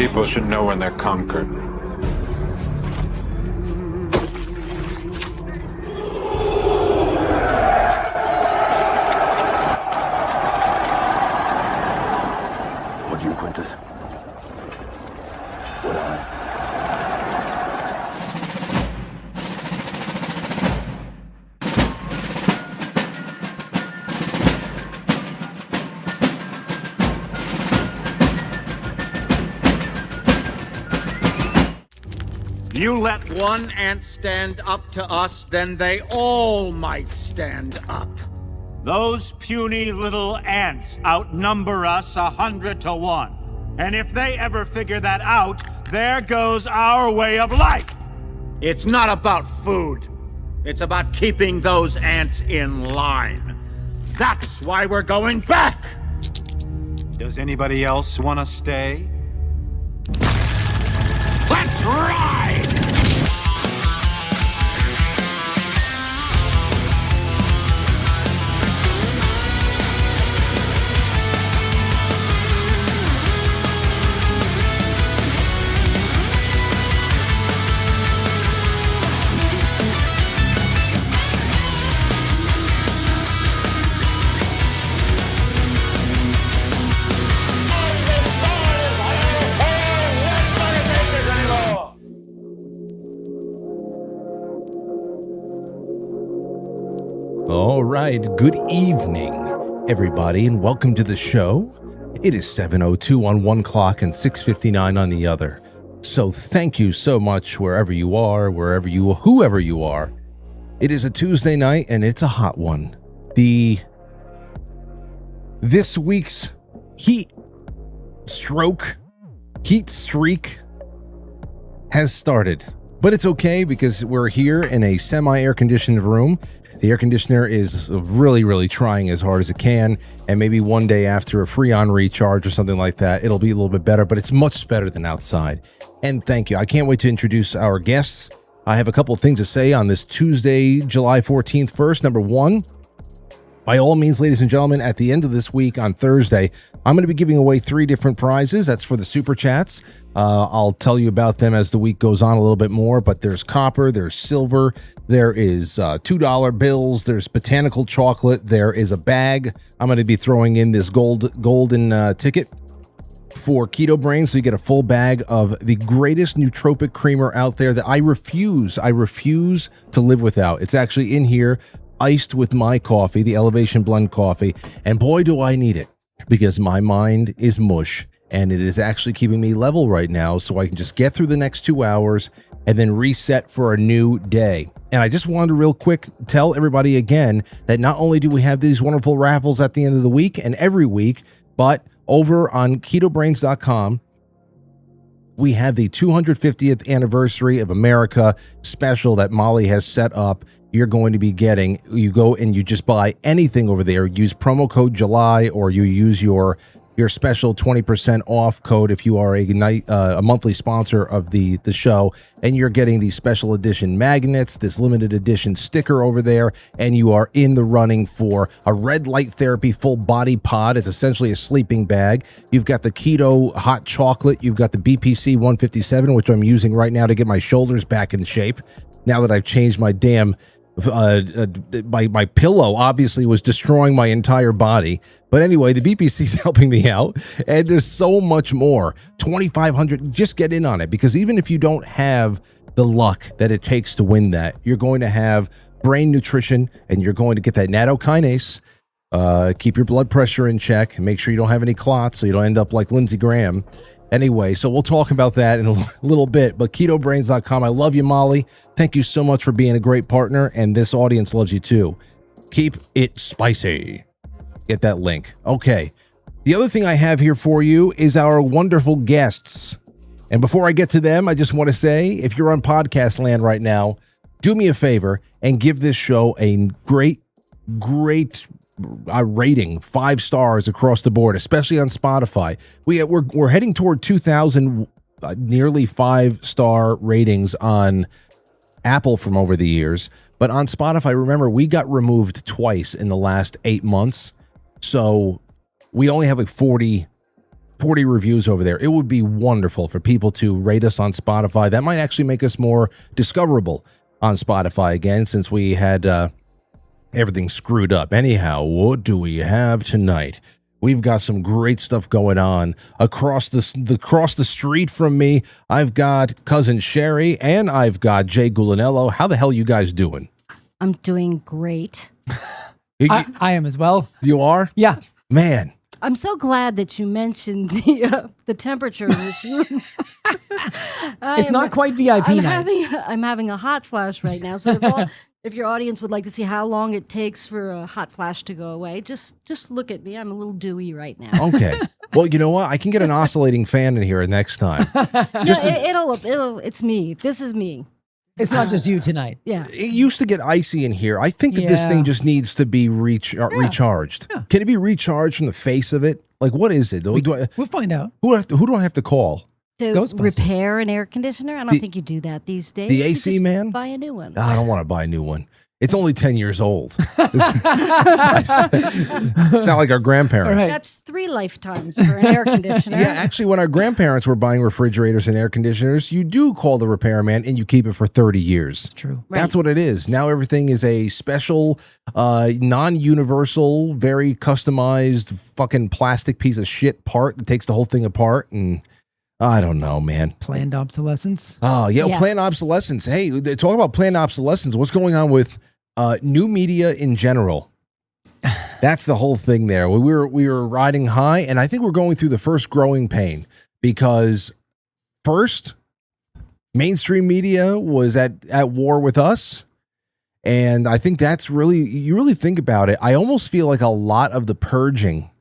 people should know when they're conquered. Would you, Quintus? Would I? You let one ant stand up to us, then they all might stand up. Those puny little ants outnumber us 100 to 1. And if they ever figure that out, there goes our way of life. It's not about food. It's about keeping those ants in line. That's why we're going back. Does anybody else want to stay? Let's ride! All right, good evening, everybody, and welcome to the show. It is 7:02 on one clock and 6:59 on the other. So thank you so much wherever you are, whoever you are. It is a Tuesday night and it's a hot one. This week's heat streak has started, but it's okay because we're here in a semi-air conditioned room. The air conditioner is really, really trying as hard as it can, and maybe one day after a Freon recharge or something like that, it'll be a little bit better, but it's much better than outside. And thank you. I can't wait to introduce our guests. I have a couple of things to say on this Tuesday, July 14th. First, number one, by all means, ladies and gentlemen, at the end of this week on Thursday, I'm going to be giving away 3 different prizes. That's for the Super Chats. I'll tell you about them as the week goes on a little bit more, but there's copper, there's silver, there is $2 bills, there's botanical chocolate, there is a bag. I'm going to be throwing in this golden ticket for Keto Brainz, so you get a full bag of the greatest nootropic creamer out there that I refuse to live without. It's actually in here, iced with my coffee, the Elevation Blend coffee, and boy do I need it, because my mind is mush. And it is actually keeping me level right now, so I can just get through the next 2 hours and then reset for a new day. And I just wanted to real quick tell everybody again that not only do we have these wonderful raffles at the end of the week and every week, but over on KetoBrainz.com, we have the 250th anniversary of America special that Molly has set up. You're going to be getting, you go and you just buy anything over there, use promo code July, or you use your special 20% off code if you are a monthly sponsor of the show, and you're getting the special edition magnets, this limited edition sticker over there, and you are in the running for a red light therapy full body pod. It's essentially a sleeping bag. You've got the keto hot chocolate. You've got the BPC 157, which I'm using right now to get my shoulders back in shape now that I've changed my damn my pillow obviously was destroying my entire body. But anyway, the BPC is helping me out, and there's so much more. 2,500, just get in on it, because even if you don't have the luck that it takes to win that, you're going to have brain nutrition, and you're going to get that nattokinase, keep your blood pressure in check, and make sure you don't have any clots so you don't end up like Lindsey Graham. Anyway, so we'll talk about that in a little bit, but KetoBrainz.com. I love you, Molly. Thank you so much for being a great partner, and this audience loves you too. Keep it spicy. Get that link. Okay. The other thing I have here for you is our wonderful guests. And before I get to them, I just want to say, if you're on podcast land right now, do me a favor and give this show a great rating, 5 stars across the board, especially on Spotify. We're heading toward 2,000 nearly 5-star ratings on Apple from over the years, but on Spotify, remember, we got removed twice in the last 8 months, so we only have like 40 40 reviews over there. It would be wonderful for people to rate us on Spotify. That might actually make us more discoverable on Spotify again, since we had everything screwed up. Anyhow, what do we have tonight? We've got some great stuff going on across the street from me. I've got cousin Sheri and I've got J Gulinello. How the hell are you guys doing? I'm doing great. I am as well. You are? Yeah. Man. I'm so glad that you mentioned the temperature in this room. It's not quite VIP night. I'm having a hot flash right now. So if your audience would like to see how long it takes for a hot flash to go away, just look at me. I'm a little dewy right now. Okay. Well, you know what? I can get an oscillating fan in here next time. It's me. This is me. It's not just you tonight. Yeah. It used to get icy in here. I think that this thing just needs to be recharged. Yeah. Can it be recharged from the face of it? Like, what is it? We'll find out. Who do I have to call? To repair an air conditioner? I don't think you do that these days. The AC man? Buy a new one. I don't want to buy a new one. It's only 10 years old. Sound like our grandparents. Right. That's 3 lifetimes for an air conditioner. Yeah, actually, when our grandparents were buying refrigerators and air conditioners, you do call the repairman and you keep it for 30 years. It's true. Right. That's what it is. Now everything is a special, non-universal, very customized fucking plastic piece of shit part that takes the whole thing apart, and I don't know, man. Planned obsolescence. Oh, yeah, planned obsolescence. Hey, talk about planned obsolescence. What's going on with new media in general? That's the whole thing there. We were riding high, and I think we're going through the first growing pain, because first, mainstream media was at war with us, and I think that's really, you really think about it, I almost feel like a lot of the purging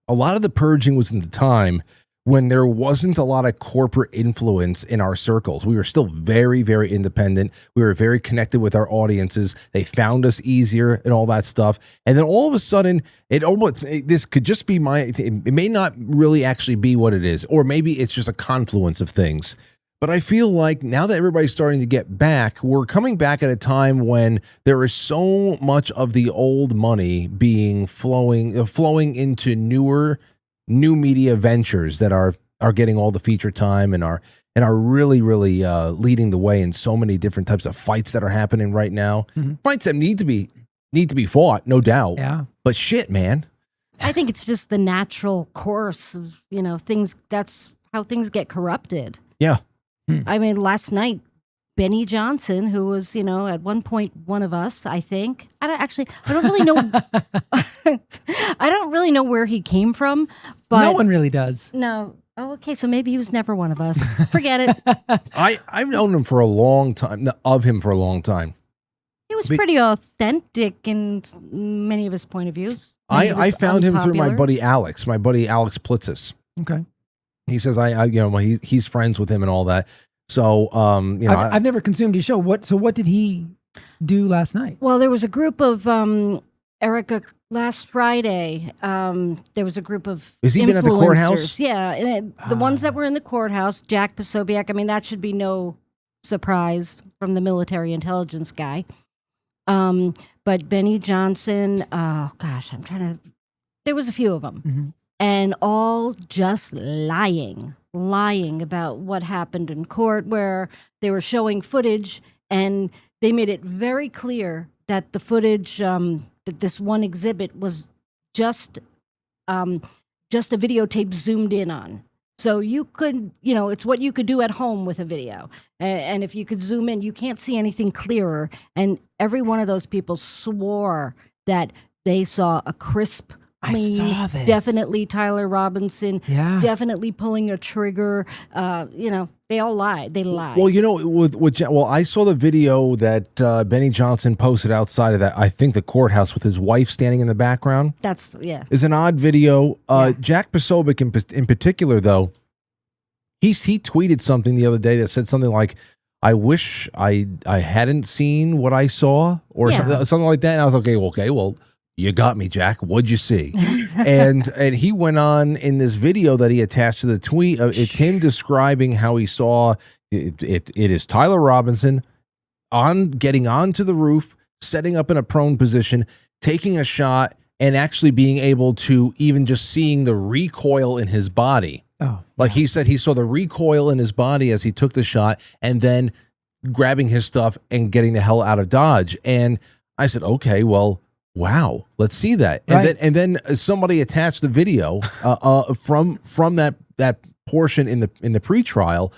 was in the time when there wasn't a lot of corporate influence in our circles. We were still very, very independent. We were very connected with our audiences. They found us easier and all that stuff. And then all of a sudden, this could just be it may not really actually be what it is, or maybe it's just a confluence of things. But I feel like now that everybody's starting to get back, we're coming back at a time when there is so much of the old money being flowing into new media ventures that are getting all the feature time and are really, really leading the way in so many different types of fights that are happening right now. Mm-hmm. Fights that need to be fought, no doubt. Yeah. But shit, man. I think it's just the natural course of, things. That's how things get corrupted. Yeah. I mean, last night, Benny Johnson, who was, at one point one of us, I think. I don't really know. I don't really know where he came from. But no one really does. No. Oh, okay. So maybe he was never one of us. Forget it. I've known him for a long time. He was pretty authentic in many of his point of views. I found him through my buddy Alex Plitzis. Okay. He says he's friends with him and all that. So I've never consumed his show. What did he do last night? Well, there was a group of Erica last Friday. There was a group of Has he been at the courthouse? Yeah, and the ones that were in the courthouse. Jack Posobiec. I mean, that should be no surprise from the military intelligence guy. But Benny Johnson. Oh gosh, there was a few of them. Mm-hmm. And all just lying about what happened in court, where they were showing footage, and they made it very clear that the footage, that this one exhibit was just a videotape zoomed in on. So you could, it's what you could do at home with a video. And if you could zoom in, you can't see anything clearer. And every one of those people swore that they saw a crisp, clean, I saw this. Definitely Tyler Robinson, yeah. Definitely pulling a trigger. They all lie. They lie. Well, I saw the video that Benny Johnson posted outside of that, I think, the courthouse with his wife standing in the background. That's, yeah. Is an odd video. Jack Posobiec in particular, though, he tweeted something the other day that said something like, I wish I hadn't seen what I saw, or something like that. And I was like, okay, well, you got me, Jack. What'd you see? and he went on in this video that he attached to the tweet. It's him describing how he saw it is Tyler Robinson getting onto the roof, setting up in a prone position, taking a shot, and actually being able to even just seeing the recoil in his body. Oh, like he said, he saw the recoil in his body as he took the shot, and then grabbing his stuff and getting the hell out of Dodge. And I said, okay, well, wow, let's see that. And then somebody attached the video from that portion in the pretrial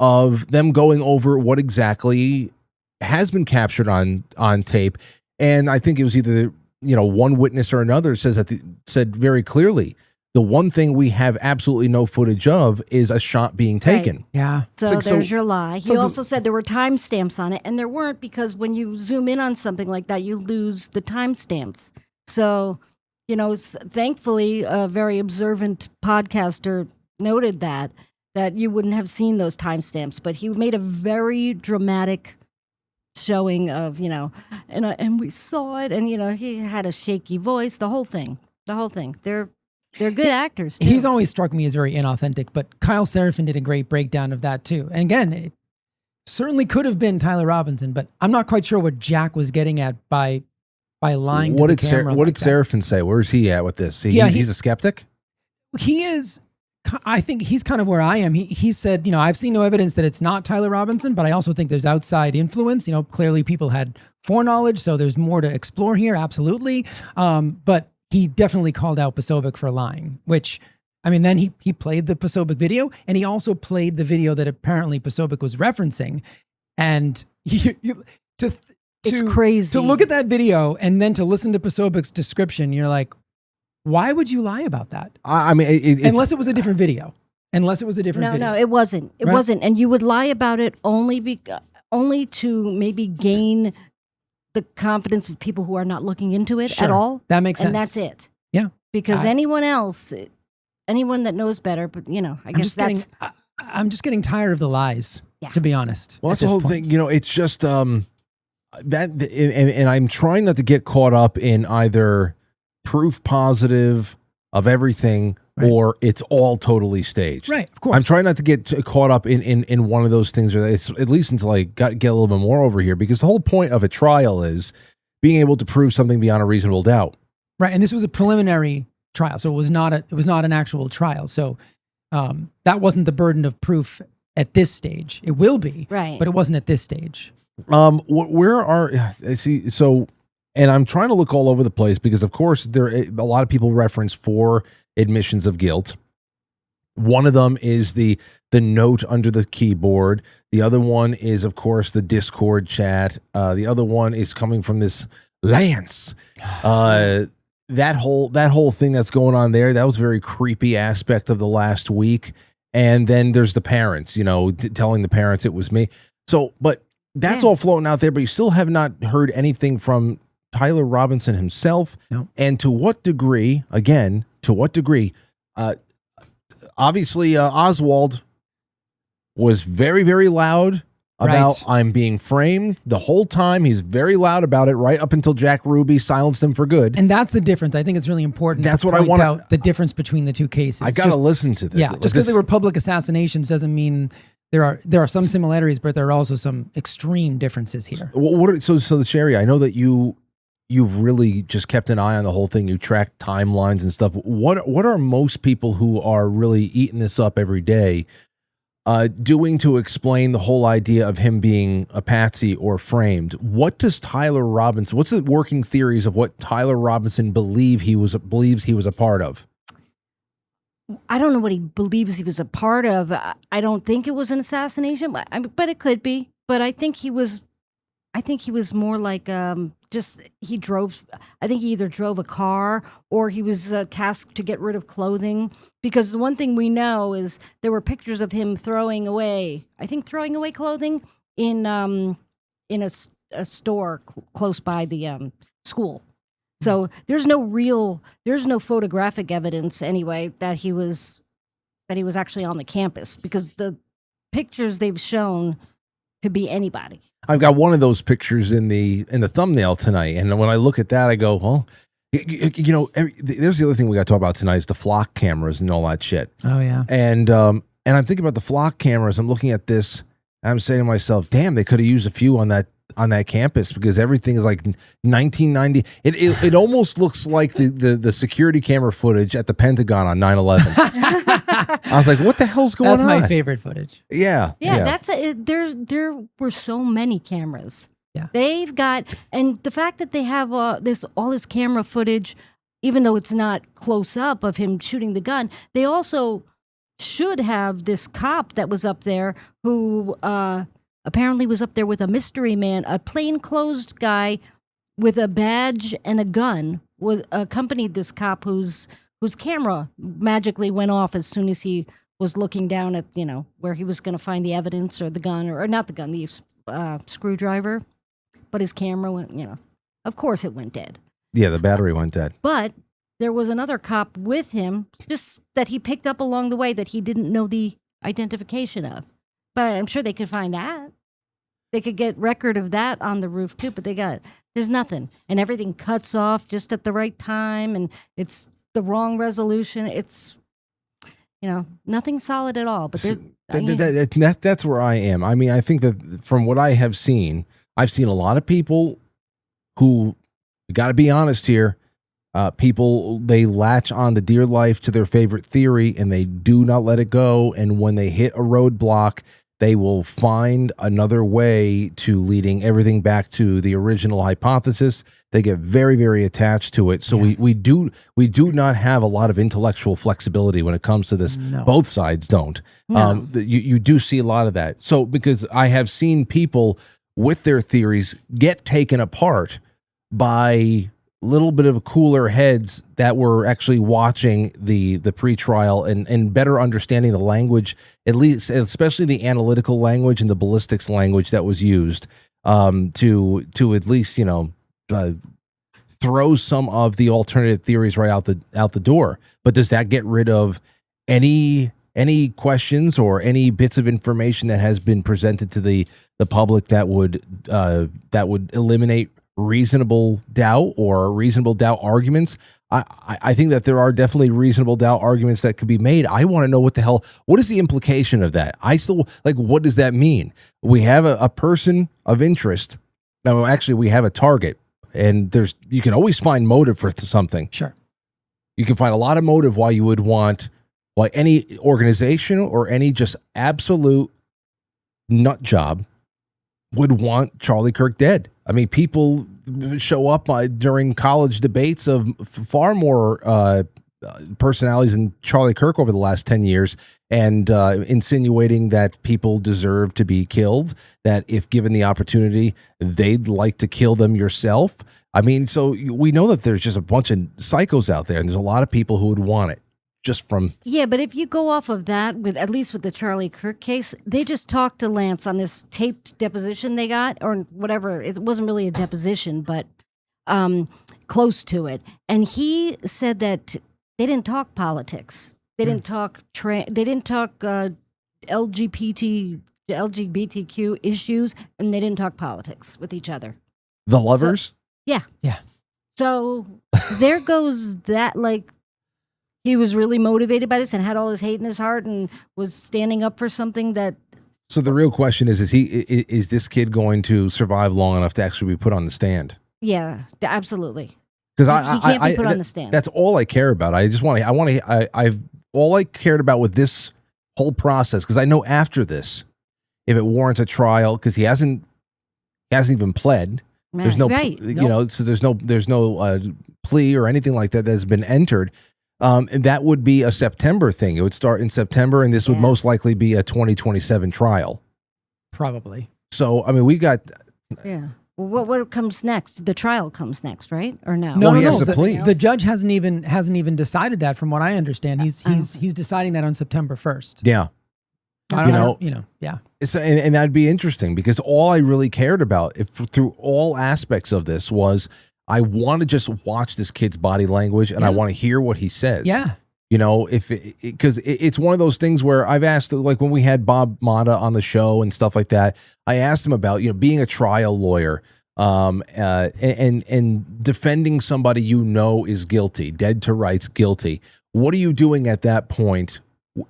of them going over what exactly has been captured on tape. And I think it was either one witness or another said very clearly, the one thing we have absolutely no footage of is a shot being taken. Right. Yeah. So there's your lie. He also said there were timestamps on it, and there weren't, because when you zoom in on something like that, you lose the timestamps. So, thankfully, a very observant podcaster noted that you wouldn't have seen those timestamps, but he made a very dramatic showing of, and we saw it, and, he had a shaky voice, the whole thing. They're good actors, too. He's always struck me as very inauthentic, but Kyle Seraphin did a great breakdown of that, too. And again, it certainly could have been Tyler Robinson, but I'm not quite sure what Jack was getting at by lying to the camera. What did Seraphin say? Where's he at with this? He's a skeptic? He is. I think he's kind of where I am. He said, I've seen no evidence that it's not Tyler Robinson, but I also think there's outside influence. Clearly people had foreknowledge, so there's more to explore here, absolutely. But he definitely called out Posobiec for lying, which, then he played the Posobiec video, and he also played the video that apparently Posobiec was referencing. And it's crazy. To look at that video and then to listen to Posobiec's description, you're like, why would you lie about that? Unless it was a different video. No, it wasn't. It wasn't. And you would lie about it only to maybe gain the confidence of people who are not looking into it at all. That makes sense. And that's it. Yeah. Because anyone that knows better, but I guess I'm just getting tired of the lies, to be honest. Well, that's the whole thing. It's just that, and I'm trying not to get caught up in either proof positive of everything, or it's all totally staged. Right, of course. I'm trying not to get caught up in one of those things, or it's at least until I get a little bit more over here, because the whole point of a trial is being able to prove something beyond a reasonable doubt. Right, and this was a preliminary trial, so it was not an actual trial. So that wasn't the burden of proof at this stage. It will be, right, but it wasn't at this stage. And I'm trying to look all over the place, because of course a lot of people reference 4 admissions of guilt. One of them is the note under the keyboard. The other one is, of course, the Discord chat. The other one is coming from this Lance. That whole thing that's going on there, that was a very creepy aspect of the last week. And then there's the parents, telling the parents it was me. So, but that's all floating out there, but you still have not heard anything from Tyler Robinson himself. No. And to what degree, obviously Oswald was very, very loud about I'm being framed the whole time. He's very loud about it right up until Jack Ruby silenced him for good. And that's the difference. I think it's really important. That's what I want out the difference between the two cases. I got to listen to this. Yeah, just because they were public assassinations doesn't mean there are some similarities, but there are also some extreme differences here. So Sheri, I know that you've really just kept an eye on the whole thing. You track timelines and stuff. What are most people who are really eating this up every day doing to explain the whole idea of him being a patsy or framed? What does Tyler Robinson? What's the working theories of what Tyler Robinson believes he was a part of? I don't know what he believes he was a part of. I don't think it was an assassination, but it could be. But I think he was more like he drove. I think he either drove a car or he was tasked to get rid of clothing. Because the one thing we know is there were pictures of him throwing away clothing in a store close by the school. So there's no photographic evidence anyway that he was actually on the campus, because the pictures they've shown could be anybody. I've got one of those pictures in the thumbnail tonight, and when I look at that, I go, well, there's the other thing we got to talk about tonight is the DeFLOCK cameras and all that shit. Oh yeah, and I'm thinking about the DeFLOCK cameras. I'm looking at this, and I'm saying to myself, damn, they could have used a few on that on that campus because everything is like 1990. It almost looks like the security camera footage at the Pentagon on 9/11. I was like, what the hell's going on? That's my favorite footage. Yeah. That's there were so many cameras. Yeah. They've got, and the fact that they have all this camera footage, even though it's not close up of him shooting the gun, they also should have this cop that was up there who apparently was up there with a mystery man, a plainclothes guy with a badge and a gun was accompanied this cop whose camera magically went off as soon as he was looking down at, where he was going to find the evidence or the gun, or not the gun, the screwdriver. But his camera went, of course it went dead. Yeah, the battery went dead. But there was another cop with him, just that he picked up along the way that he didn't know the identification of. But I'm sure they could find that. They could get record of that on the roof too, but there's nothing. And everything cuts off just at the right time, and it's the wrong resolution. It's, nothing solid at all. But that's where I am. I mean, I think that from what I have seen, I've seen a lot of people who, got to be honest here, people, they latch on to dear life to their favorite theory and they do not let it go. And when they hit a roadblock, they will find another way to leading everything back to the original hypothesis. They get very, very attached to it. So we do not have a lot of intellectual flexibility when it comes to this. No. Both sides don't. No. You do see a lot of that. So because I have seen people with their theories get taken apart by a little bit of cooler heads that were actually watching the pretrial and better understanding the language, at least, especially the analytical language and the ballistics language that was used to at least, throw some of the alternative theories right out the door. But does that get rid of any questions or any bits of information that has been presented to the public that would eliminate reasonable doubt or reasonable doubt arguments? I think that there are definitely reasonable doubt arguments that could be made. I want to know what is the implication of that? I still, what does that mean? We have a person of interest. No, actually, we have a target, and you can always find motive for something. Sure. You can find a lot of motive why you would want, why any organization or any just absolute nut job would want Charlie Kirk dead. I mean, people show up during college debates of far more personalities than Charlie Kirk over the last 10 years and insinuating that people deserve to be killed, that if given the opportunity, they'd like to kill them yourself. I mean, so we know that there's just a bunch of psychos out there, and there's a lot of people who would want it. Just from but if you go off of that, at least with the Charlie Kirk case, they just talked to Lance on this taped deposition they got, or whatever. It wasn't really a deposition, but close to it. And he said that they didn't talk politics. They didn't talk. They didn't talk LGBTQ issues, and they didn't talk politics with each other. The lovers. Yeah. Yeah. So there goes that, he was really motivated by this and had all his hate in his heart and was standing up for something that. So the real question is this kid going to survive long enough to actually be put on the stand? Yeah, absolutely. Because he can't be put on the stand. That's all I care about. I've all I cared about with this whole process, because I know after this, if it warrants a trial, because he hasn't even pled. Right. There's no, right. So there's no plea or anything like that has been entered. And that would be a September thing. It would start in September, and this would most likely be a 2027 trial. Probably. So, I mean, we got. Yeah. Well, what comes next? The trial comes next, right? Or no? No, he no, has no. to plead. The judge hasn't even decided that, from what I understand. He's deciding that on September 1st. Yeah. Yeah. It's and that'd be interesting, because all I really cared about, through all aspects of this, was I want to just watch this kid's body language, and I want to hear what he says. Yeah. Because it's one of those things where I've asked, like when we had Bob Mata on the show and stuff like that, I asked him about, being a trial lawyer, and defending somebody is guilty, dead to rights guilty. What are you doing at that point?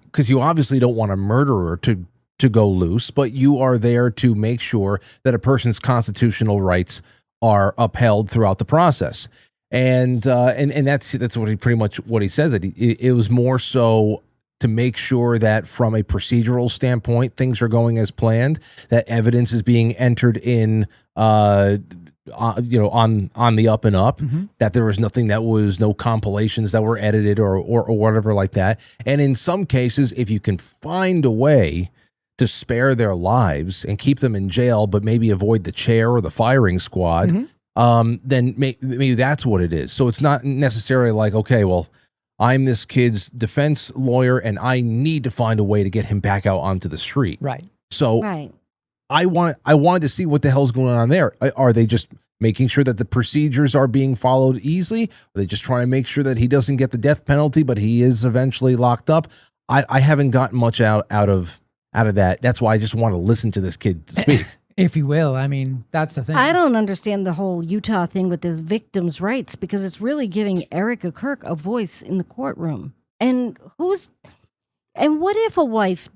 Because you obviously don't want a murderer to to go loose, but you are there to make sure that a person's constitutional rights are upheld throughout the process. And that's what he pretty much what he says, that it was more so to make sure that from a procedural standpoint, things are going as planned, that evidence is being entered in, on the up and up, that there was nothing that was no compilations that were edited or whatever like that. And in some cases, if you can find a way to spare their lives and keep them in jail, but maybe avoid the chair or the firing squad, then maybe that's what it is. So it's not necessarily like, okay, well, I'm this kid's defense lawyer and I need to find a way to get him back out onto the street. Right. So I wanted to see what the hell's going on there. Are they just making sure that the procedures are being followed easily? Are they just trying to make sure that he doesn't get the death penalty, but he is eventually locked up? I haven't gotten much out of that. That's why I just want to listen to this kid speak. If you will. I mean, that's the thing. I don't understand the whole Utah thing with this victim's rights, because it's really giving Erica Kirk a voice in the courtroom. And what if a wife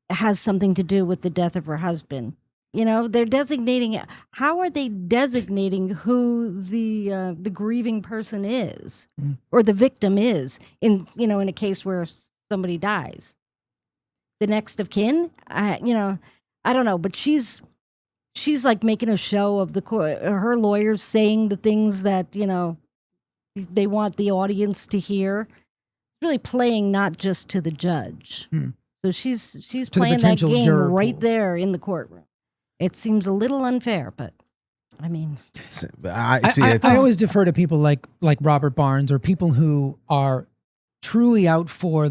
has something to do with the death of her husband? You know, they're designating. How are they designating who the grieving person is or the victim is in a case where somebody dies? The next of kin? I don't know, but she's like making a show of her lawyers saying the things that, they want the audience to hear. Really playing not just to the judge. So she's playing that game right there in the courtroom. It seems a little unfair, but I mean, I always defer to people like Robert Barnes, or people who are truly out for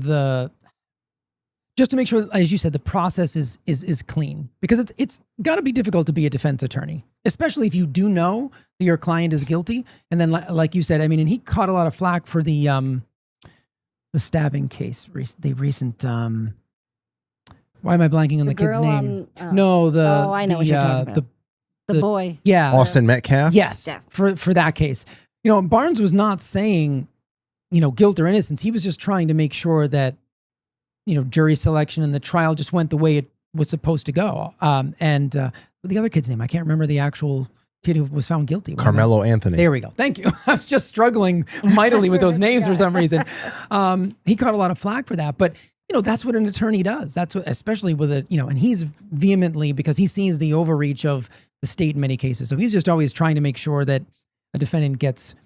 just to make sure, as you said, the process is clean, because it's got to be difficult to be a defense attorney, especially if you do know that your client is guilty. And then, like you said, I mean, and he caught a lot of flack for the stabbing case, the recent. Why am I blanking on the kid's name? I know what you're talking about. The boy. Yeah. Austin Metcalf? Yes. For that case. Barnes was not saying, guilt or innocence. He was just trying to make sure that, jury selection and the trial just went the way it was supposed to go. And the other kid's name, I can't remember the actual kid who was found guilty. Carmelo Anthony. There we go. Thank you. I was just struggling mightily with those names for some reason. He caught a lot of flack for that, but that's what an attorney does. That's what, especially with and he's vehemently, because he sees the overreach of the state in many cases. So he's just always trying to make sure that a defendant gets,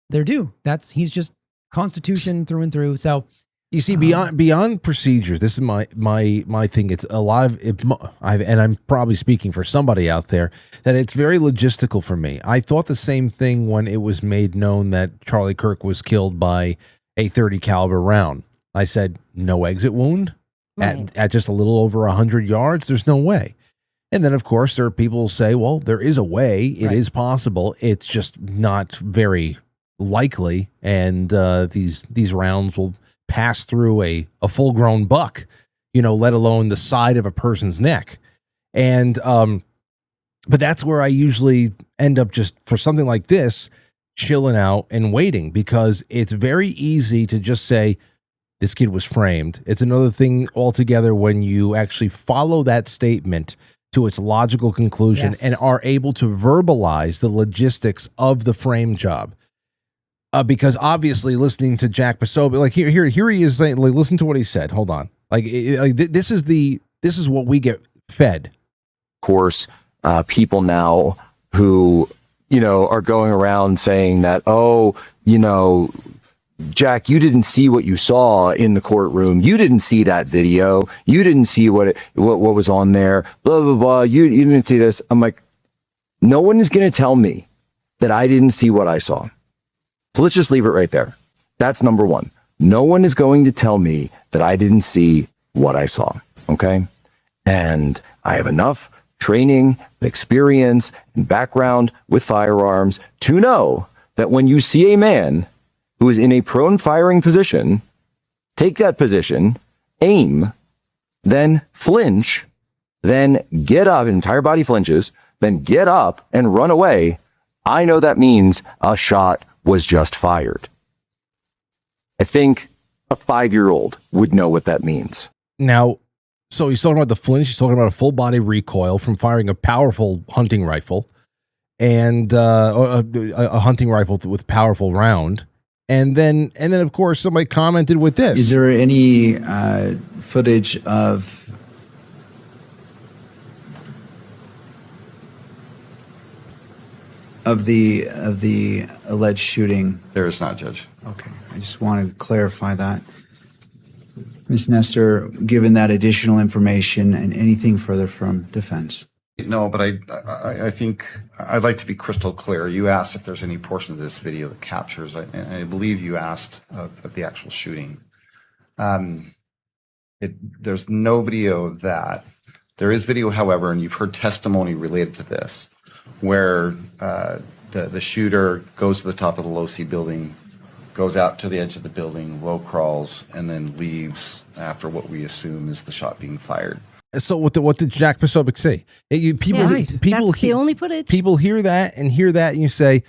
their due. He's just Constitution through and through. So you see, beyond procedures, this is my thing. It's a lot of it, and I'm probably speaking for somebody out there, that it's very logistical for me. I thought the same thing when it was made known that Charlie Kirk was killed by a .30 caliber round. I said, no exit wound at just a little over 100 yards. There's no way. And then, of course, there are people who say, well, there is a way. It is possible. It's just not very likely. And these rounds will pass through a full-grown buck, let alone the side of a person's neck. And but that's where I usually end up, just for something like this, chilling out and waiting, because it's very easy to just say, this kid was framed. It's another thing altogether when you actually follow that statement to its logical conclusion and are able to verbalize the logistics of the frame job. Because obviously, listening to Jack Posobiec, like here he is saying, like, listen to what he said. Hold on, this is what we get fed. Of course, people now who are going around saying that, Jack, you didn't see what you saw in the courtroom. You didn't see that video. You didn't see what was on there. Blah, blah, blah. You didn't see this. I'm like, no one is going to tell me that I didn't see what I saw. So let's just leave it right there. That's number one. No one is going to tell me that I didn't see what I saw. Okay. And I have enough training, experience, and background with firearms to know that when you see a man who is in a prone firing position, take that position, aim, then flinch, then get up, entire body flinches, then get up and run away, I know that means a shot was just fired. I think a 5-year-old would know what that means. Now, So he's talking about the flinch. He's talking about a full body recoil from firing a powerful hunting rifle, and a hunting rifle with powerful round. And then of course somebody commented with this. Is there any footage of the alleged shooting? There is not, Judge. Okay, I just want to clarify that. Ms. Nestor, given that additional information and anything further from defense? No, but I think I'd like to be crystal clear. You asked if there's any portion of this video that captures, and I believe you asked of the actual shooting. There's no video of that. There is video, however, and you've heard testimony related to this, where the shooter goes to the top of the low-C building, goes out to the edge of the building, low crawls, and then leaves after what we assume is the shot being fired. So what did Jack Posobiec say? People That's the only footage. People hear that, and you say,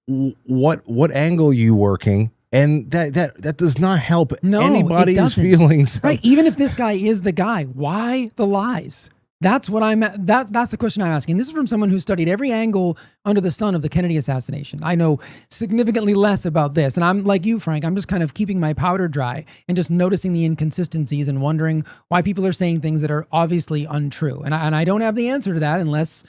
what angle are you working? And that does not help anybody's feelings. Right. Even if this guy is the guy, why the lies? That's what that's the question I'm asking. This is from someone who studied every angle under the sun of the Kennedy assassination. I know significantly less about this. And I'm like you, Frank, I'm just kind of keeping my powder dry and just noticing the inconsistencies and wondering why people are saying things that are obviously untrue. And I don't have the answer to that unless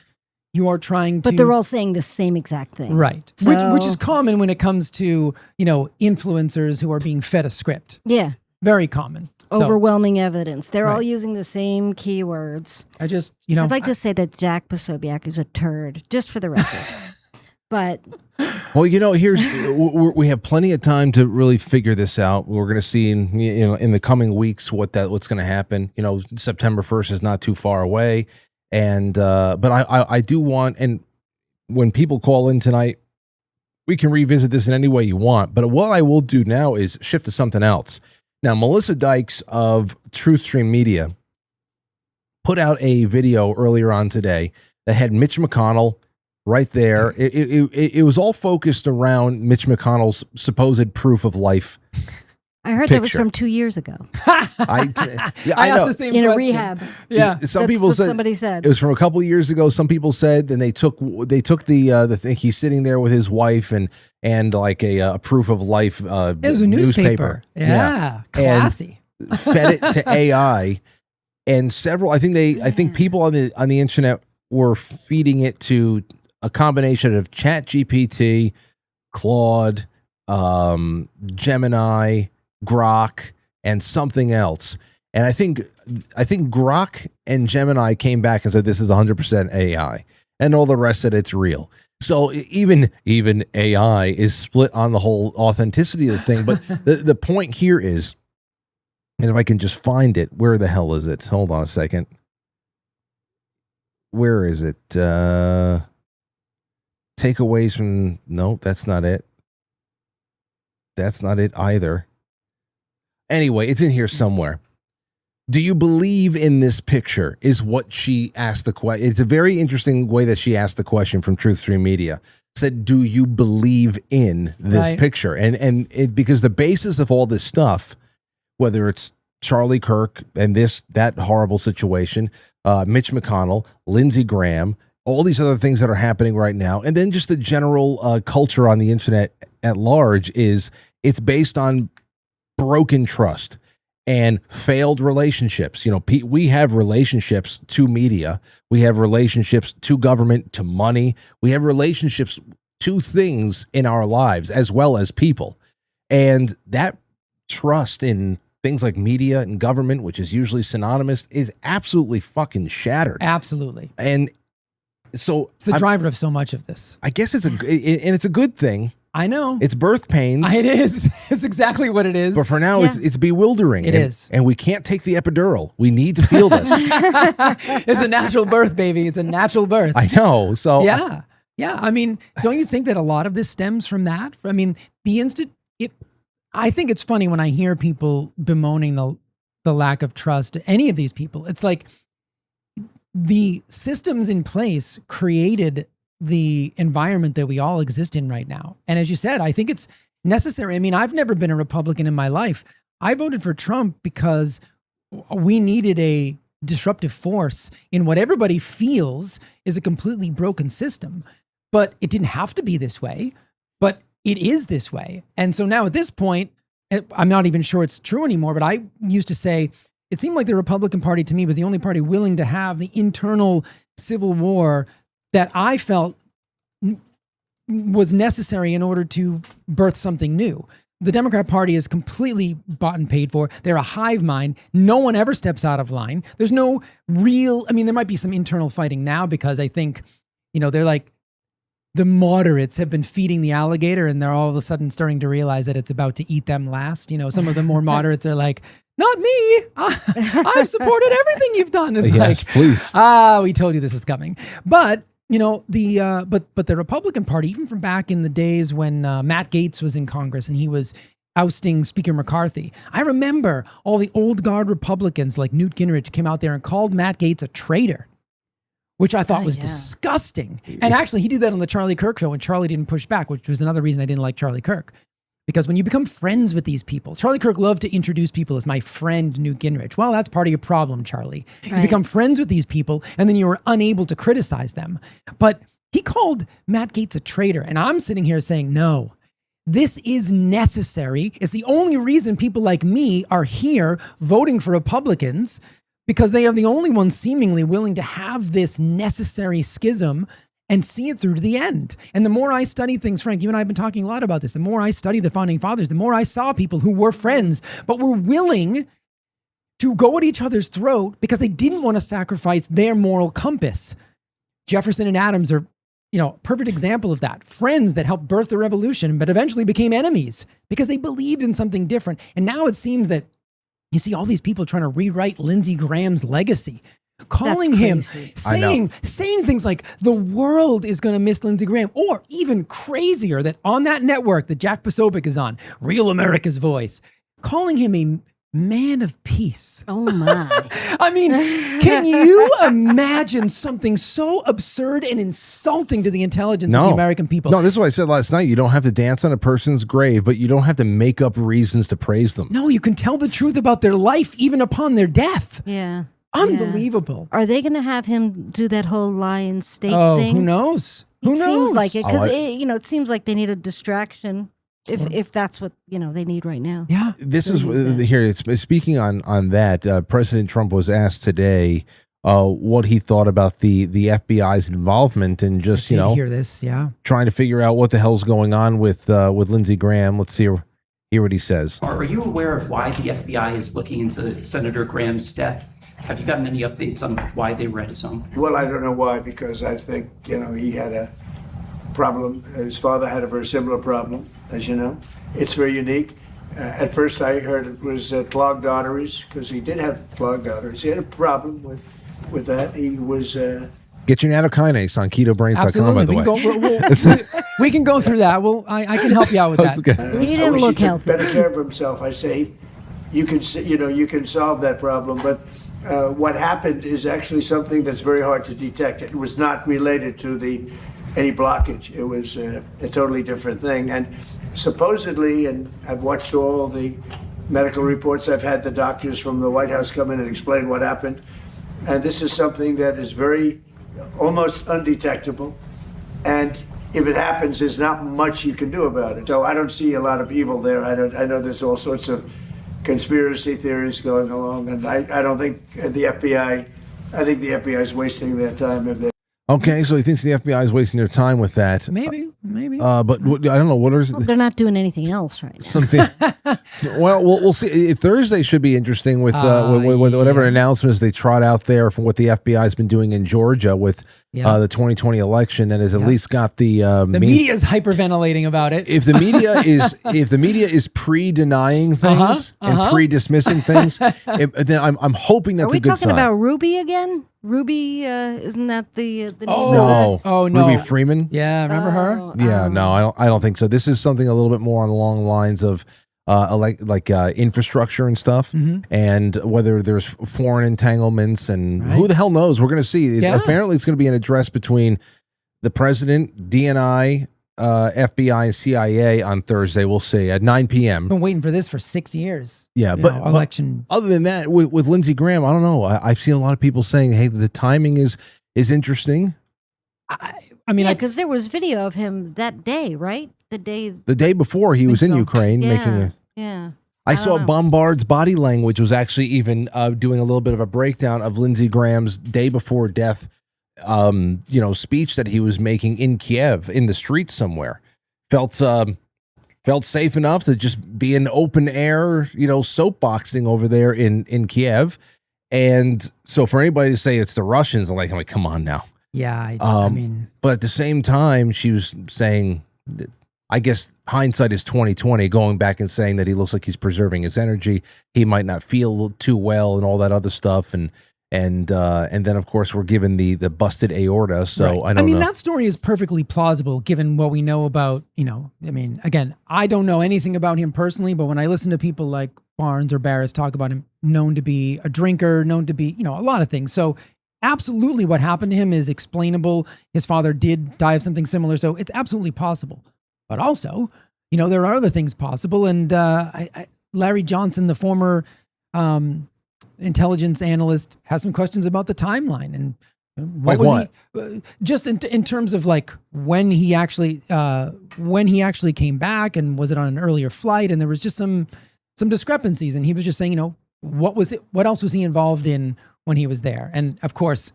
you are trying to. But they're all saying the same exact thing. Right. So, which is common when it comes to, influencers who are being fed a script. Yeah. Very common. Overwhelming evidence. They're all Right. using the same keywords. I just, I'd like to say that Jack Posobiec is a turd, just for the record. But well, we have plenty of time to really figure this out. We're going to see in the coming weeks what's going to happen. September 1st is not too far away, and but I do want, and when people call in tonight, we can revisit this in any way you want. But what I will do now is shift to something else. Now, Melissa Dykes of TruthStream Media put out a video earlier on today that had Mitch McConnell right there. It was all focused around Mitch McConnell's supposed proof of life. I heard that was from 2 years ago. I asked the same in question. a rehab. Yeah. Some people said somebody said it was from a couple of years ago. Some people said, then they took the thing. He's sitting there with his wife and like a proof of life. It was a newspaper. Yeah. Classy. And fed it to AI, and several. I think people on the internet were feeding it to a combination of ChatGPT, Claude, Gemini, Grok, and something else. And I think Grok and Gemini came back and said this is 100% AI, and all the rest of it's real. So even AI is split on the whole authenticity of the thing. But the point here is, and if I can just find it, where the hell is it? Hold on a second. Where is it? Takeaways from, no, that's not it. That's not it either. Anyway, it's in here somewhere. Do you believe in this picture is what she asked the question. It's a very interesting way that she asked the question from TruthStream Media. Said, do you believe in this picture? And because the basis of all this stuff, whether it's Charlie Kirk and that horrible situation, Mitch McConnell, Lindsey Graham, all these other things that are happening right now, and then just the general culture on the internet at large it's based on broken trust and failed relationships. We have relationships to media. We have relationships to government, to money. We have relationships to things in our lives as well as people. And that trust in things like media and government, which is usually synonymous, is absolutely fucking shattered. Absolutely. And so it's the driver of so much of this. I guess it's a good thing. I know. It's birth pains. It is. It's exactly what it is. But for now, it's bewildering. It is. And we can't take the epidural. We need to feel this. It's a natural birth, baby. It's a natural birth. I know. So yeah. Yeah. I mean, don't you think that a lot of this stems from that? I mean, I think it's funny when I hear people bemoaning the lack of trust, any of these people. It's like the systems in place created the environment that we all exist in right now. And as you said, I think it's necessary. I mean, I've never been a Republican in my life. I voted for Trump because we needed a disruptive force in what everybody feels is a completely broken system. But it didn't have to be this way, but it is this way. And so now at this point, I'm not even sure it's true anymore, but I used to say, it seemed like the Republican Party to me was the only party willing to have the internal civil war that I felt was necessary in order to birth something new. The Democrat Party is completely bought and paid for. They're a hive mind. No one ever steps out of line. There's no real, I mean, there might be some internal fighting now because I think, they're like, the moderates have been feeding the alligator and they're all of a sudden starting to realize that it's about to eat them last. Some of the more moderates are like, not me. I've supported everything you've done. It's yes, please. We told you this was coming. But the Republican Party, even from back in the days when Matt Gaetz was in Congress and he was ousting Speaker McCarthy, I remember all the old guard Republicans like Newt Gingrich came out there and called Matt Gaetz a traitor, which I thought was disgusting. And actually, he did that on the Charlie Kirk show and Charlie didn't push back, which was another reason I didn't like Charlie Kirk. Because when you become friends with these people, Charlie Kirk loved to introduce people as my friend Newt Gingrich. Well, that's part of your problem, Charlie. Right. You become friends with these people, and then you were unable to criticize them. But he called Matt Gaetz a traitor, and I'm sitting here saying, no, this is necessary. It's the only reason people like me are here voting for Republicans, because they are the only ones seemingly willing to have this necessary schism and see it through to the end. And the more I study things, Frank, you and I have been talking a lot about this, the more I study the Founding Fathers, the more I saw people who were friends, but were willing to go at each other's throat because they didn't want to sacrifice their moral compass. Jefferson and Adams are, perfect example of that. Friends that helped birth the revolution, but eventually became enemies because they believed in something different. And now it seems that you see all these people trying to rewrite Lindsey Graham's legacy, calling him, saying things like the world is going to miss Lindsey Graham, or even crazier, that on that network that Jack Posobiec is on, Real America's Voice, calling him a man of peace. Oh my. I mean, can you imagine something so absurd and insulting to the intelligence of the American people? No, this is what I said last night. You don't have to dance on a person's grave, but you don't have to make up reasons to praise them. No, you can tell the truth about their life even upon their death. Yeah. Unbelievable. Are they going to have him do that whole lie in state thing? Who knows? It seems like it, because it seems like they need a distraction. If that's what they need right now. Yeah. This is here. It's speaking on that. President Trump was asked today what he thought about the FBI's involvement and just hear this, trying to figure out what the hell's going on with Lindsey Graham. Let's hear what he says. Are you aware of why the FBI is looking into Senator Graham's death? Have you gotten any updates on why they were at his home? Well, I don't know why, because I think, he had a problem. His father had a very similar problem, as you know. It's very unique. At first I heard it was clogged arteries, because he did have clogged arteries. He had a problem with that. He was... Get your nattokinase on ketobrainz.com, by the way. We can go through that. I can help you out with that. He didn't look healthy. Better care of himself. I say, you can solve that problem, but what happened is actually something that's very hard to detect. It was not related to any blockage. It was a totally different thing. And supposedly, and I've watched all the medical reports, I've had the doctors from the White House come in and explain what happened. And this is something that is almost undetectable. And if it happens, there's not much you can do about it. So I don't see a lot of evil there. I know there's all sorts of conspiracy theories going along, and I don't think the FBI, I think the FBI is wasting their time if they... Okay, so he thinks the FBI is wasting their time with that. Maybe. But I don't know. What is... Well, they're not doing anything else right now. Something... Well, we'll see. Thursday should be interesting with whatever announcements they trot out there from what the FBI has been doing in Georgia with the 2020 election, that has at least got the media is hyperventilating about it. If the media is pre-denying things and pre-dismissing things, then I'm hoping that's a good sign. Are we talking about Ruby again? Ruby, isn't that the name? No. Oh no, Ruby Freeman. Yeah, remember her? Yeah, no, I don't think so. This is something a little bit more along the lines of infrastructure and stuff, and whether there's foreign entanglements and who the hell knows. We're going to see. Apparently, it's going to be an address between the president, DNI, FBI and CIA on Thursday. We'll see at 9 p.m. Been waiting for this for 6 years. Yeah, but election. Other than that, with Lindsey Graham, I don't know. I've seen a lot of people saying, "Hey, the timing is interesting." I mean, because there was video of him that day, right? The day before he was in Ukraine making a. Yeah. I saw know. Bombard's body language was actually even doing a little bit of a breakdown of Lindsey Graham's day before death, speech that he was making in Kiev in the streets somewhere. Felt safe enough to just be in open air, soapboxing over there in Kiev. And so for anybody to say it's the Russians, I'm like, come on now. Yeah, I mean, but at the same time, she was saying that, I guess hindsight is 20/20, going back and saying that he looks like he's preserving his energy. He might not feel too well and all that other stuff. And then of course we're given the busted aorta. So right. I mean, that story is perfectly plausible given what we know about, again, I don't know anything about him personally, but when I listen to people like Barnes or Barris talk about him, known to be a drinker, known to be, a lot of things. So absolutely what happened to him is explainable. His father did die of something similar. So it's absolutely possible. But also, there are other things possible. And Larry Johnson, the former intelligence analyst, has some questions about the timeline. And what? Just in terms of like when he actually came back, and was it on an earlier flight? And there was just some discrepancies. And he was just saying, what else was he involved in when he was there? And of course,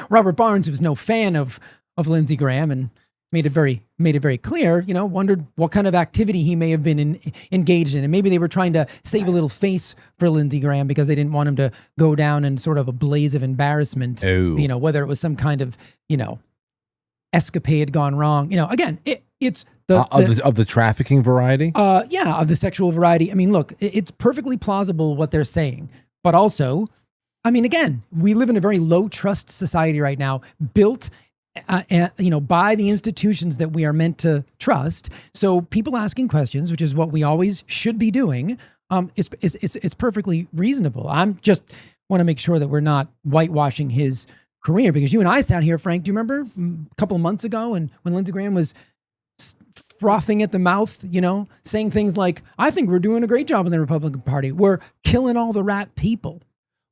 Robert Barnes was no fan of Lindsey Graham and made it very clear, wondered what kind of activity he may have been engaged in. And maybe they were trying to save a little face for Lindsey Graham because they didn't want him to go down in sort of a blaze of embarrassment, whether it was some kind of, escapade gone wrong. Again, it's of the trafficking variety. Of the sexual variety. I mean, look, it's perfectly plausible what they're saying, but also, I mean, again, we live in a very low trust society right now, built by the institutions that we are meant to trust. So people asking questions, which is what we always should be doing, it's perfectly reasonable. I'm just want to make sure that we're not whitewashing his career, because you and I sat here, Frank, do you remember a couple of months ago when Lindsey Graham was frothing at the mouth, saying things like, I think we're doing a great job in the Republican Party. We're killing all the rat people.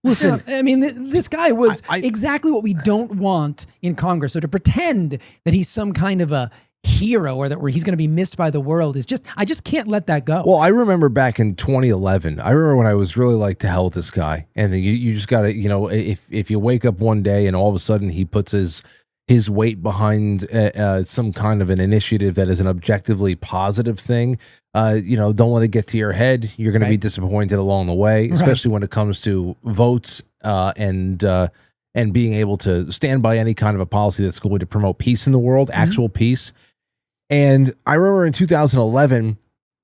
Listen, I mean, this guy was exactly what we don't want in Congress. So to pretend that he's some kind of a hero or that he's going to be missed by the world is I just can't let that go. Well, I remember back in 2011, I remember when I was really like, to hell with this guy. And then you just got to, if you wake up one day and all of a sudden he puts his weight behind some kind of an initiative that is an objectively positive thing, don't let it get to your head. You're going to be disappointed along the way, especially when it comes to votes and being able to stand by any kind of a policy that's going to promote peace in the world, actual peace. And I remember in 2011,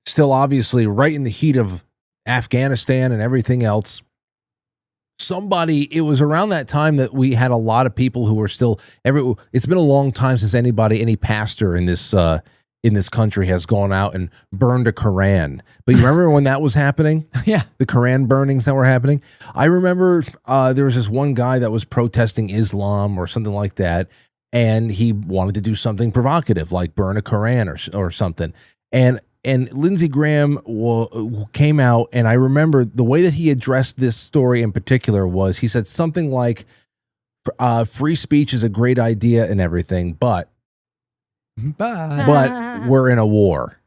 still obviously right in the heat of Afghanistan and everything else, it was around that time that we had a lot of people who were still it's been a long time since any pastor in this country has gone out and burned a Quran. But you remember when that was happening? Yeah. The Quran burnings that were happening. I remember there was this one guy that was protesting Islam or something like that, and he wanted to do something provocative like burn a Quran or something. And Lindsey Graham came out, and I remember the way that he addressed this story in particular was he said something like, free speech is a great idea and everything, but we're in a war.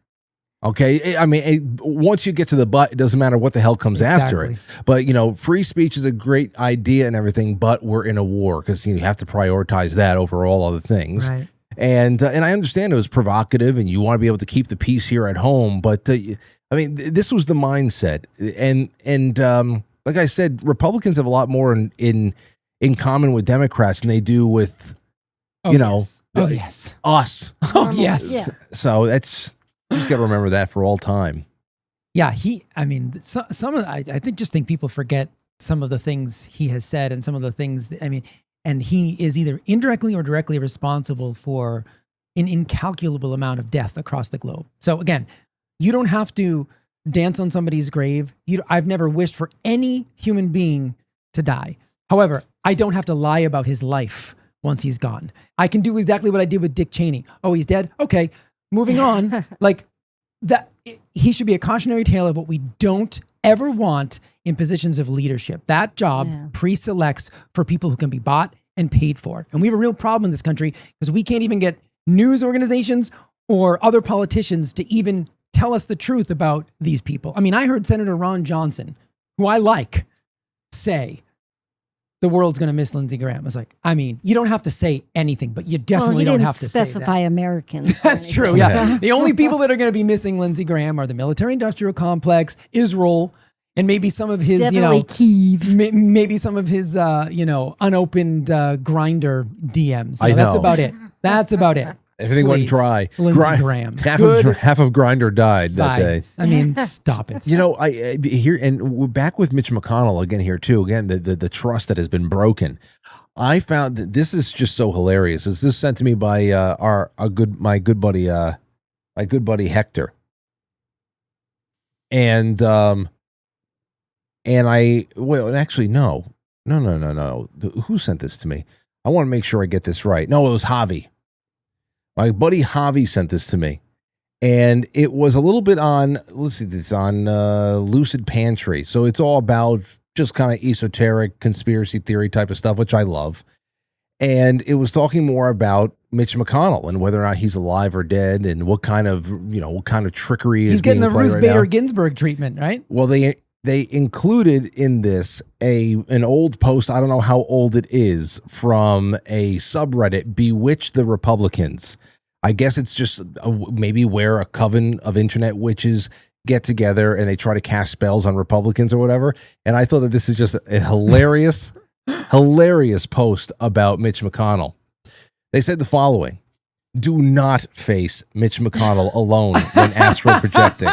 Okay. I mean, once you get to the but, it doesn't matter what the hell comes after it. But, free speech is a great idea and everything, but we're in a war, because you have to prioritize that over all other things. Right. And I understand it was provocative and you want to be able to keep the peace here at home. But I mean, this was the mindset. And like I said, Republicans have a lot more in common with Democrats than they do with, us. Oh, yes. Yeah. So you just got to remember that for all time. Yeah. I think people forget some of the things he has said and some of the things, and he is either indirectly or directly responsible for an incalculable amount of death across the globe. So again, you don't have to dance on somebody's grave. I've never wished for any human being to die. However, I don't have to lie about his life once he's gone. I can do exactly what I did with Dick Cheney. Oh, he's dead? Okay, moving on. Like that, he should be a cautionary tale of what we don't ever want in positions of leadership. That job pre-selects for people who can be bought and paid for. And we have a real problem in this country because we can't even get news organizations or other politicians to even tell us the truth about these people. I mean, I heard Senator Ron Johnson, who I like, say the world's going to miss Lindsey Graham. I was like, I mean, you don't have to say anything, but you definitely don't have to specify say that. Americans. That's true. Yeah. The only people that are going to be missing Lindsey Graham are the military-industrial complex, Israel, and maybe some of his, Definitely Kyiv. Maybe some of his, unopened Grinder DMs. I know. That's about it. That's about it. Everything went dry. Lindsey Graham. Half of Grindr died that day. I mean, stop it. I here and we're back with Mitch McConnell again here too. Again, the trust that has been broken. I found that this is just so hilarious. This is sent to me by my good buddy Hector. And actually no. Who sent this to me? I want to make sure I get this right. No, it was Javi. My buddy Javi sent this to me, and it was a little bit on, let's see, it's on Lucid Pantry. So it's all about just kind of esoteric conspiracy theory type of stuff, which I love. And it was talking more about Mitch McConnell and whether or not he's alive or dead and what kind of trickery is getting the being played Ruth right Bader now. Ginsburg treatment, right? Well, they included in this an old post, I don't know how old it is, from a subreddit, Bewitch the Republicans. I guess it's just maybe where a coven of internet witches get together and they try to cast spells on Republicans or whatever. And I thought that this is just a hilarious, hilarious post about Mitch McConnell. They said the following: do not face Mitch McConnell alone when astral projecting.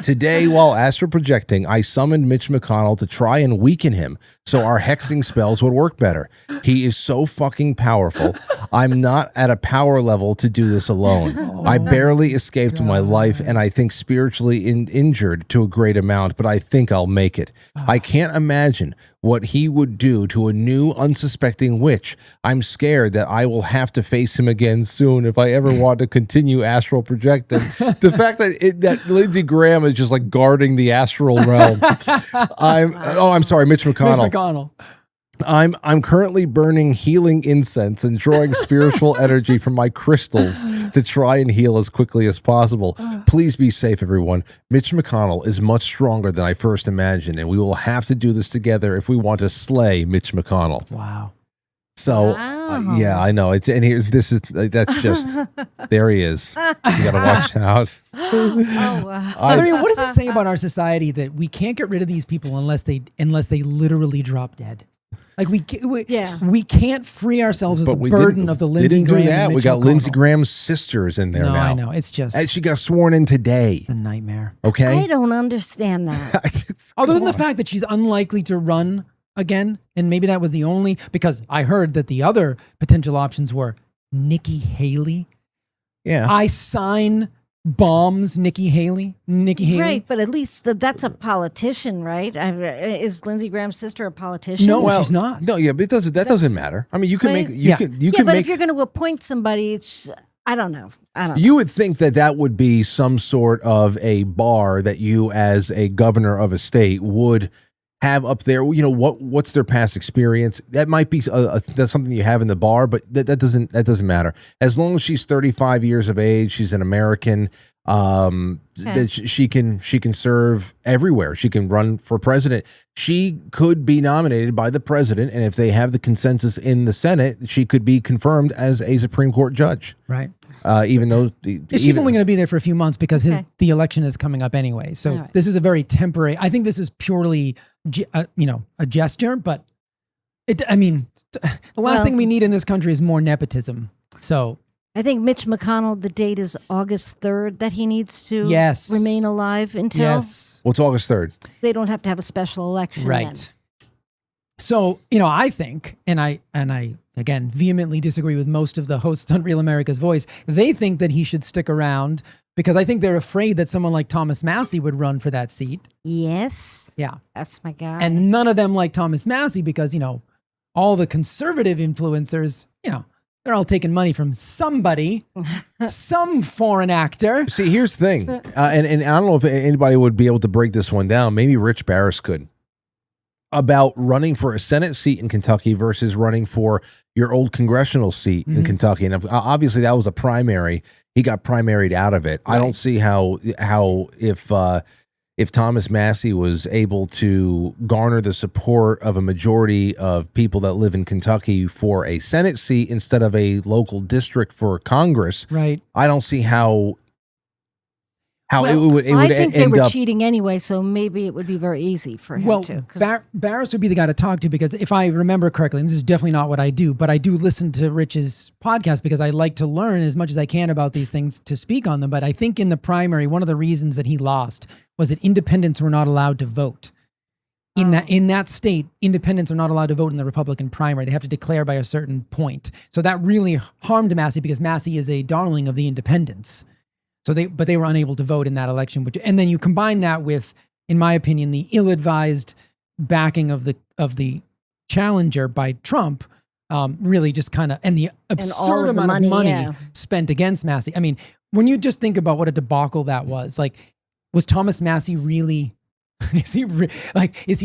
Today, while astral projecting, I summoned Mitch McConnell to try and weaken him so our hexing spells would work better. He is so fucking powerful. I'm not at a power level to do this alone. I barely escaped my life, and I think spiritually injured to a great amount, but I think I'll make it. I can't imagine what he would do to a new unsuspecting witch. I'm scared that I will have to face him again soon if I ever want to continue astral projecting. The fact that Lindsey Graham is just like guarding the astral realm. I'm sorry, Mitch McConnell. Mitch McConnell. I'm currently burning healing incense and drawing spiritual energy from my crystals to try and heal as quickly as possible. Please be safe, everyone. Mitch McConnell is much stronger than I first imagined, and we will have to do this together if we want to slay Mitch McConnell. Wow. So, yeah, I know. That's just, there he is. You got to watch out. I mean, what does it say about our society that we can't get rid of these people unless they literally drop dead? Like we can't free ourselves of the burden of the Lindsey Graham. Didn't do that. We got Lindsey Graham's sisters in there now. I know. It's just, and she got sworn in today. A nightmare. Okay. I don't understand that. Other than the fact that she's unlikely to run again, and maybe that was the only, because I heard that the other potential options were Nikki Haley. Yeah. I sign bombs Nikki Haley. Right, but at least that's a politician, right? Is Lindsey Graham's sister a politician? No, she's not. No, yeah, but that doesn't matter. I mean, you can make but if you're going to appoint somebody, it's, I don't know. You would think that would be some sort of a bar that you, as a governor of a state, would have up there. You know, what's their past experience? That might be that's something you have in the bar, but that doesn't matter. As long as she's 35 years of age, she's an American. That she can serve everywhere. She can run for president. She could be nominated by the president, and if they have the consensus in the Senate, she could be confirmed as a Supreme Court judge. Right. Even though she's only going to be there for a few months because the election is coming up anyway. So this is a very temporary. I think this is purely a gesture, but the last thing we need in this country is more nepotism. So I think Mitch McConnell, the date is August 3rd that he needs to remain alive until. Yes. What's August 3rd? They don't have to have a special election. Right. Then. So, I think, and I again vehemently disagree with most of the hosts on Real America's Voice. They think that he should stick around because I think they're afraid that someone like Thomas Massie would run for that seat. Yes. Yeah. That's my guy. And none of them like Thomas Massie because, all the conservative influencers, you know, they're all taking money from somebody, some foreign actor. See, here's the thing, and I don't know if anybody would be able to break this one down. Maybe Rich Barris could. About running for a Senate seat in Kentucky versus running for your old congressional seat in Kentucky. And obviously that was a primary. He got primaried out of it. Right. I don't see how if Thomas Massie was able to garner the support of a majority of people that live in Kentucky for a Senate seat instead of a local district for Congress. Right. I don't see how Well, it would I think they end were up cheating anyway, so maybe it would be very easy for him to. 'cause- Barris would be the guy to talk to, because if I remember correctly, and this is definitely not what I do, but I do listen to Rich's podcast because I like to learn as much as I can about these things to speak on them. But I think in the primary, one of the reasons that he lost was that independents were not allowed to vote. In that state, independents are not allowed to vote in the Republican primary. They have to declare by a certain point. So that really harmed Massie, because Massie is a darling of the independents. So they were unable to vote in that election. And then you combine that with, in my opinion, the ill-advised backing of the challenger by Trump, really just kind of, and the absurd amount of money spent against Massie. I mean, when you just think about what a debacle that was Thomas Massie really, is he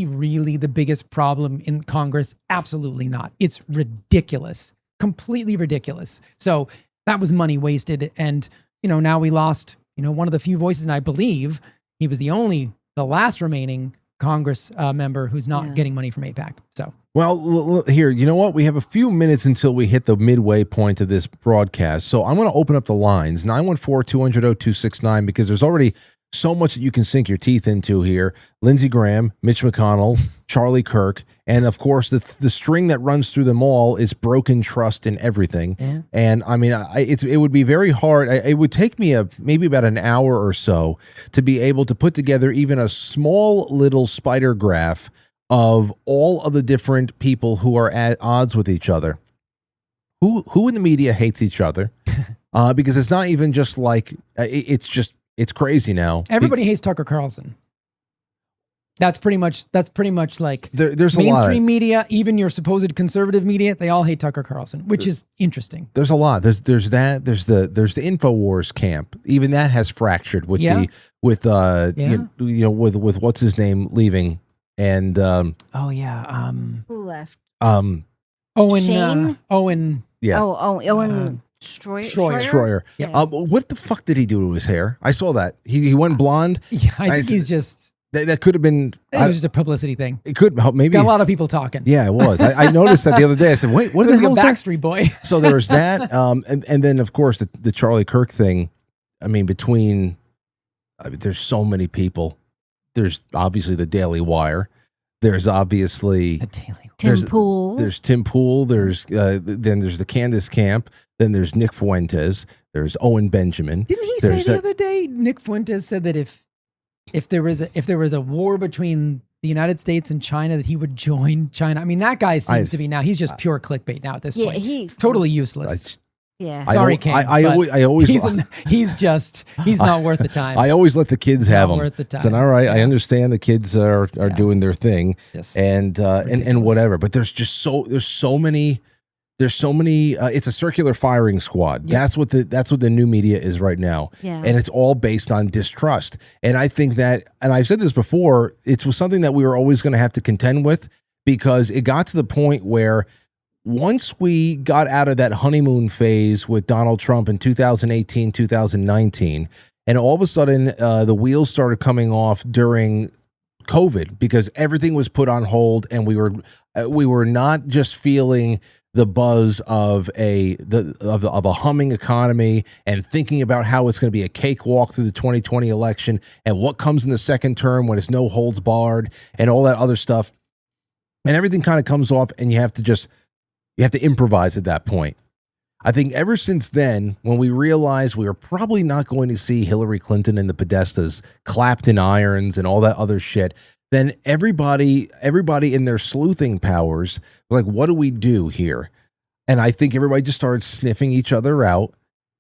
really the biggest problem in Congress? Absolutely not. It's ridiculous, completely ridiculous. So that was money wasted. And now we lost, one of the few voices, and I believe he was the last remaining Congress member who's not getting money from AIPAC. So, well, here, you know what? We have a few minutes until we hit the midway point of this broadcast. So I'm going to open up the lines, 914-200-0269, because there's already so much that you can sink your teeth into here. Lindsey Graham, Mitch McConnell, Charlie Kirk, and of course the string that runs through them all is broken trust in everything. Yeah. And I mean, it would be very hard. It would take me maybe about an hour or so to be able to put together even a small little spider graph of all of the different people who are at odds with each other. Who in the media hates each other? Because it's not even just like it's crazy now. Everybody hates Tucker Carlson. That's pretty much like there's mainstream media, even your supposed conservative media, they all hate Tucker Carlson, which is interesting. There's a lot. There's the InfoWars camp. Even that has fractured with with what's his name leaving and who left? Owen Shane? Owen. Yeah. Owen Schroyer. Yeah. What the fuck did he do to his hair? I saw that. He went blonde. Yeah, I think he's just... That could have been... It was just a publicity thing. It could maybe... Got a lot of people talking. Yeah, it was. I noticed that the other day. I said, wait, what the hell is that? Backstreet Boy. So there was that. And then, of course, the Charlie Kirk thing. I mean, there's so many people. There's obviously the Daily Wire. There's obviously... The Daily Wire. Tim Pool. There's Tim Pool. There's then there's the Candace Camp. Then there's Nick Fuentes. There's Owen Benjamin. Didn't he say the other day? Nick Fuentes said that if there was a war between the United States and China, that he would join China. I mean, that guy seems to be now. He's just pure clickbait now at this point. He's totally useless. Sorry, Cam. I always he's not worth the time. I always let the kids have him. Worth the time. So all right, I understand the kids are doing their thing, and whatever. But there's so many. It's a circular firing squad. Yeah. That's what the new media is right now. Yeah. And it's all based on distrust. And I think that, and I've said this before, it was something that we were always going to have to contend with, because it got to the point where once we got out of that honeymoon phase with Donald Trump in 2018, 2019, and all of a sudden the wheels started coming off during COVID, because everything was put on hold, and we were not just feeling the buzz of a humming economy and thinking about how it's going to be a cakewalk through the 2020 election and what comes in the second term when it's no holds barred and all that other stuff. And everything kind of comes off, and you have to improvise at that point. I think ever since then, when we realized we were probably not going to see Hillary Clinton and the Podestas clapped in irons and all that other shit, then everybody in their sleuthing powers were like, what do we do here? And I think everybody just started sniffing each other out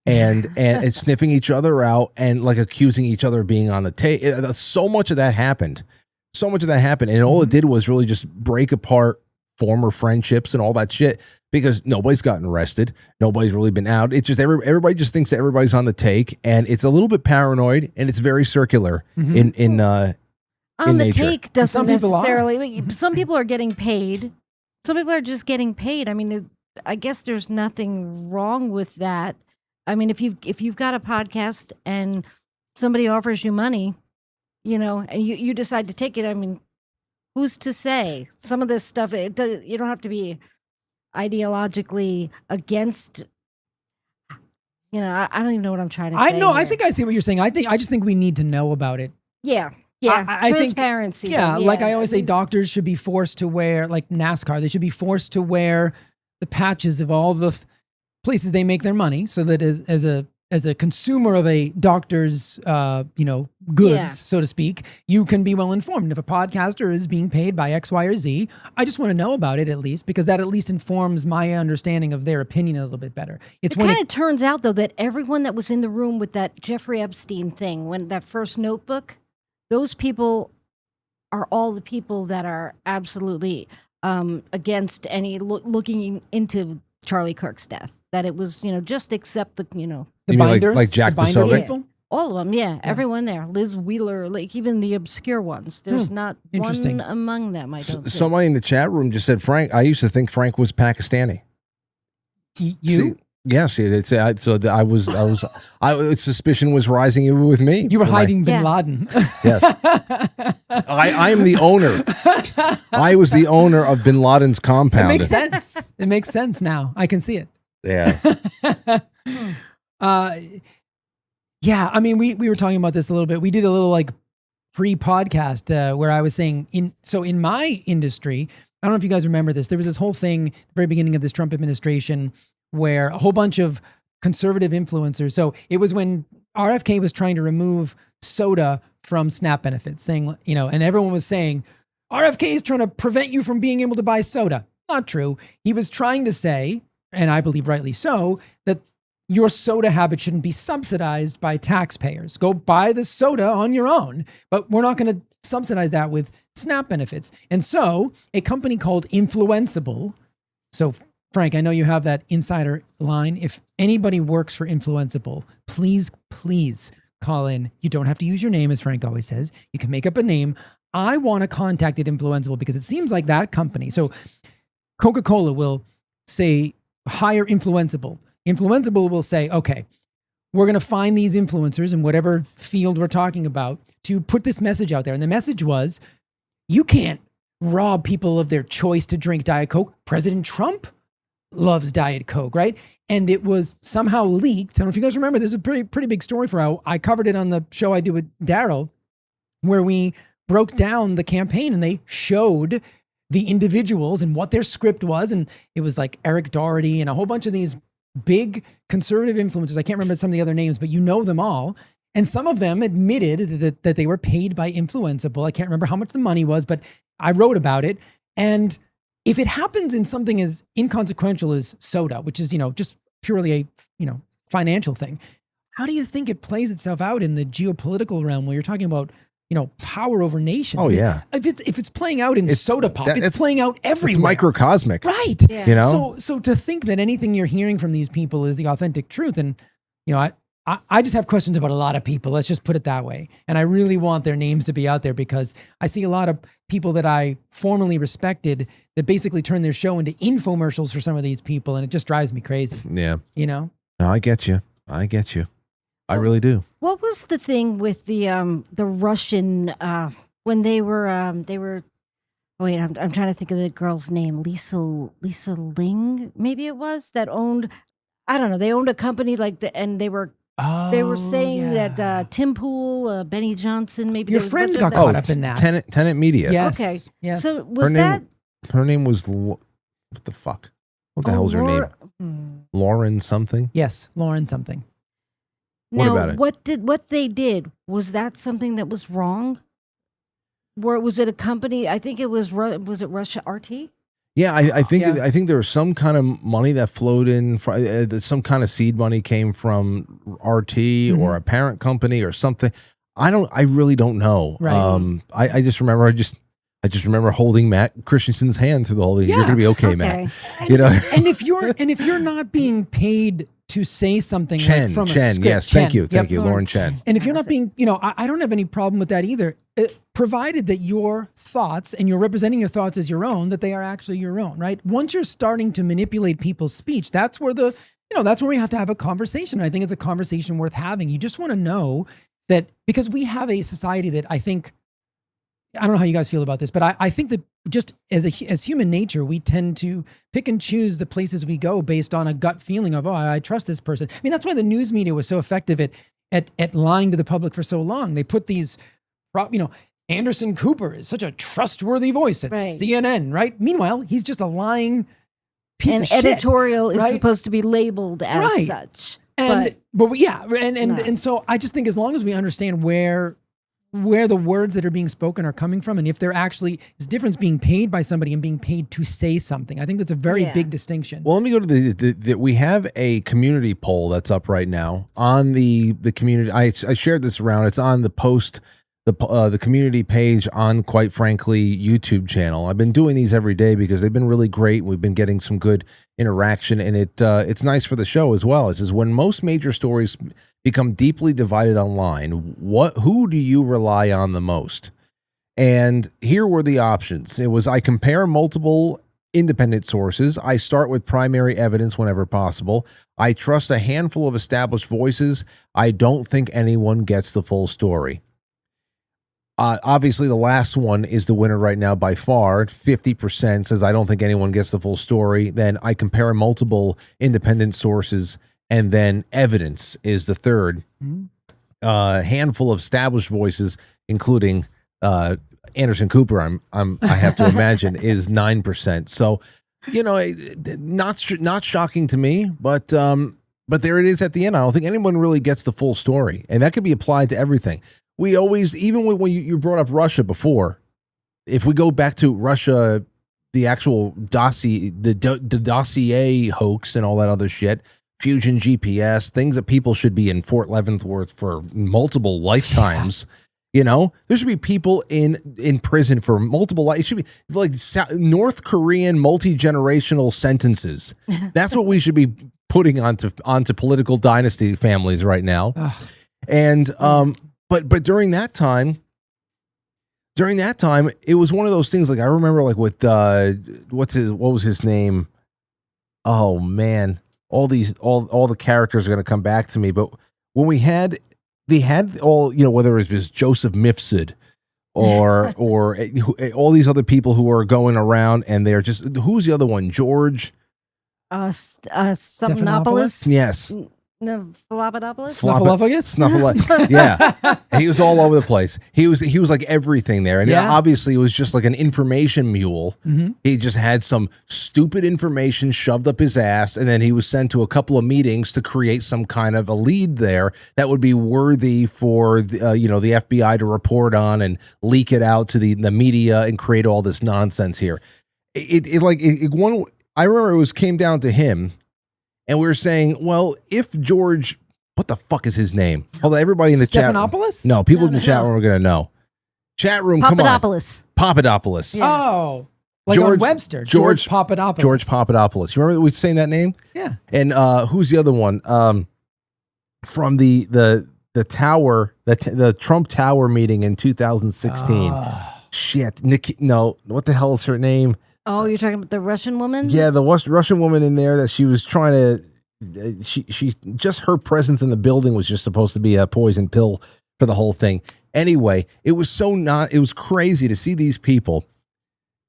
and sniffing each other out and like accusing each other of being on the tape. So much of that happened. And all it did was really just break apart former friendships and all that shit, because nobody's gotten arrested. Nobody's really been out. It's just everybody just thinks that everybody's on the take, and it's a little bit paranoid, and it's very circular in on the nature. take doesn't Some people necessarily. Some people are getting paid. Some people are just getting paid. I mean, I guess there's nothing wrong with that. I mean, if you've got a podcast and somebody offers you money, you know, and you decide to take it, I mean, who's to say? Some of this stuff, you don't have to be ideologically against. You know, I don't even know what I'm trying to say. I know. here. I think I see what you're saying. I just think we need to know about it. Yeah. I think- Transparency. Yeah, like I always say, It's- doctors should be forced to wear, like NASCAR, they should be forced to wear the patches of all the places they make their money, so that as a consumer of a doctor's, goods, Yeah. so to speak, you can be well informed. And if a podcaster is being paid by X, Y, or Z, I just want to know about it at least, because that at least informs my understanding of their opinion a little bit better. It's It when kind of turns out, though, that everyone that was in the room with that Jeffrey Epstein thing, when that first notebook, those people are all the people that are absolutely against any looking into Charlie Kirk's death. That it was, just accept the, the You mean binders, like Jack the binder Posobiec? people. all of them. Yeah, everyone there. Liz Wheeler, like even the obscure ones. There's not Interesting. one among them. I don't think. Somebody in the chat room just said, Frank, I used to think Frank was Pakistani. You? See, yes, suspicion was rising with me. You were for my- hiding Bin Yeah. Laden. Yes. I am the owner. I was the owner of Bin Laden's It compound. makes sense. It makes sense now. I can see it. Yeah. Yeah, I mean, we were talking about this a little bit. We did a little like pre-podcast where I was saying in my industry, I don't know if you guys remember this. There was this whole thing at the very beginning of this Trump administration where a whole bunch of conservative influencers. So it was when RFK was trying to remove soda from SNAP benefits, saying, and everyone was saying, RFK is trying to prevent you from being able to buy soda. Not true. He was trying to say, and I believe rightly so, that your soda habit shouldn't be subsidized by taxpayers. Go buy the soda on your own, but we're not going to subsidize that with SNAP benefits. And so a company called Influenceable. So Frank, I know you have that insider line. If anybody works for Influenceable, please call in. You don't have to use your name, as Frank always says. You can make up a name. I want to contact Influenceable because it seems like that company. So Coca-Cola will say, hire Influenceable. Influenceable will say, okay, we're going to find these influencers in whatever field we're talking about to put this message out there. And the message was, you can't rob people of their choice to drink Diet Coke. President Trump loves Diet Coke, right? And it was somehow leaked. I don't know if you guys remember, this is a pretty big story for how I covered it on the show I did with Daryl, where we broke down the campaign and they showed the individuals and what their script was. And it was like Eric Doherty and a whole bunch of these big conservative influencers. I can't remember some of the other names, but you know them all. And some of them admitted that they were paid by Influenceable. I can't remember how much the money was, but I wrote about it. And if it happens in something as inconsequential as soda, which is, just purely a, financial thing, how do you think it plays itself out in the geopolitical realm where you're talking about, power over nations? Oh, yeah. If it's playing out in soda pop, it's playing out everywhere. It's microcosmic. Right. Yeah. So to think that anything you're hearing from these people is the authentic truth. And, I just have questions about a lot of people. Let's just put it that way. And I really want their names to be out there because I see a lot of people that I formerly respected that basically turn their show into infomercials for some of these people. And it just drives me crazy. Yeah. No, I get you. I really do. What was the thing with the Russian when they were wait, I'm trying to think of the girl's name. Lisa Ling, maybe it was, that owned, I don't know, they owned a company and they were saying that Tim Pool, Benny Johnson, maybe your there was a friend bunch got of caught that. up in that. Tenant Media. Yes. Okay. Yes. So was Her name was what the fuck? What the hell's her name? Lauren something? Yes. Lauren something. What Now, about it? what they did, was that something that was wrong? Was it a company? I think it was it Russia RT? Yeah, I think there was some kind of money that flowed in. Some kind of seed money came from RT or a parent company or something. I really don't know. Right. I just remember I just remember holding Matt Christensen's hand through the whole thing. You're Yeah. going to be okay, Matt. You know, And if you're not being paid to say something like from a script, yes, Chen, thank you, yep. Lauren Chen. And if you're not being, I don't have any problem with that either, provided that your thoughts and you're representing your thoughts as your own, that they are actually your own, right? Once you're starting to manipulate people's speech, that's where that's where we have to have a conversation. I think it's a conversation worth having. You just want to know that, because we have a society that I don't know how you guys feel about this, but I think that just as human nature, we tend to pick and choose the places we go based on a gut feeling of, I trust this person. I mean, that's why the news media was so effective at lying to the public for so long. They put these, Anderson Cooper is such a trustworthy voice at CNN, right? Meanwhile, he's just a lying piece of shit. And editorial is right? supposed to be labeled as such. And so I just think as long as we understand where the words that are being spoken are coming from, and if they're actually, there's a difference being paid by somebody and being paid to say something. I think that's a very big distinction. Well, let me go to we have a community poll that's up right now on the community. I shared this around. It's on the post, the community page on Quite Frankly YouTube channel. I've been doing these every day because they've been really great. We've been getting some good interaction, and it's nice for the show as well. It says, when most major stories become deeply divided online, who do you rely on the most? And here were the options. It was, I compare multiple independent sources. I start with primary evidence whenever possible. I trust a handful of established voices. I don't think anyone gets the full story. Obviously, the last one is the winner right now by far. 50% says, I don't think anyone gets the full story. Then I compare multiple independent sources, and then evidence is the third. Handful of established voices, including Anderson Cooper, I have to imagine, is 9%. So, not shocking to me, but there it is at the end. I don't think anyone really gets the full story, and that could be applied to everything. We always, even when you brought up Russia before, if we go back to Russia, the actual dossier, the dossier hoax and all that other shit, Fusion GPS, things that people should be in Fort Leavenworth for multiple lifetimes. There should be people in prison for multiple life. It should be like North Korean multi-generational sentences. That's what we should be putting onto political dynasty families right now. And But during that time, it was one of those things. Like I remember, like with what was his name? Oh man, all the characters are going to come back to me. But when they had all, whether it was Joseph Mifsud or all these other people who are going around, and they're just, who's the other one? George Stephanopoulos? Yes. No, Snuffleupagus? Yeah. He was all over the place. He was like everything there. And obviously it was just like an information mule. Mm-hmm. He just had some stupid information shoved up his ass, and then he was sent to a couple of meetings to create some kind of a lead there that would be worthy for the FBI to report on and leak it out to the media and create all this nonsense here. I remember it came down to him. And we were saying, well, if George, what the fuck is his name? Hold on, everybody in the chat room. Stephanopoulos? No, people in the chat room are going to know. Chat room, come on. Papadopoulos. Yeah. Oh, like on Webster. George Papadopoulos. George Papadopoulos. You remember we saying that name? Yeah. And who's the other one? From the tower, the Trump Tower meeting in 2016. Shit. What the hell is her name? Oh, you're talking about the Russian woman? Yeah, the Russian woman in there that she was trying to, she just her presence in the building was just supposed to be a poison pill for the whole thing. Anyway, it was crazy to see these people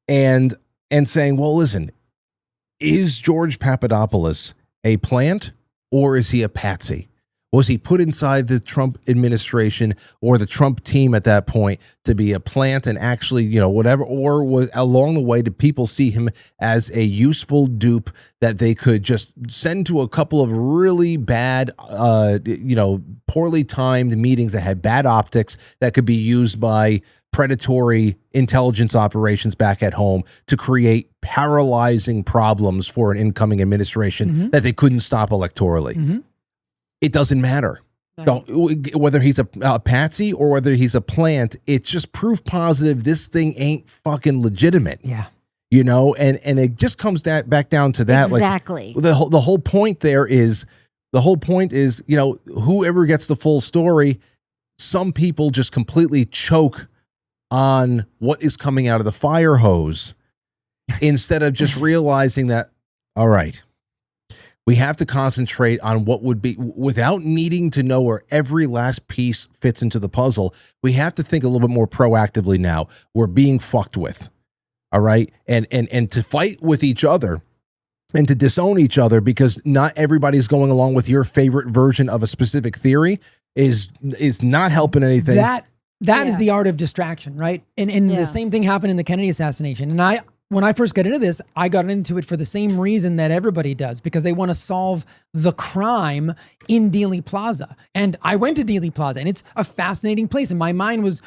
and saying, well, listen, is George Papadopoulos a plant or is he a patsy? Was he put inside the Trump administration or the Trump team at that point to be a plant and actually, whatever, or was along the way, did people see him as a useful dupe that they could just send to a couple of really bad, poorly timed meetings that had bad optics that could be used by predatory intelligence operations back at home to create paralyzing problems for an incoming administration that they couldn't stop electorally? Mm-hmm. It doesn't matter. So whether he's a patsy or whether he's a plant, it's just proof positive this thing ain't fucking legitimate. Yeah. You know, and it just comes back down to that. Exactly. Like, the whole point there is, you know, whoever gets the full story, some people just completely choke on what is coming out of the fire hose instead of just realizing that, all right, we have to concentrate on what would be, without needing to know where every last piece fits into the puzzle. We have to think a little bit more proactively now. We're being fucked with. All right. And to fight with each other and to disown each other because not everybody's going along with your favorite version of a specific theory is not helping anything. That is the art of distraction, right? And the same thing happened in the Kennedy assassination. And when I first got into this, I got into it for the same reason that everybody does, because they want to solve the crime in Dealey Plaza. And I went to Dealey Plaza, and it's a fascinating place. And my mind was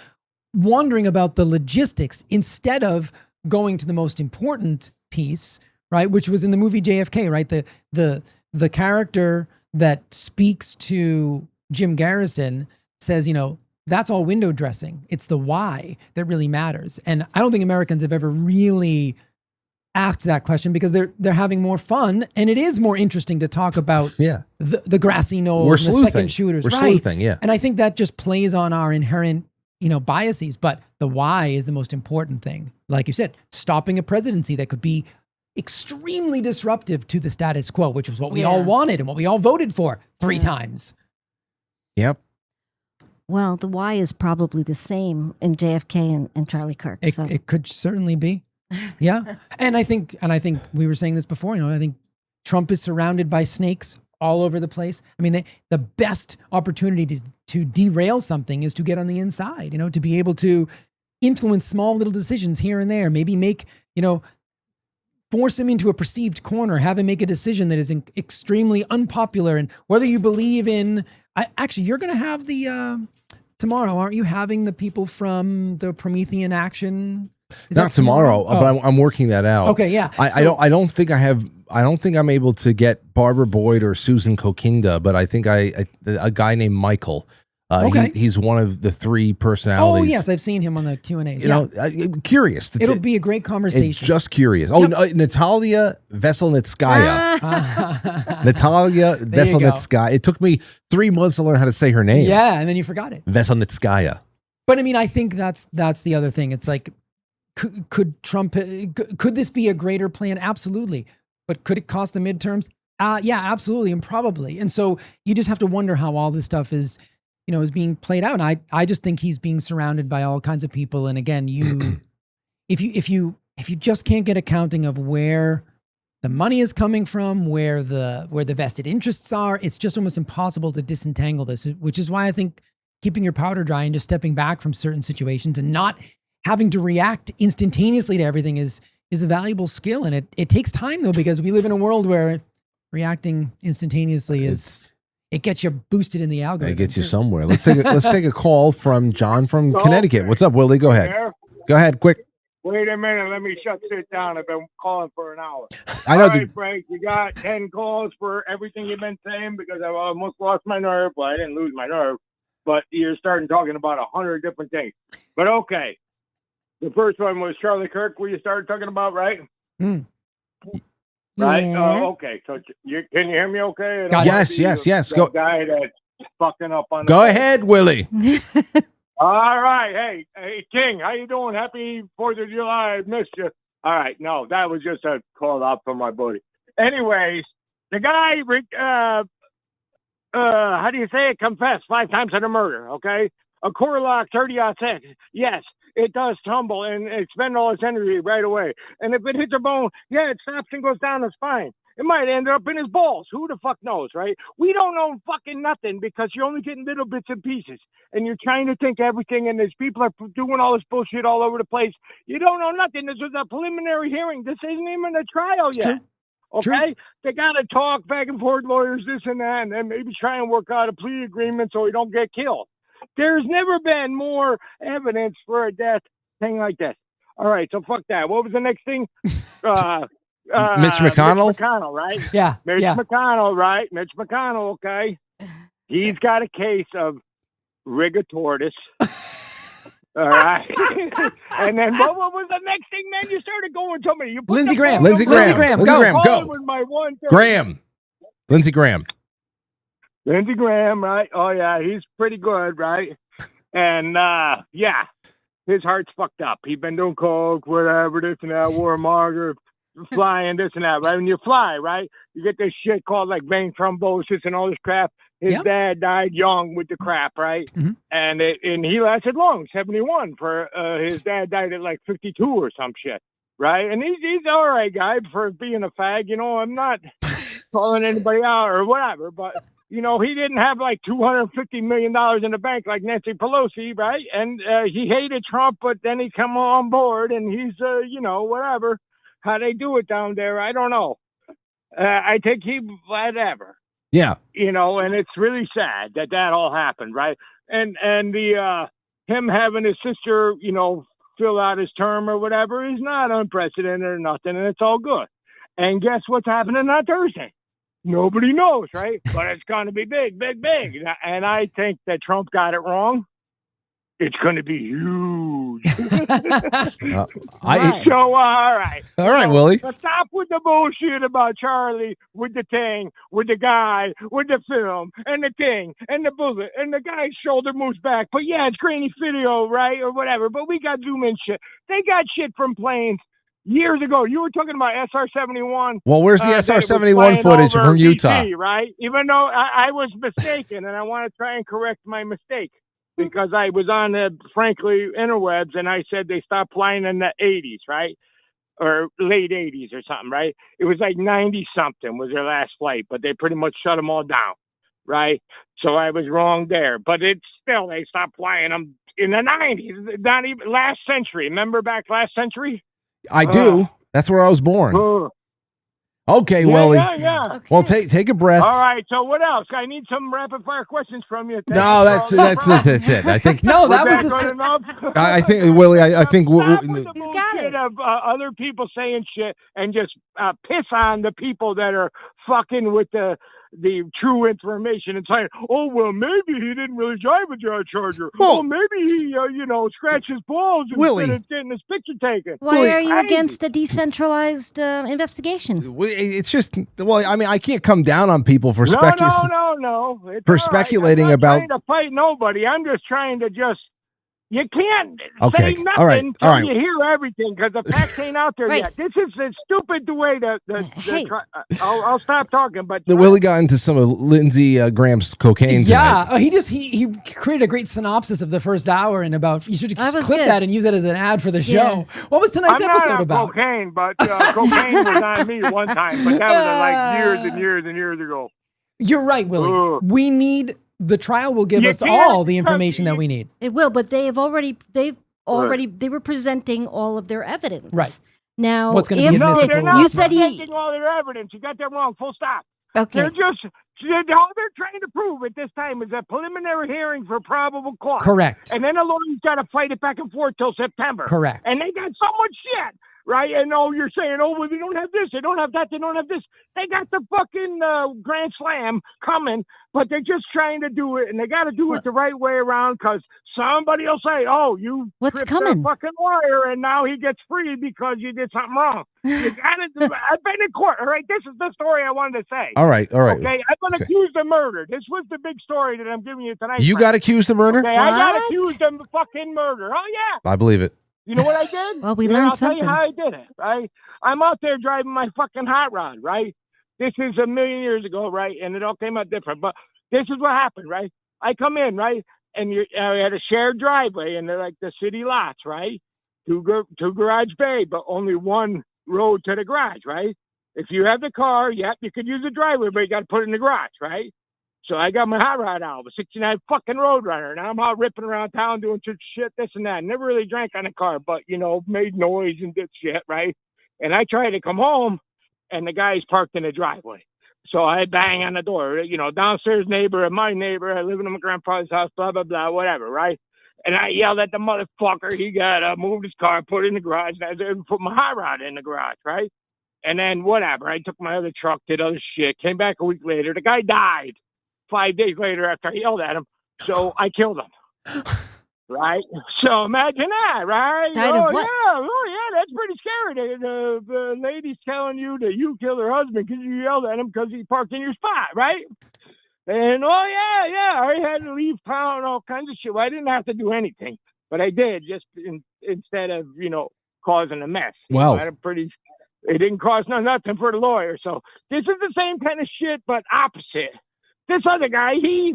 wondering about the logistics instead of going to the most important piece, right? Which was in the movie JFK, right? The character that speaks to Jim Garrison says, you know, that's all window dressing. It's the why that really matters. And I don't think Americans have ever really asked that question because they're having more fun, and it is more interesting to talk about the grassy knoll, the second shooters. We're sleuthing, yeah. And I think that just plays on our inherent, you know, biases. But the why is the most important thing. Like you said, stopping a presidency that could be extremely disruptive to the status quo, which was what we all wanted and what we all voted for 3 times. Yep. Well, the why is probably the same in JFK and Charlie Kirk. It could certainly be. Yeah. and I think we were saying this before, you know, I think Trump is surrounded by snakes all over the place. I mean, the best opportunity to derail something is to get on the inside, you know, to be able to influence small little decisions here and there, maybe make, you know, force him into a perceived corner, have him make a decision that is extremely unpopular. And whether you believe in, actually, you're going to have the, tomorrow, aren't you having the people from the Promethean Action? Not tomorrow, but I'm working that out. Okay, yeah. I don't think I'm able to get Barbara Boyd or Susan Kokinda, but I think a guy named Michael. Okay. He's one of the 3 personalities. Oh yes, I've seen him on the Q&As. You know, curious. It'll be a great conversation. Just curious. Oh, Natalia Veselnitskaya. Natalia Veselnitskaya. It took me 3 months to learn how to say her name. Yeah, and then you forgot it. Veselnitskaya. But I mean, I think that's the other thing. It's like, could Trump? Could this be a greater plan? Absolutely. But could it cost the midterms? Yeah, absolutely, and probably. And so you just have to wonder how all this stuff is, you know, is being played out. And I just think he's being surrounded by all kinds of people. And again, if you just can't get accounting of where the money is coming from, where the vested interests are, it's just almost impossible to disentangle this, which is why I think keeping your powder dry and just stepping back from certain situations and not having to react instantaneously to everything is a valuable skill. And it takes time though, because we live in a world where reacting instantaneously it gets you boosted in the algorithm. It gets you somewhere. Let's take a call from John from Connecticut. What's up, Willie? Go ahead. Go ahead, quick. Wait a minute. Let me shut this down. I've been calling for an hour. I know. All right, Frank, you got 10 calls for everything you've been saying because I almost lost my nerve. Well, I didn't lose my nerve, but you're starting talking about 100 different things. But okay. The first one was Charlie Kirk, where you started talking about, right? Right? Yeah. Okay. So can you hear me okay? Yes. Go. Guy that's fucking up on Go ahead, Willie. All right. Hey, King, how you doing? Happy 4th of July. I missed you. All right. No, that was just a call out from my buddy. Anyways, the guy, how do you say it? Confessed 5 times on a murder, okay? A core lock 30-06. Yes, it does tumble and expend all its energy right away. And if it hits a bone, yeah, it stops and goes down the spine. It might end up in his balls. Who the fuck knows, right? We don't know fucking nothing because you're only getting little bits and pieces. And you're trying to think everything, and these people are doing all this bullshit all over the place. You don't know nothing. This was a preliminary hearing. This isn't even a trial yet. True. Okay? True. They got to talk back and forth, lawyers, this and that, and then maybe try and work out a plea agreement so he don't get killed. There's never been more evidence for a death thing like this. All right, so fuck that. What was the next thing? Mitch McConnell? Mitch McConnell, right? Yeah. McConnell, right? Mitch McConnell, okay. He's got a case of rigotortis. All right. And then what was the next thing, man? You started going to me. You put Lindsey the Graham. phone Lindsey number- Graham. Graham, Lindsey go. Graham, Phone go. was my one thing. Graham. Lindsey Graham. Lindsey Graham, right? Oh, yeah, he's pretty good, right? And, yeah, his heart's fucked up. He's been doing coke, whatever, this and that, war martyr, flying, this and that, right? When you fly, right, you get this shit called, like, vein thrombosis and all this crap. His dad died young with the crap, right? Mm-hmm. And he lasted long, 71. For his dad died at, like, 52 or some shit, right? And he's all right guy for being a fag. You know, I'm not calling anybody out or whatever, but... You know, he didn't have like $250 million in the bank like Nancy Pelosi, right? And he hated Trump, but then he come on board and he's, you know, whatever. How they do it down there, I don't know. I think he, whatever. Yeah. You know, and it's really sad that all happened, right? And the him having his sister, you know, fill out his term or whatever is not unprecedented or nothing, and it's all good. And guess what's happening on Thursday? Nobody knows, right? But it's going to be big, big, big. And I think that Trump got it wrong. It's going to be huge. Right. So, all right. All right, Willie. Stop with the bullshit about Charlie, with the thing, with the guy, with the film, and the thing, and the bullet, and the guy's shoulder moves back. But yeah, it's grainy video, right? Or whatever. But we got zoom in shit. They got shit from planes. Years ago, you were talking about SR-71. Well, where's the SR-71 footage from Utah? DC, right? Even though I was mistaken, and I want to try and correct my mistake, because I was on the Frankly interwebs, and I said they stopped flying in the 80s, right? Or late 80s or something, right? It was like 90-something was their last flight, but they pretty much shut them all down, right? So I was wrong there. But it's still, they stopped flying them in the 90s, not even last century. Remember back last century? I do. That's where I was born. Okay, yeah, Willie. Yeah. Okay. Well, take a breath. All right. So what else? I need some rapid fire questions from you. No, that's it. I think No, that was good the. enough? I think Willie. I think Stop with the He's got bullshit it. of other people saying shit and just piss on the people that are fucking with the true information and saying, oh, well, maybe he didn't really drive a Charger. Well, oh, maybe he, scratched his balls Willie. instead of getting his picture taken. Why are you Crazy. against a decentralized investigation? it's just. Well, I mean, I can't come down on people for No. It's for all right. speculating I'm not about. trying to fight nobody. I'm just trying to you can't Okay. say nothing All right. until All right. you hear everything because the facts ain't out there Right. yet. This is stupid the way that Hey. I'll stop talking. But Willie got into some of Lindsey Graham's cocaine. Yeah, tonight. he created a great synopsis of the first hour and about you should That just was clip good. that and use that as an ad for the show. Yeah. What was tonight's I'm episode not on about? cocaine, but cocaine was on me one time, but that was like years and years and years ago. You're right, Willie. Ugh. We need the trial will give You us can't all the trust information that me. we need. It will, but they were presenting all of their evidence. Right. Now, What's gonna if be No, admissible? they're not you said he presenting all their evidence. You got that wrong. Full stop. okay. They're just all they're trying to prove at this time is a preliminary hearing for probable cause. Correct. And then the lawyer's got to fight it back and forth till September. Correct. And they got so much shit, right? And you're saying, well, they don't have this, they don't have that, they don't have this. They got the fucking Grand Slam coming, but they're just trying to do it, and they got to do it the right way around because somebody will say, oh, you What's tripped coming? the fucking lawyer, and now he gets free because you did something wrong. I've been in court, all right? This is the story I wanted to say. All right. Okay, I've been accused of murder. This was the big story that I'm giving you tonight. You Frank. got accused of murder? Okay, I got What? accused of fucking murder. Oh, yeah. I believe it. You know what I did? Well, we Yeah, learned I'll tell something. you how I did it, right? I'm out there driving my fucking hot rod, right? This is a million years ago, right? And it all came out different. But this is what happened, right? I come in, right? And I had a shared driveway, and they're like the city lots, right? Two garage bay, but only one road to the garage, right? If you have the car, you could use the driveway, but you got to put it in the garage, right? So I got my hot rod out, a 69 fucking Roadrunner, and I'm out ripping around town doing shit, this and that. Never really drank on the car, but, made noise and did shit, right? And I tried to come home, and the guy's parked in the driveway. So I bang on the door, downstairs neighbor and my neighbor. I live in my grandfather's house, blah, blah, blah, whatever, right? And I yelled at the motherfucker. He got moved his car, put it in the garage, and I was able to put my hot rod in the garage, right? And then whatever. I took my other truck, did other shit, came back a week later. The guy died. 5 days later after I yelled at him. So I killed him. Right? So imagine that, right? Died of what? Yeah, that's pretty scary. The lady's telling you that you killed her husband because you yelled at him because he parked in your spot, right? And I had to leave town and all kinds of shit. Well, I didn't have to do anything, but I did just instead of, causing a mess. Wow. It didn't cost nothing for the lawyer. So this is the same kind of shit, but opposite. This other guy, he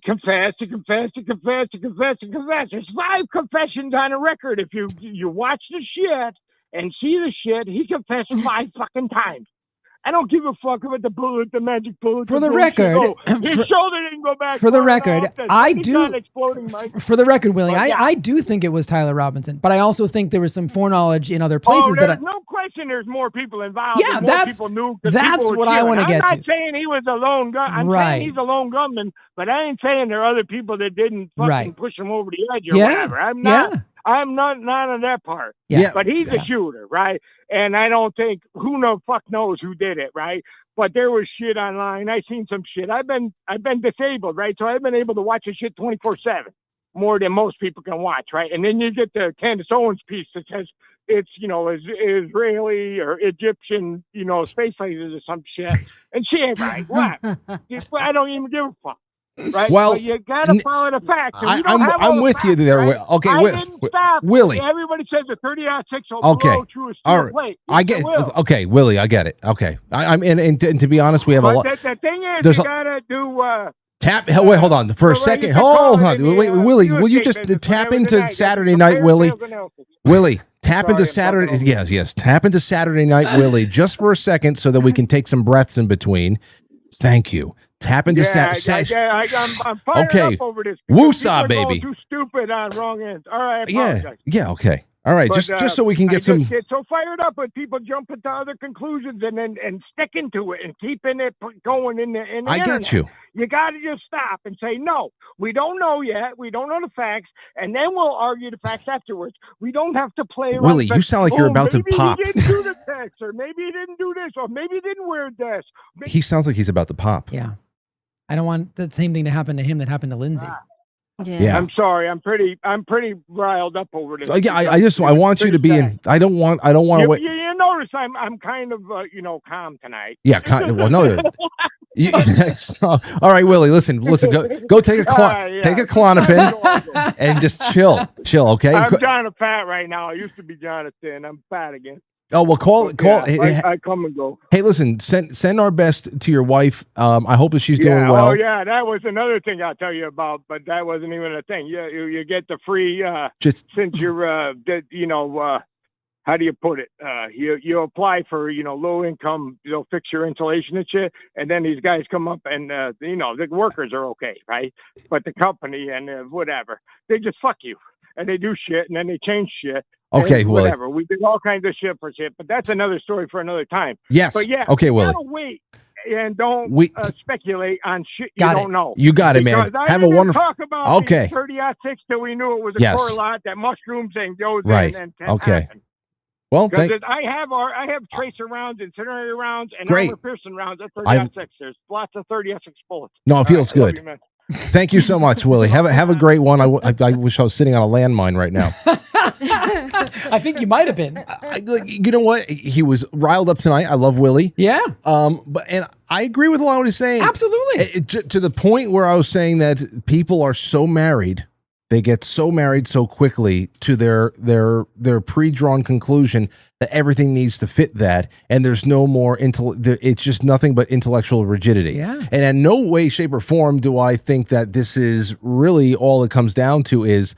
confessed. There's 5 confessions on a record. If you watch the shit and see the shit, he confessed 5 fucking times. I don't give a fuck about the bullet, the magic bullet. For the record, his shoulder didn't go back. For the record, I do. For the record, Willie, But, yeah. I do think it was Tyler Robinson, but I also think there was some foreknowledge in other places there's no question. There's more people involved. Yeah, and more that's- people knew. 'Cause that's people were what I cheering. wanna get I'm to. not saying he was a lone gun. I'm Right. saying he's a lone gunman, but I ain't saying there are other people that didn't fucking Right. push him over the edge or Yeah. whatever. I'm not. Yeah. I'm not on that part. Yeah. But he's a shooter, right? And I don't think who the fuck knows who did it, right? But there was shit online. I seen some shit. I've been disabled, right? So I've been able to watch this shit 24/7, more than most people can watch, right? And then you get the Candace Owens piece that says it's Israeli or Egyptian, space lasers or some shit, and she ain't right. What? I don't even give a fuck. Right? Well, but you gotta follow the facts. and we don't have all I'm the with you facts, there. right? Okay, I didn't stop. Willie. Everybody says the 30-6 will Okay. blow through a steel All right. plate. I Yes, get. it will. Okay, Willie, I get it. Okay, I'm and to be honest, we have a But lot. the thing is, there's you a- gotta do. Wait, hold on. For a well, second, you can call hold it on. in the, Wait, Willie, real will you estate just business, tap whatever into the night. Saturday It's night, Willie? sales and everything. Willie, tap into Sorry, I'm Saturday. talking over Yes, tap into Saturday night, Willie, just for a second, so that we can take some breaths in between. Thank you. Tap into I'm fired Okay. up over this. because Woosah, people are going baby. Too stupid on wrong ends. All right, I Yeah, apologize. yeah, okay, all right. But, Just so we can I get just some. get so fired up when people jump into other conclusions and sticking to it and keeping it going in the I internet. get you. You got to just stop and say, no, we don't know yet. We don't know the facts. And then we'll argue the facts afterwards. We don't have to play around. Willie, you sound like you're about to maybe pop. Maybe he didn't do the text, or maybe he didn't do this, or maybe he didn't wear this. He sounds like he's about to pop. Yeah. I don't want the same thing to happen to him that happened to Lindsay. Yeah. I'm sorry. I'm pretty riled up over this. Yeah, I want you to be in. I don't want to wait. You notice I'm kind of calm tonight. Yeah, well, no. Yes. All right, Willie. Listen. Go take a take a Klonopin and just chill. Okay. I'm Jonathan Fat right now. I used to be Jonathan. I'm fat again. Oh well, call. I come and go. Hey, listen. Send our best to your wife. I hope that she's doing well. Oh yeah, that was another thing I'll tell you about, but that wasn't even a thing. You get the free since you're how do you put it? You apply for low income. They'll fix your insulation and shit, and then these guys come up and the workers are okay, right? But the company and whatever, they just fuck you and they do shit and then they change shit. Okay, Willie. Whatever. We did all kinds of shit for shit, but that's another story for another time. Yes. But yeah. Okay, Willie. Gotta wait and don't speculate on shit you don't know. You got it, man. Because I Have a didn't wonderful. talk about Okay. 30-6 till we knew it was a Yes. core lot that mushrooms and goes Right. in and Okay. happen. Well, Because I have tracer rounds, incendiary rounds, and Great. armor piercing rounds at 30-6. There's lots of 30-6 bullets. No, it feels All right, I love good. you, man. Thank you so much, Willie. Have a great one. I wish I was sitting on a landmine right now. I think you might have been. You know what? He was riled up tonight. I love Willie. Yeah. And I agree with a lot of what he's saying. Absolutely. To the point where I was saying that people are so married, they get so married so quickly to their pre-drawn conclusion that everything needs to fit that, and there's no more it's just nothing but intellectual rigidity. Yeah. And in no way, shape, or form do I think that this is really all it comes down to is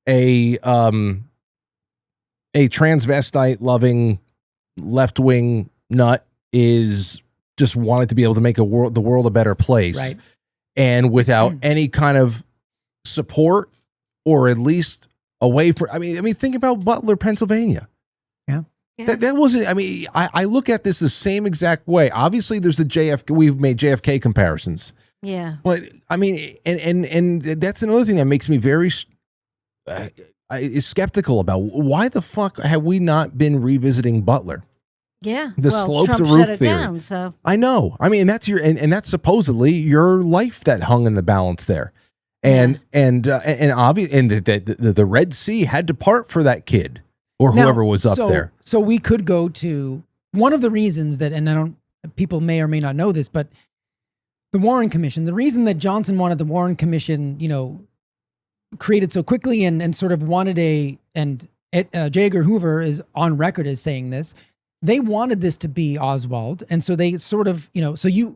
a transvestite loving left-wing nut is just wanted to be able to make the world a better place. Right. And without any kind of support, or at least a way for, I mean, think about Butler, Pennsylvania. Yeah. That wasn't, I look at this the same exact way. Obviously there's the JFK, we've made JFK comparisons. Yeah. But and that's another thing that makes me very skeptical about why the fuck have we not been revisiting Butler? Yeah. The well, slope Trump to roof shut it theory. down, so. I know. I mean, that's and that's supposedly your life that hung in the balance there, and obvious, and the Red Sea had to part for that kid or whoever was up there. So we could go to one of the reasons that, and people may or may not know this, but the Warren Commission, the reason that Johnson wanted the Warren Commission, created so quickly and sort of wanted J. Edgar Hoover is on record as saying this. They wanted this to be Oswald. And so they sort of,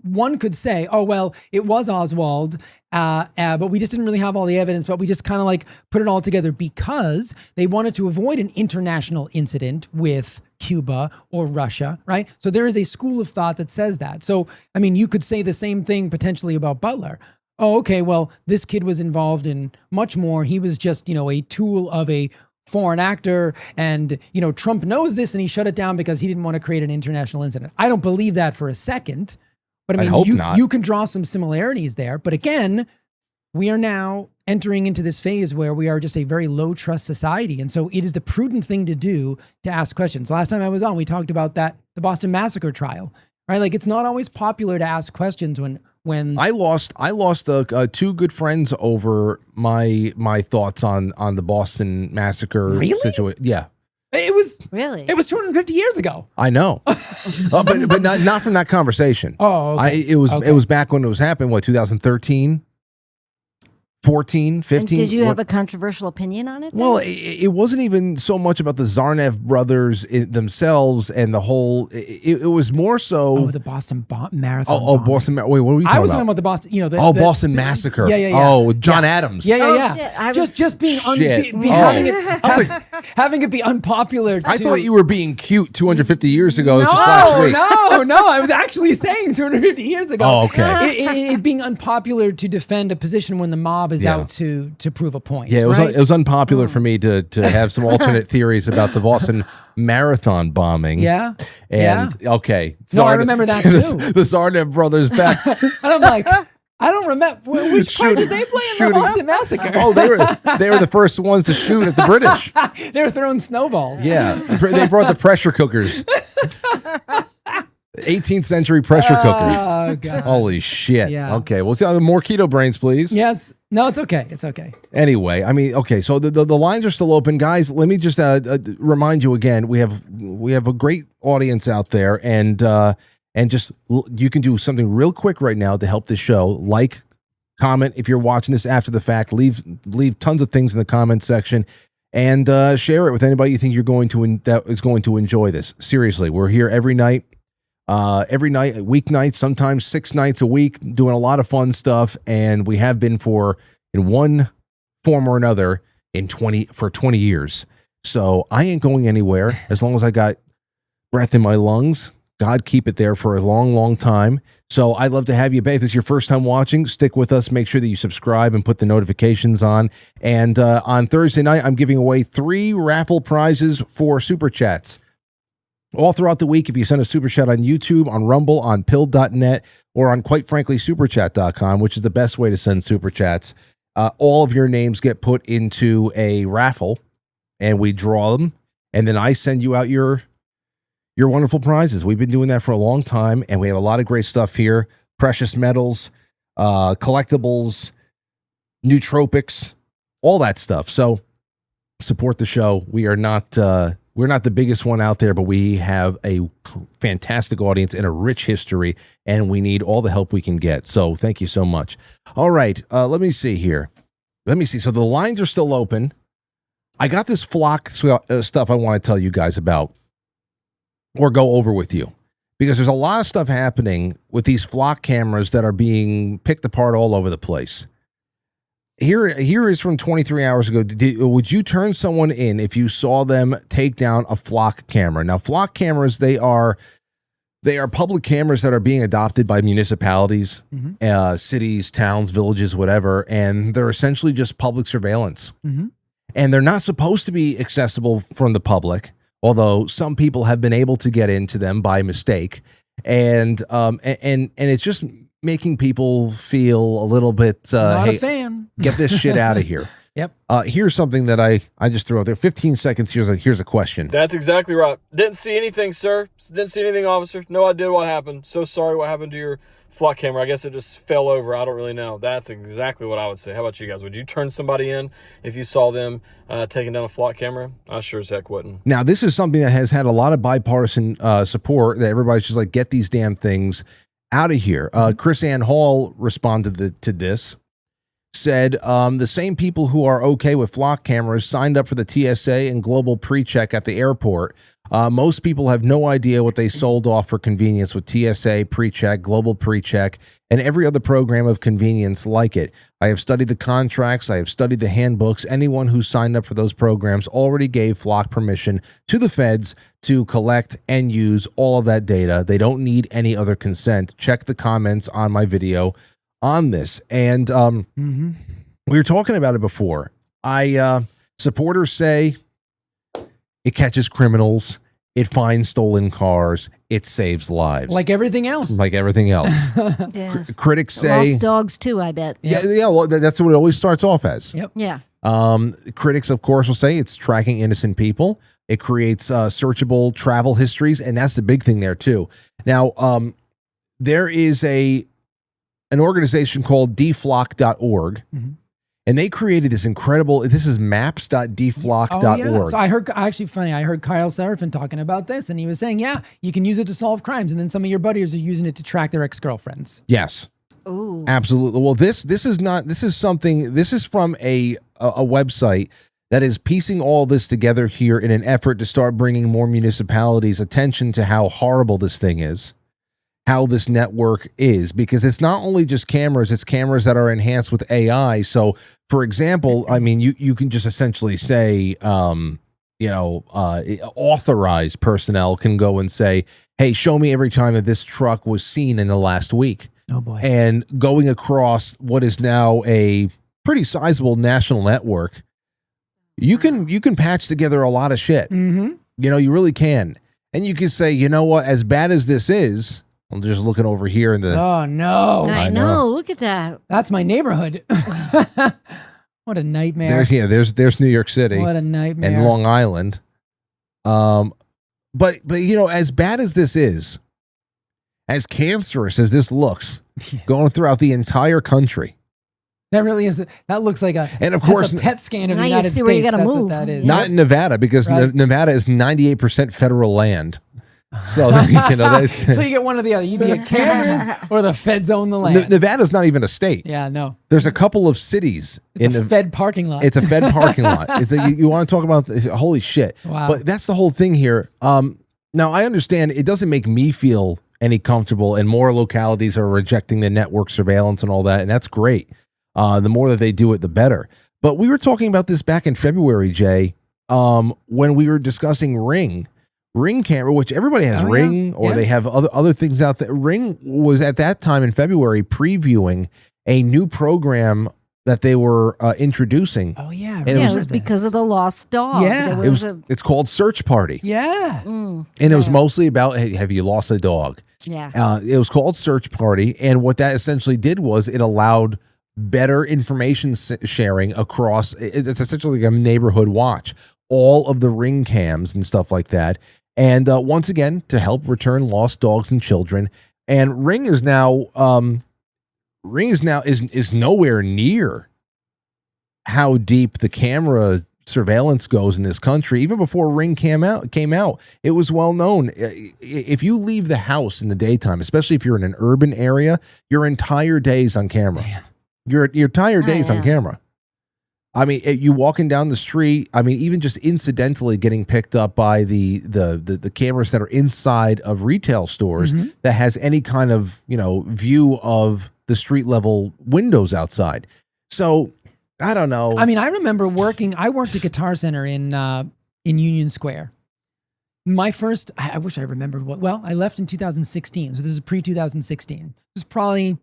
one could say, oh, well, it was Oswald, but we just didn't really have all the evidence, but we just kind of like put it all together because they wanted to avoid an international incident with Cuba or Russia, right? So there is a school of thought that says that. So, I mean, you could say the same thing potentially about Butler. Oh, okay, well, this kid was involved in much more. He was just, a tool of a foreign actor, and Trump knows this and he shut it down because he didn't want to create an international incident. I don't believe that for a second, but I mean, you can draw some similarities there. But again, we are now entering into this phase where we are just a very low trust society. And so it is the prudent thing to do to ask questions. Last time I was on, we talked about the Boston Massacre trial, right? Like, it's not always popular to ask questions when I lost two good friends over my thoughts on the Boston Massacre situation. Yeah. It was 250 years ago. I know, but not from that conversation. Oh, okay. It was back when it was happening. What, 2013, 14, 15. And did you have a controversial opinion on it? Well, it wasn't even so much about the Zarnev brothers themselves and the whole. It was more so. Oh, the Boston Marathon. Oh, Boston. Wait, what were you talking about? I was talking about the Boston. Boston Massacre. Yeah. Oh, John Adams. Yeah. Just being having it be unpopular. I thought you were being cute 250 years ago. Just last week. No. I was actually saying 250 years ago. Oh, okay. It being unpopular to defend a position when the mob is out to prove a point. Yeah, it was unpopular for me to have some alternate theories about the Boston Marathon bombing. Yeah. And okay. No, I remember that too. The Zarnev brothers back. And I'm like, I don't remember which part did they play in the Boston Massacre. Oh, they were the first ones to shoot at the British. They were throwing snowballs. Yeah, they brought the pressure cookers. 18th century pressure cookers. Oh, God. Holy shit. Yeah. Okay, well, more keto brains, please. Yes. No, it's okay. It's okay. Anyway, I mean, okay, so the lines are still open. Guys, let me just remind you again, we have a great audience out there, and just you can do something real quick right now to help the show. Like, comment if you're watching this after the fact. Leave tons of things in the comment section. And share it with anybody you think that is going to enjoy this. Seriously, we're here every night, weeknights, sometimes 6 nights a week, doing a lot of fun stuff, and we have been in one form or another for 20 years. So I ain't going anywhere as long as I got breath in my lungs. God keep it there for a long, long time. So I'd love to have you back. If this is your first time watching, stick with us. Make sure that you subscribe and put the notifications on. And on Thursday night, I'm giving away 3 raffle prizes for Super Chats. All throughout the week, if you send a Super Chat on YouTube, on Rumble, on Pill.net, or on QuiteFranklySuperChat.com, which is the best way to send Super Chats, all of your names get put into a raffle, and we draw them, and then I send you out your wonderful prizes. We've been doing that for a long time, and we have a lot of great stuff here. Precious metals, collectibles, nootropics, all that stuff. So support the show. We're not the biggest one out there, but we have a fantastic audience and a rich history, and we need all the help we can get. So thank you so much. All right, let me see here. So the lines are still open. I got this DeFLOCK stuff I want to tell you guys about, or go over with you, because there's a lot of stuff happening with these DeFLOCK cameras that are being picked apart all over the place. Here is from 23 hours ago. Would you turn someone in if you saw them take down a DeFLOCK camera? Now, DeFLOCK cameras, they are public cameras that are being adopted by municipalities, cities, towns, villages, whatever, and they're essentially just public surveillance. Mm-hmm. And they're not supposed to be accessible from the public, although some people have been able to get into them by mistake. And it's just making people feel a little bit, not hey, a fan. Get this shit out of here. Yep. Here's something that I just threw out there. 15 seconds. Here's a question. That's exactly right. Didn't see anything, sir. Didn't see anything, officer. No idea what happened. So sorry what happened to your flock camera. I guess it just fell over. I don't really know. That's exactly what I would say. How about you guys? Would you turn somebody in if you saw them taking down a flock camera? I sure as heck wouldn't. Now, this is something that has had a lot of bipartisan support, that everybody's just like, get these damn things out of here. Chris Ann Hall responded to this, said the same people who are okay with flock cameras signed up for the TSA and global pre-check at the airport. Most people have no idea what they sold off for convenience with TSA, pre-check, global pre-check, and every other program of convenience like it. I have studied the contracts. I have studied the handbooks. Anyone who signed up for those programs already gave Flock permission to the feds to collect and use all of that data. They don't need any other consent. Check the comments on my video on this. And we were talking about it before. Supporters say it catches criminals, it finds stolen cars, it saves lives. Like everything else. Yeah. Critics say lost dogs too, I bet. Yeah. Well, that's what it always starts off as. Yep. Yeah. Critics, of course, will say it's tracking innocent people. It creates searchable travel histories, and that's the big thing there too. Now, there is an organization called DeFLOCK.org. And they created this incredible, this is maps.dflock.org. Oh, yeah. So I heard Kyle Seraphin talking about this, and he was saying, yeah, you can use it to solve crimes, and then some of your buddies are using it to track their ex-girlfriends. Yes. Ooh. Absolutely. Well, this is from a website that is piecing all this together here in an effort to start bringing more municipalities' attention to how horrible this thing is, how this network is, because it's not only just cameras, it's cameras that are enhanced with AI. So, for example, I mean, you can just essentially say, authorized personnel can go and say, hey, show me every time that this truck was seen in the last week. Oh, boy. And going across what is now a pretty sizable national network, you can patch together a lot of shit. You really can. And you can say, you know what, as bad as this is, I'm just looking over here in the... Oh, no. I know. Look at that. That's my neighborhood. What a nightmare. There's New York City. What a nightmare. And Long Island. But as bad as this is, as cancerous as this looks, going throughout the entire country. That really is. That looks like a PET scan of the United States. Where you gotta that's move. what that is. Not in Nevada, because Nevada is 98% federal land. So so you get one or the other. You get cameras or the feds own the land. Nevada's not even a state. Yeah, no. There's a couple of cities. It's a Fed parking lot. It's a Fed parking lot. You want to talk about this? Holy shit. Wow. But that's the whole thing here. Now, I understand it doesn't make me feel any comfortable, and more localities are rejecting the network surveillance and all that, and that's great. The more that they do it, the better. But we were talking about this back in February, Jay, when we were discussing Ring camera, which everybody has Ring, or they have other things out there. Ring was at that time in February previewing a new program that they were introducing. Oh yeah, and it was because of the lost dog. Yeah, it's called Search Party. Yeah, and it was mostly about, hey, have you lost a dog? Yeah, it was called Search Party, and what that essentially did was it allowed better information sharing across. It's essentially like a neighborhood watch. All of the Ring cams and stuff like that. And once again, to help return lost dogs and children. And Ring is now is nowhere near how deep the camera surveillance goes in this country. Even before Ring came out, it was well known. If you leave the house in the daytime, especially if you're in an urban area, your entire day's on camera. Your entire day's on camera. I mean, you walking down the street, I mean, even just incidentally getting picked up by the cameras that are inside of retail stores that has any kind of, view of the street level windows outside. So I don't know. I mean, I remember I worked at Guitar Center in Union Square. My first, I wish I remembered I left in 2016. So this is pre-2016. It was probably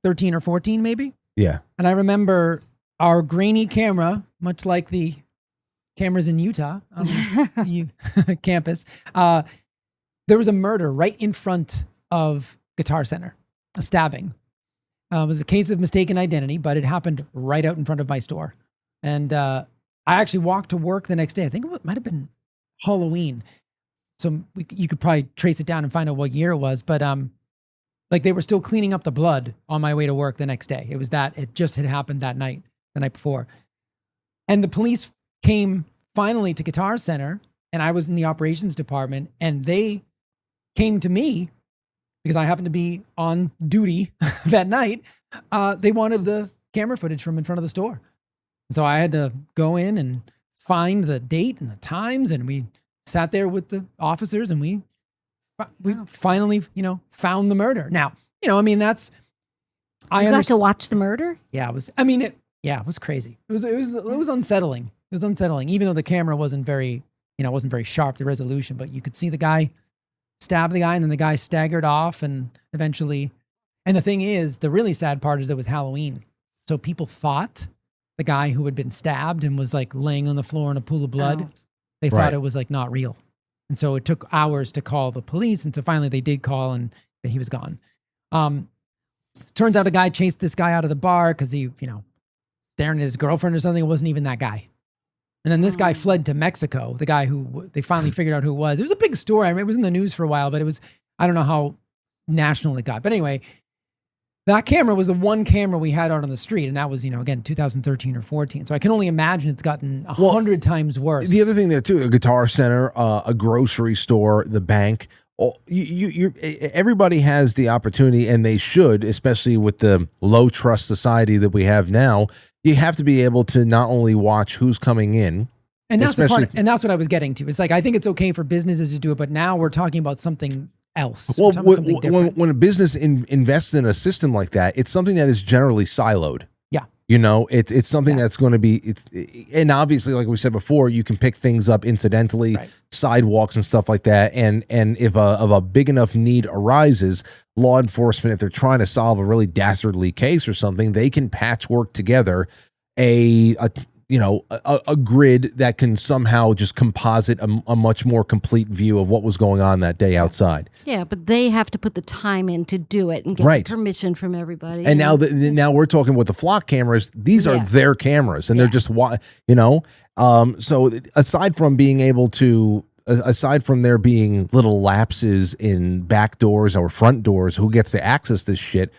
13 or 14 maybe. Yeah. And I remember our grainy camera, much like the cameras in Utah campus, there was a murder right in front of Guitar Center, a stabbing. It was a case of mistaken identity, but it happened right out in front of my store. And I actually walked to work the next day. I think it might have been Halloween. So you could probably trace it down and find out what year it was. But like they were still cleaning up the blood on my way to work the next day. It just had happened that night, the night before. And the police came finally to Guitar Center, and I was in the operations department, and they came to me because I happened to be on duty that night. They wanted the camera footage from in front of the store. And so I had to go in and find the date and the times, and we sat there with the officers, and we finally, found the murder. Now, that's... You got to watch the murder? Yeah, it was... it was crazy. It was unsettling. It was unsettling, even though the camera wasn't very sharp, the resolution, but you could see the guy stab the guy, and then the guy staggered off, and eventually... And the thing is, the really sad part is that it was Halloween. So people thought the guy who had been stabbed and was like laying on the floor in a pool of blood, they thought it was like not real. And so it took hours to call the police. And so finally they did call, and he was gone. Turns out a guy chased this guy out of the bar because he, staring at his girlfriend or something. It wasn't even that guy. And then this guy fled to Mexico, the guy who they finally figured out who it was. It was a big story. I mean, it was in the news for a while, but I don't know how national it got. But anyway, that camera was the one camera we had out on the street. And that was, again, 2013 or 14. So I can only imagine it's gotten 100 times worse. The other thing there too, a Guitar Center, a grocery store, the bank, everybody has the opportunity, and they should, especially with the low trust society that we have now. You have to be able to not only watch who's coming in, and that's the part, and that's what I was getting to. It's like, I think it's okay for businesses to do it, but now we're talking about something else. Well, when a business invests in a system like that, it's something that is generally siloed. Yeah. It's something that's going to be, and obviously, like we said before, you can pick things up incidentally, sidewalks and stuff like that. And if a big enough need arises, law enforcement, if they're trying to solve a really dastardly case or something, they can patchwork together a grid that can somehow just composite a much more complete view of what was going on that day outside. Yeah, but they have to put the time in to do it and get permission from everybody. And now we're talking with the DeFLOCK cameras. These are their cameras, and they're just so aside from being able to, aside from there being little lapses in back doors or front doors, who gets to access this shit?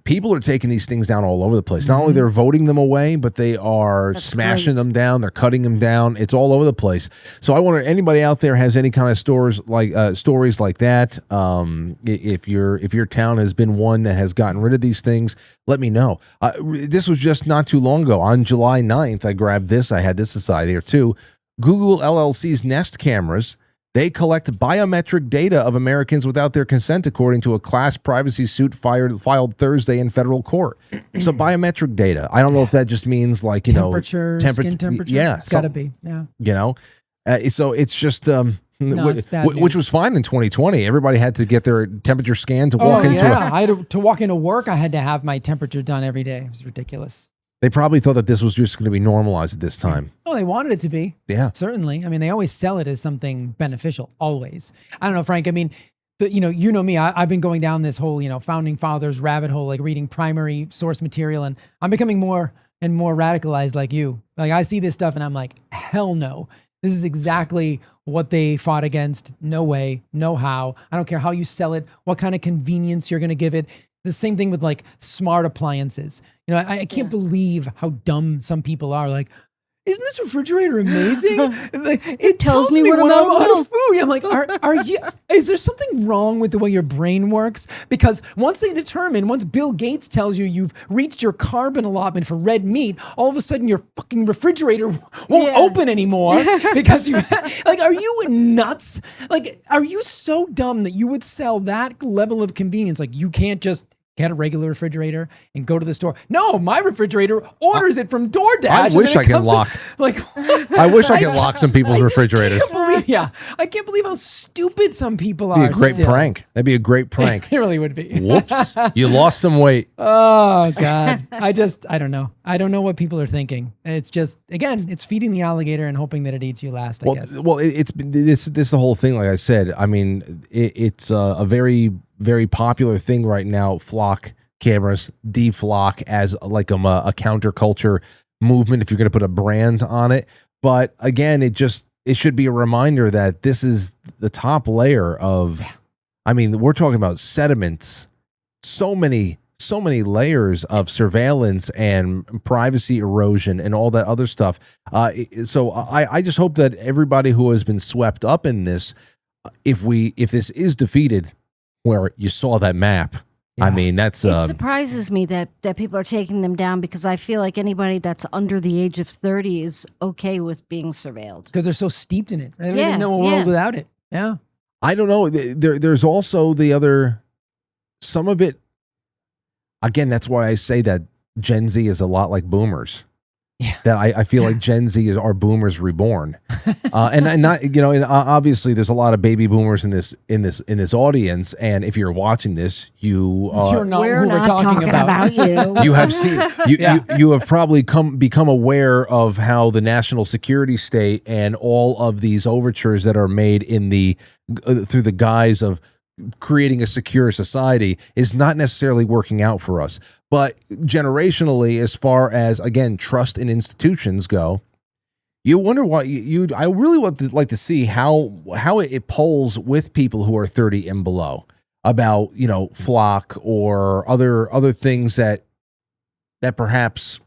People are taking these things down all over the place. Not only they're voting them away, but they are smashing them down. They're cutting them down. It's all over the place. So I wonder, anybody out there has any kind of stories like that? If your town has been one that has gotten rid of these things, let me know. This was just not too long ago. On July 9th, I grabbed this. I had this aside here too. Google LLC's Nest cameras. They collect biometric data of Americans without their consent, according to a class privacy suit filed Thursday in federal court. So biometric data. I don't know if that just means like, temperature, skin temperature. Yeah. It's got to be. Yeah. So it's just, which was fine in 2020. Everybody had to get their temperature scanned to walk into I had to walk into work. I had to have my temperature done every day. It was ridiculous. They probably thought that this was just going to be normalized at this time. Oh, they wanted it to be. Yeah. Certainly. I mean, they always sell it as something beneficial, always. I don't know, Frank. I mean, you know me, I've been going down this whole, founding fathers rabbit hole, like reading primary source material, and I'm becoming more and more radicalized like you. Like, I see this stuff and I'm like, hell no. This is exactly what they fought against. No way, no how. I don't care how you sell it, what kind of convenience you're going to give it. The same thing with like smart appliances. I can't believe how dumb some people are. Like, isn't this refrigerator amazing? It tells me when I'm out of food. I'm like, are you? Is there something wrong with the way your brain works? Because once Bill Gates tells you you've reached your carbon allotment for red meat, all of a sudden your fucking refrigerator won't open anymore because you like, are you nuts? Like, are you so dumb that you would sell that level of convenience? Like, you can't just get a regular refrigerator and go to the store. No, my refrigerator orders it from DoorDash. I wish I could lock. I wish I could lock some people's refrigerators. I can't believe how stupid some people are. That'd be a great prank. That'd be a great prank. It really would be. Whoops! You lost some weight. Oh God! I don't know. I don't know what people are thinking. It's just, again, it's feeding the alligator and hoping that it eats you last. I guess. Well, it's this the whole thing. Like I said, I mean, it's a very, very popular thing right now. DeFLOCK cameras, DeFLOCK as like a counterculture movement if you're going to put a brand on it. But again, it should be a reminder that this is the top layer of, I mean, we're talking about sediments, so many layers of surveillance and privacy erosion and all that other stuff. So I just hope that everybody who has been swept up in this, if this is defeated, where you saw that map, I mean, that's it surprises me that people are taking them down, because I feel like anybody that's under the age of 30 is okay with being surveilled because they're so steeped in it. They don't even know a world without it. Yeah. I don't know. There's also the other, some of it. Again, that's why I say that Gen Z is a lot like boomers. Yeah. That I feel like Gen Z are boomers reborn, and not, you know, and obviously there's a lot of baby boomers in this audience, and if you're watching this, you're not who we're talking about. You have seen you have probably become aware of how the national security state and all of these overtures that are made in the through the guise of creating a secure society is not necessarily working out for us. But generationally, as far as, again, trust in institutions go, you wonder why I really would like to see how it polls with people who are 30 and below about, you know, DeFLOCK or other things that perhaps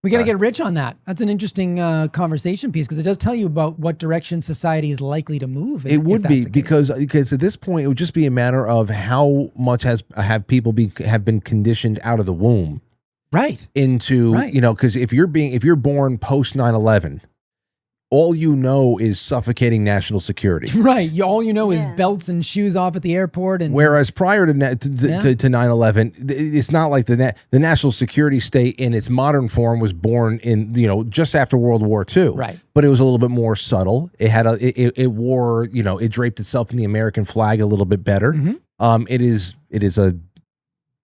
we got to get rich on that. That's an interesting conversation piece, because it does tell you about what direction society is likely to move. It would be, because at this point it would just be a matter of how much have people have been conditioned out of the womb, right? Into you know, because if you're born post 9/11, all you know is suffocating national security. Right. All you know is belts and shoes off at the airport. And whereas prior to 9/11, it's not like the national security state in its modern form was born in, you know, just after World War II. Right. But it was a little bit more subtle. It had it wore, you know, it draped itself in the American flag a little bit better. Mm-hmm. It is a,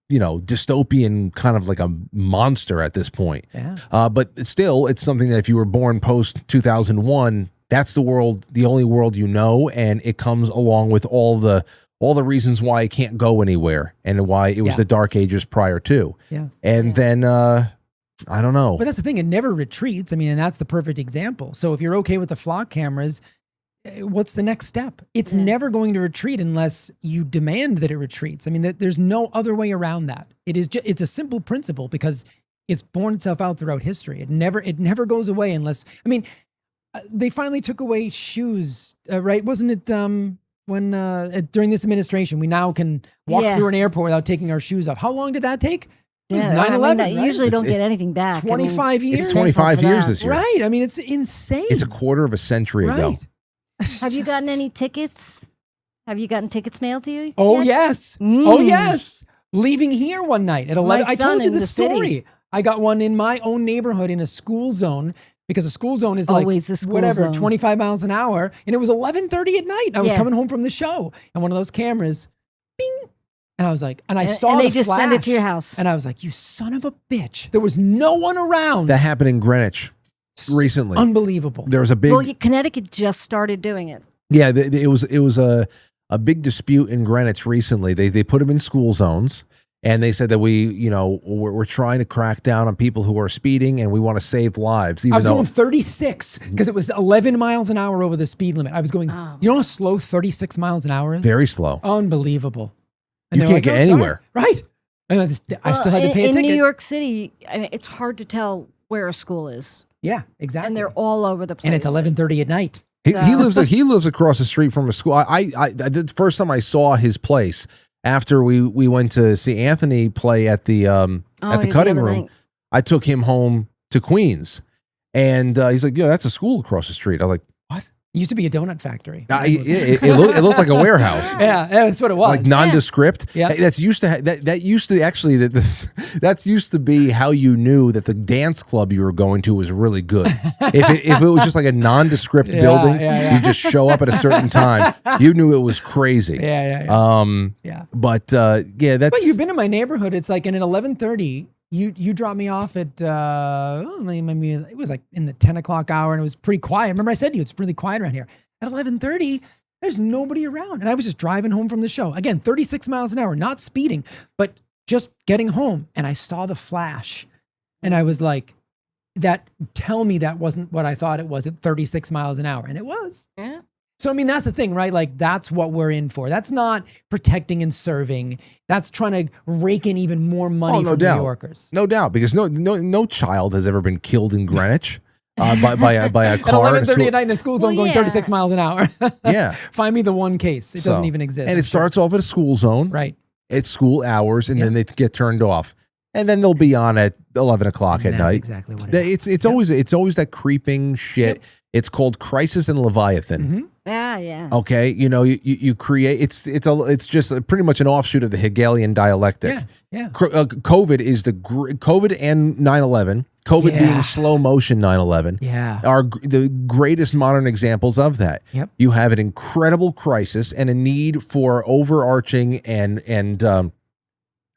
you know, dystopian kind of like a monster at this point. Yeah. But still, it's something that if you were born post 2001, that's the only world you know, and it comes along with all the reasons why it can't go anywhere and why it was the dark ages prior to. Yeah. And then I don't know. But that's the thing; it never retreats. I mean, and that's the perfect example. So if you're okay with the DeFLOCK cameras, what's the next step? It's never going to retreat unless you demand that it retreats. I mean, there's no other way around that. It's a simple principle, because it's borne itself out throughout history. It never goes away unless, I mean, they finally took away shoes, right? Wasn't it when during this administration, we now can walk through an airport without taking our shoes off? How long did that take? It was 9/11, right? You usually don't get anything back. 25 years. It's 25 years this year. Right. I mean, it's insane. It's a quarter of a century ago. Have you gotten any tickets? Have you gotten tickets mailed to you? Oh, yes. Oh, yes. Leaving here one night at 11. I told you the story. City. I got one in my own neighborhood in a school zone, because a school zone is like always a school whatever, zone. 25 miles an hour. And it was 11:30 at night. I was coming home from the show, and one of those cameras, bing. And I was like, and I saw and they the just flash, send it to your house. And I was like, you son of a bitch. There was no one around. That happened in Greenwich recently. Unbelievable. There was a big... Well, Connecticut just started doing it. Yeah, it was a big dispute in Greenwich recently. They put them in school zones, and they said that we're trying to crack down on people who are speeding, and we want to save lives. I was going 36 because it was 11 miles an hour over the speed limit. I was going, you know how slow 36 miles an hour is? Very slow. Unbelievable. And you can't get anywhere. Right. And I still had to pay a ticket. In New York City, I mean, it's hard to tell where a school is. Yeah, exactly. And they're all over the place. And it's 11:30 at night. He lives across the street from a school. The first time I saw his place after we went to see Anthony play at the Cutting Room, night. I took him home to Queens, and he's like, "Yeah, that's a school across the street." I'm like, "What?" It used to be a donut factory. It looked like a warehouse. Yeah, that's what it was. Like nondescript. Yeah. That's used to that used to actually that's used to be how you knew that the dance club you were going to was really good. If it was just like a nondescript building, you just show up at a certain time, you knew it was crazy. Yeah. But that's. But you've been in my neighborhood. It's like, and at 11:30. You dropped me off at, maybe it was like in the 10 o'clock hour, and it was pretty quiet. Remember I said to you, it's really quiet around here. At 11:30, there's nobody around. And I was just driving home from the show. Again, 36 miles an hour, not speeding, but just getting home. And I saw the flash, and I was like, that tell me that wasn't what I thought it was at 36 miles an hour. And it was. Yeah. So, I mean, that's the thing, right? Like, that's what we're in for. That's not protecting and serving. That's trying to rake in even more money from New Yorkers. No doubt, because no child has ever been killed in Greenwich by a car. At 11:30 at night in a school zone going 36 miles an hour. Yeah. Find me the one case. It doesn't even exist. And it starts off at a school zone. Right. It's school hours, and then they get turned off. And then they'll be on at 11 o'clock at night. That's exactly what it is. It's always that creeping shit. It's called Crisis and Leviathan. Mm-hmm. Yeah. Okay, you create it's just pretty much an offshoot of the Hegelian dialectic. Yeah. COVID is COVID and 9/11. COVID being slow motion 9/11 are the greatest modern examples of that. Yep. You have an incredible crisis and a need for overarching and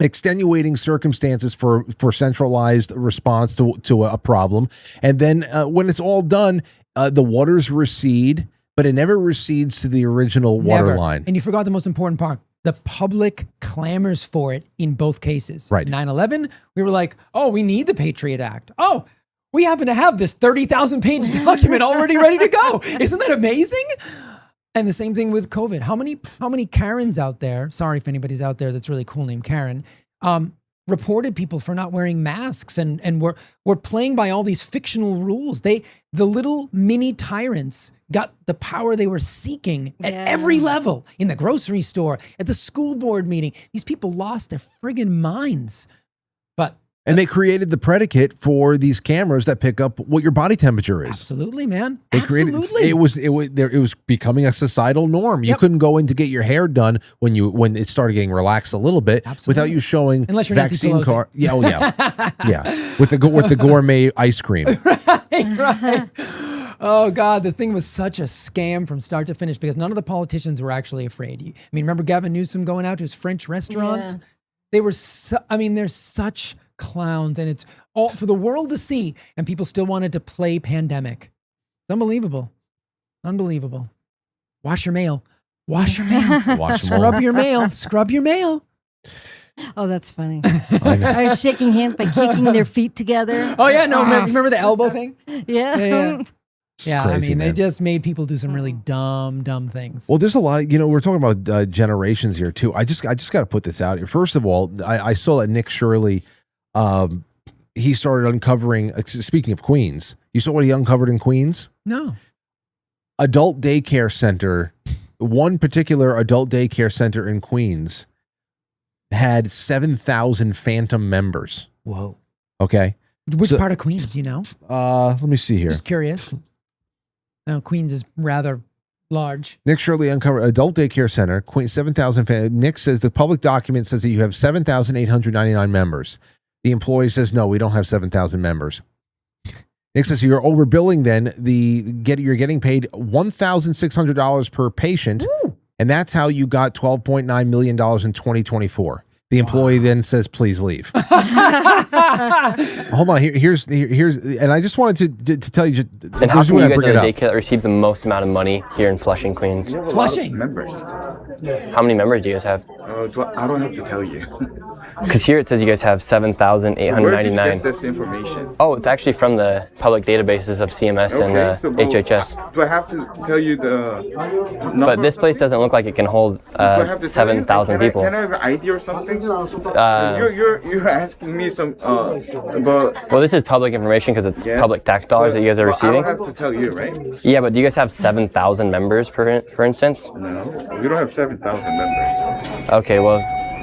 extenuating circumstances for centralized response to a problem, and then when it's all done, the waters recede. But it never recedes to the original water line. And you forgot the most important part. The public clamors for it in both cases. Right. 9/11, we were like, oh, we need the Patriot Act. Oh, we happen to have this 30,000-page document already ready to go. Isn't that amazing? And the same thing with COVID. How many Karens out there, sorry if anybody's out there that's really cool named Karen, reported people for not wearing masks and were playing by all these fictional rules. The little mini tyrants got the power they were seeking at every level, in the grocery store, at the school board meeting. These people lost their friggin' minds. And they created the predicate for these cameras that pick up what your body temperature is. Absolutely, man. It was becoming a societal norm. You couldn't go in to get your hair done when it started getting relaxed a little bit without you showing unless you're vaccine card. Yeah, with the gourmet ice cream. Right. Oh God, the thing was such a scam from start to finish because none of the politicians were actually afraid. Remember Gavin Newsom going out to his French restaurant? Yeah. They were. They're such clowns, and it's all for the world to see, and people still wanted to play pandemic. It's unbelievable. Wash your mail. Scrub your mail. Scrub your mail. Oh, that's funny. I was shaking hands by kicking their feet together. Oh yeah, no, remember the elbow thing? Yeah. Yeah, crazy, they just made people do some really dumb things. Well, there's a lot. We're talking about generations here too. I just got to put this out here. First of all, I saw that Nick Shirley, he started uncovering. Speaking of Queens, you saw what he uncovered in Queens? No. Adult daycare center. One particular adult daycare center in Queens had 7,000 phantom members. Whoa. Okay. Which part of Queens? Let me see here. Just curious. No, Queens is rather large. Nick Shirley uncovered adult daycare center, Queens, 7,000. Nick says the public document says that you have 7,899 members. The employee says, no, we don't have 7,000 members. Nick says you're overbilling then. You're getting paid $1,600 per patient. Woo. And that's how you got $12.9 million in 2024. The employee then says, please leave. Hold on. Here's, and I just wanted to tell you. And how come you guys are the daycare that receives the most amount of money here in Flushing, Queens? Flushing? Members. How many members do you guys have? I don't have to tell you. Because here it says you guys have 7,899. So where did you get this information? Oh, it's actually from the public databases of CMS and HHS. Do I have to tell you the number? But this place doesn't look like it can hold 7,000 people. Can I have an ID or something? You're asking me some about. Well, this is public information because it's public tax dollars that you guys are receiving. I don't have to tell you, right? Yeah, but do you guys have 7,000 members, for instance? No, we don't have 7,000 members. Okay, well,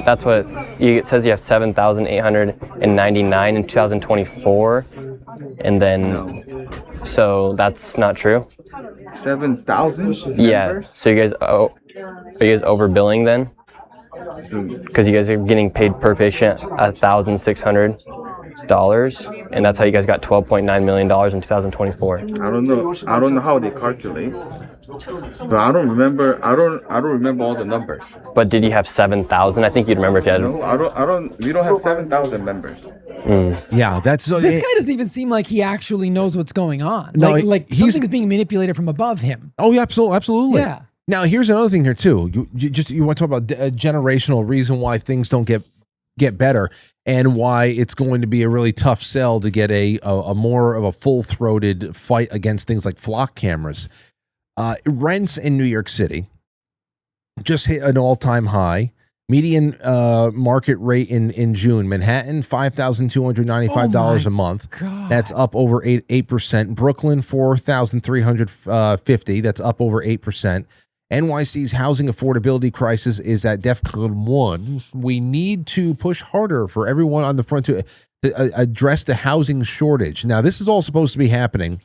that's what it says. You have 7,899 in 2024, and then so that's not true. 7,000. Yeah. So you guys are you guys overbilling then? Because you guys are getting paid per patient $1,600, and that's how you guys got $12.9 million in 2024. I don't know how they calculate, but I don't remember. I don't remember all the numbers. But did you have 7,000? I think you'd remember if you had. No, I don't. We don't have 7,000 members. Yeah, that's this guy doesn't even seem like he actually knows what's going on. No, like something's being manipulated from above him. Oh, yeah, absolutely. Yeah. Now, here's another thing here too. You want to talk about a generational reason why things don't get get better, and why it's going to be a really tough sell to get a more of a full-throated fight against things like DeFLOCK cameras. Rents in New York City just hit an all-time high. Median market rate in June, Manhattan, $5,295 a month. God. That's up over 8%. Brooklyn, $4,350. That's up over 8%. NYC's housing affordability crisis is at DEFCON 1. We need to push harder for everyone on the front to address the housing shortage. Now, this is all supposed to be happening.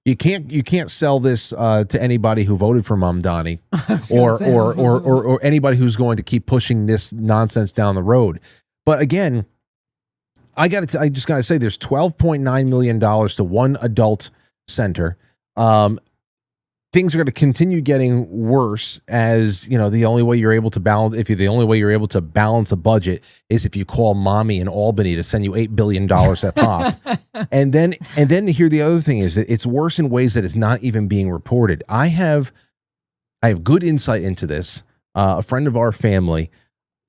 You can't sell this to anybody who voted for Mamdani or anybody who's going to keep pushing this nonsense down the road. But again, I just gotta say, there's $12.9 million to one adult center. Things are going to continue getting worse as, you know, the only way you're able to balance a budget is if you call mommy in Albany to send you $8 billion at pop. and then here, the other thing is that it's worse in ways that it's not even being reported. I have good insight into this. A friend of our family,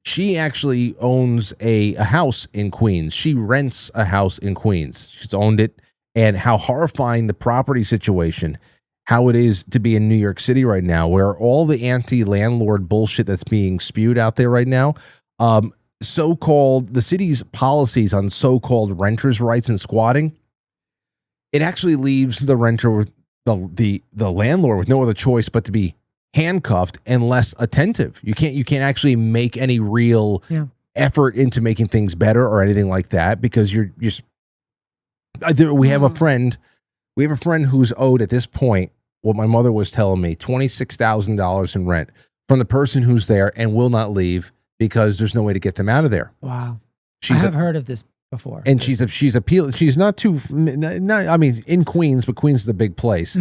she actually owns a house in Queens. She rents a house in Queens. She's owned it, and how horrifying the property situation, how it is to be in New York City right now, where all the anti-landlord bullshit that's being spewed out there right now, the city's policies on so-called renters' rights and squatting, it actually leaves the renter with the landlord with no other choice but to be handcuffed and less attentive. You can't actually make any real effort into making things better or anything like that, because you're just. We have a friend who's owed at this point, what my mother was telling me, $26,000 in rent from the person who's there and will not leave because there's no way to get them out of there. Wow. I have heard of this before. And she's appealing. She's not in Queens, but Queens is a big place.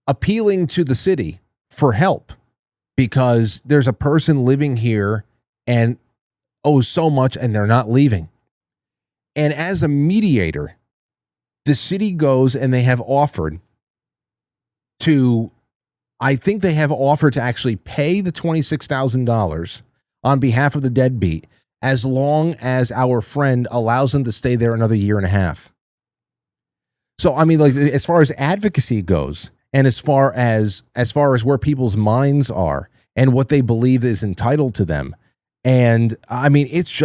Appealing to the city for help because there's a person living here and owes so much and they're not leaving. And as a mediator, the city goes and they have offered to actually pay the $26,000 on behalf of the deadbeat as long as our friend allows them to stay there another year and a half. So, I mean, like, as far as advocacy goes, and as far as where people's minds are and what they believe is entitled to them. And I mean, it's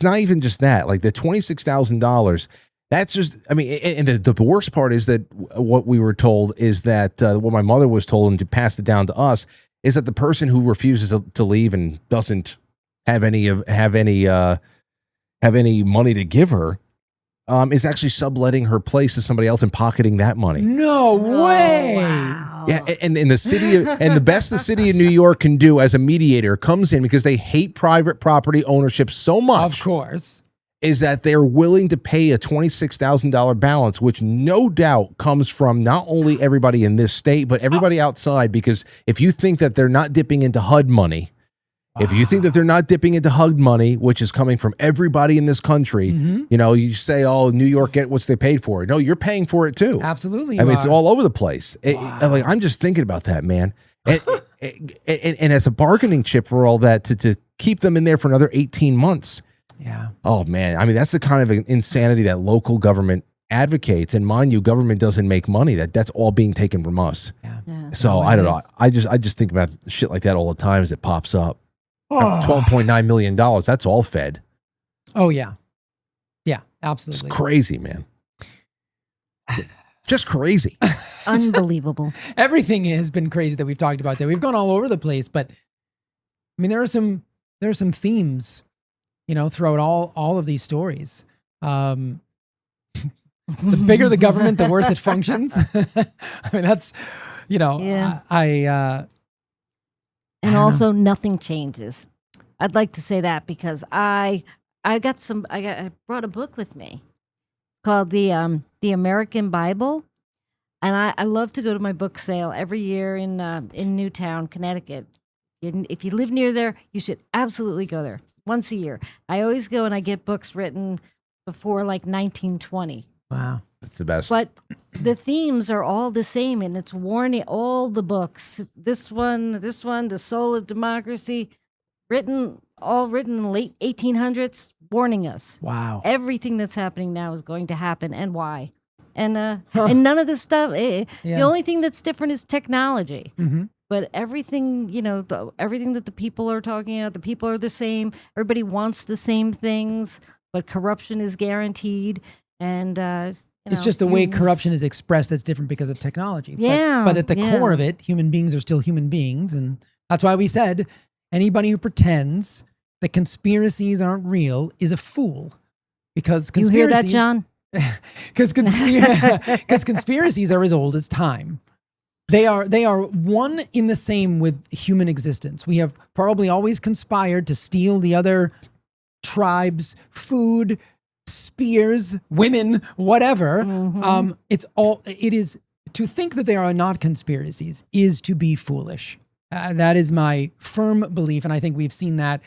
not even just that, like the $26,000. That's just, I mean, and the worst part is that what we were told is that what my mother was told and to pass it down to us is that the person who refuses to leave and doesn't have any money to give her is actually subletting her place to somebody else and pocketing that money. No way. Wow. Yeah, and in the city and the best the city of New York can do as a mediator comes in because they hate private property ownership so much. Of course. Is that they're willing to pay a $26,000 balance, which no doubt comes from not only everybody in this state, but everybody outside. Because if you think that they're not dipping into HUD money, which is coming from everybody in this country, you know, you say, oh, New York, get what they paid for. No, you're paying for it too. Absolutely. I mean, it's all over the place. I'm just thinking about that, man. And as a bargaining chip for all that, to keep them in there for another 18 months. Yeah. Oh, man. I mean, that's the kind of insanity that local government advocates. And mind you, government doesn't make money. That's all being taken from us. Yeah. So I don't know. I just think about shit like that all the time as it pops up. $12.9 million. That's all fed. Oh, yeah. Yeah, absolutely. It's crazy, man. Just crazy. Unbelievable. Everything has been crazy that we've talked about there. We've gone all over the place, but I mean, there are some themes, you know, throughout all of these stories. The bigger the government, the worse it functions. I mean, that's, you know, yeah. And also nothing changes. I'd like to say that because I brought a book with me called the American Bible. And I love to go to my book sale every year in Newtown, Connecticut. If you live near there, you should absolutely go there once a year. I always go and I get books written before like 1920. Wow. That's the best. But the themes are all the same, and it's warning all the books. This one, The Soul of Democracy. all written in the late 1800s, warning us. Wow. Everything that's happening now is going to happen, and why. And and none of this stuff. The only thing that's different is technology. Mm-hmm. But everything, everything that the people are talking about, the people are the same. Everybody wants the same things, but corruption is guaranteed. And it's just the way corruption is expressed that's different because of technology. Yeah. But at the core of it, human beings are still human beings. And that's why we said anybody who pretends that conspiracies aren't real is a fool. Because conspiracies... You hear that, John? Because conspiracies are as old as time. They are one in the same with human existence. We have probably always conspired to steal the other tribes' food, spears, women, whatever. Mm-hmm. It is to think that there are not conspiracies is to be foolish. That is my firm belief, and I think we've seen that,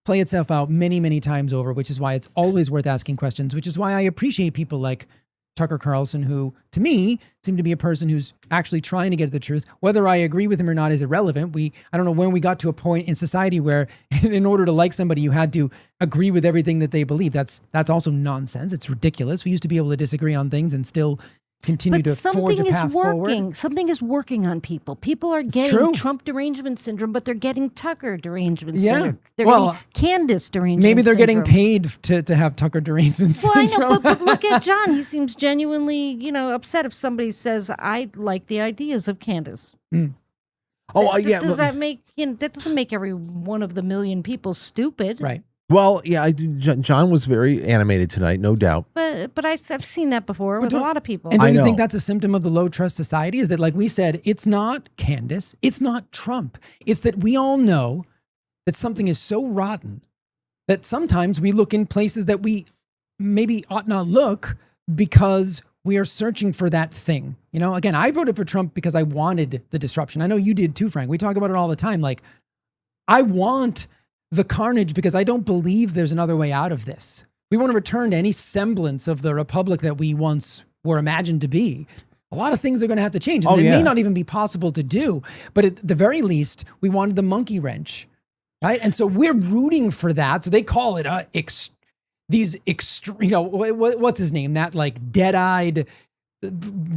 play itself out many, many times over, which is why it's always worth asking questions, which is why I appreciate people like Tucker Carlson, who, to me, seemed to be a person who's actually trying to get at the truth. Whether I agree with him or not is irrelevant. I don't know when we got to a point in society where in order to like somebody, you had to agree with everything that they believe. That's also nonsense. It's ridiculous. We used to be able to disagree on things and still continue to forge a path forward. Something is working on people. People are getting Trump derangement syndrome, but they're getting Tucker derangement syndrome. They're getting Candace derangement maybe they're syndrome. getting paid to have Tucker derangement syndrome. Well, I know, but look at John. He seems genuinely, upset if somebody says, I like the ideas of Candace. Mm. Does that make, that doesn't make every one of the million people stupid. Right. Well, yeah, John was very animated tonight, no doubt. But I've seen that before with a lot of people. And don't you think that's a symptom of the low trust society? Is that, like we said, it's not Candace, it's not Trump. It's that we all know that something is so rotten that sometimes we look in places that we maybe ought not look because we are searching for that thing. Again, I voted for Trump because I wanted the disruption. I know you did too, Frank. We talk about it all the time. Like, I want the carnage because I don't believe there's another way out of this. We want to return to any semblance of the republic that we once were imagined to be. A lot of things are going to have to change. And it may not even be possible to do, but at the very least, we wanted the monkey wrench, right? And so we're rooting for that. So they call it what's his name? That like dead-eyed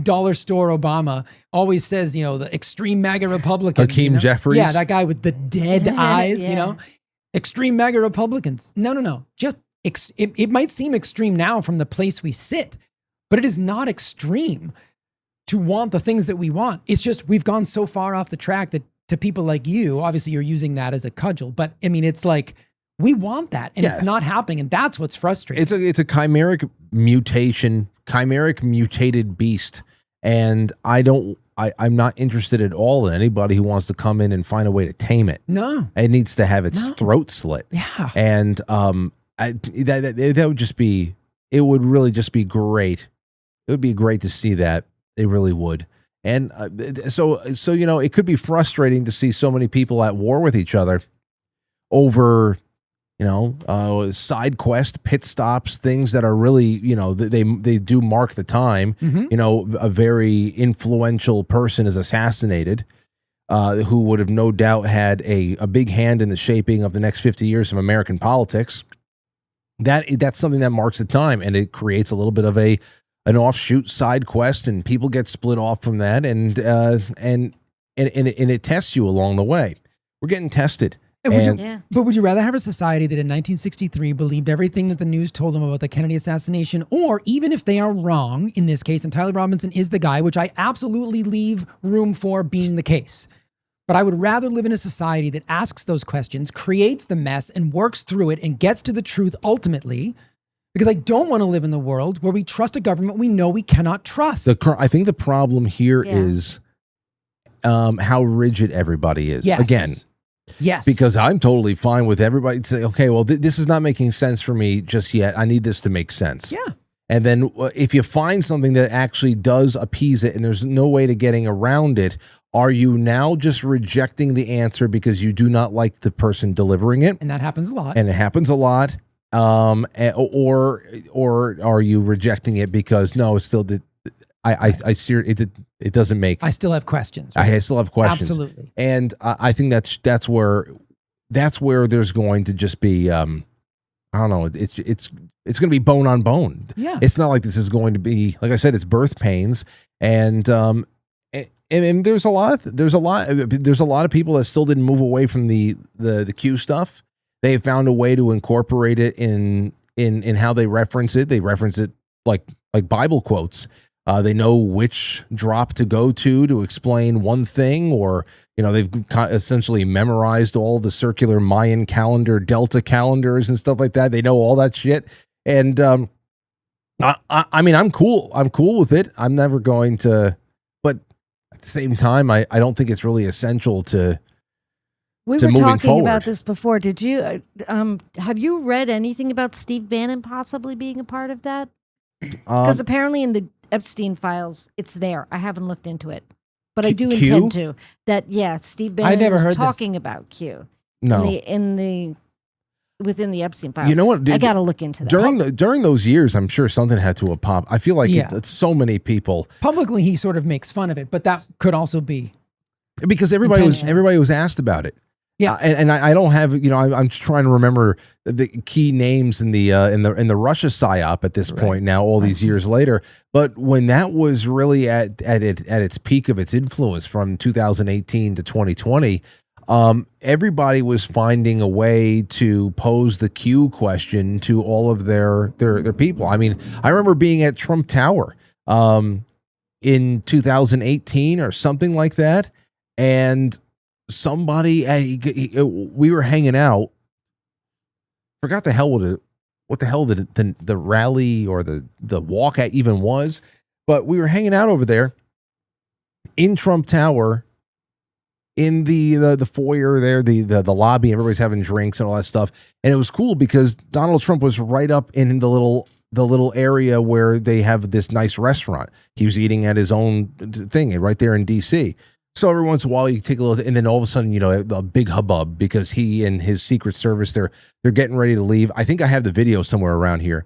dollar store Obama always says, the extreme MAGA Republicans. Hakeem Jeffries. Yeah, that guy with the dead eyes, Extreme MAGA Republicans. No. Just it might seem extreme now from the place we sit, but it is not extreme to want the things that we want. It's just we've gone so far off the track that to people like you, obviously you're using that as a cudgel, but I mean, it's like we want that and it's not happening, and that's what's frustrating. It's a chimeric mutation, chimeric mutated beast, and I'm not interested at all in anybody who wants to come in and find a way to tame it. No. It needs to have its throat slit. Yeah. And that would just be, it would really just be great. It would be great to see that. It really would. And so it could be frustrating to see so many people at war with each other over, side quest, pit stops, things that are really, they do mark the time. Mm-hmm. A very influential person is assassinated, who would have no doubt had a big hand in the shaping of the next 50 years of American politics. That's something that marks the time, and it creates a little bit of an offshoot side quest, and people get split off from that, and it tests you along the way. We're getting tested. But would you rather have a society that in 1963 believed everything that the news told them about the Kennedy assassination, or even if they are wrong in this case, and Tyler Robinson is the guy, which I absolutely leave room for being the case, but I would rather live in a society that asks those questions, creates the mess, and works through it and gets to the truth ultimately, because I don't want to live in the world where we trust a government we know we cannot trust. I think the problem here is how rigid everybody is. Yes. Again. Yes. Because I'm totally fine with everybody saying, okay, well, this is not making sense for me just yet. I need this to make sense. Yeah. And then if you find something that actually does appease it and there's no way to getting around it, are you now just rejecting the answer because you do not like the person delivering it? And that happens a lot. And it happens a lot. Or are you rejecting it because no, it's still I see it doesn't make. I still have questions. Right? I still have questions. Absolutely. And I think that's where that's where there's going to just be I don't know, it's going to be bone on bone. Yeah. It's not like this is going to be, like I said, it's birth pains, and there's a lot of people that still didn't move away from the Q stuff. They found a way to incorporate it in how they reference it. They reference it like Bible quotes. They know which drop to go to explain one thing, or they've essentially memorized all the circular Mayan calendar, Delta calendars, and stuff like that. They know all that shit, and I mean, I'm cool. I'm cool with it. I'm never going to, but at the same time, I don't think it's really essential to. We were talking about this before. Did you have you read anything about Steve Bannon possibly being a part of that? Because apparently in the Epstein files, it's there. I haven't looked into it, but I do intend to. Steve Bannon is talking about Q. No, within the Epstein files. You know what? I got to look into that. During those years, I'm sure something had to have popped. I feel like it's so many people. Publicly, he sort of makes fun of it, but that could also be because everybody was asked about it. Yeah, and I don't have I'm just trying to remember the key names in the Russia psyop at this point now, all these years later. But when that was really at its peak of its influence from 2018 to 2020, everybody was finding a way to pose the Q question to all of their people. I mean, I remember being at Trump Tower in 2018 or something like that, and somebody we were hanging out, forgot what the hell the rally or the walk even was, but we were hanging out over there in Trump Tower in the foyer there, the lobby, and everybody's having drinks and all that stuff, and it was cool because Donald Trump was right up in the little area where they have this nice restaurant. He was eating at his own thing right there in DC. So every once in a while you take a little, and then all of a sudden, a big hubbub because he and his Secret Service, they're getting ready to leave. I think I have the video somewhere around here.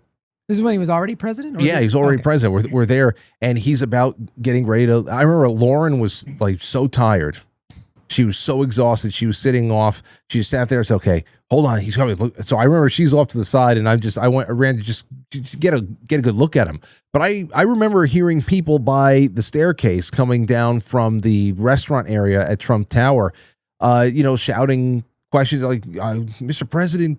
This is when he was already president? Yeah, he's already president. We're there, and he's about getting ready to. I remember Lauren was like so tired. She was so exhausted. She was sitting off. She just sat there. It's okay. Hold on. He's coming. So I remember she's off to the side, and I ran to just get a good look at him. But I remember hearing people by the staircase coming down from the restaurant area at Trump Tower, shouting questions like, Mr. President,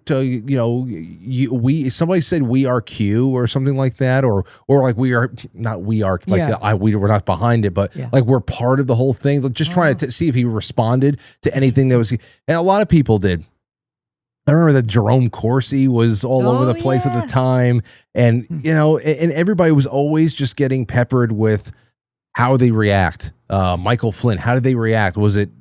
somebody said we are Q or something like that, or like we're not behind it, but like we're part of the whole thing. Just trying to see if he responded to anything that was, and a lot of people did. I remember that Jerome Corsi was all over the place at the time, and and everybody was always just getting peppered with how they react. Michael Flynn, how did they react? Was it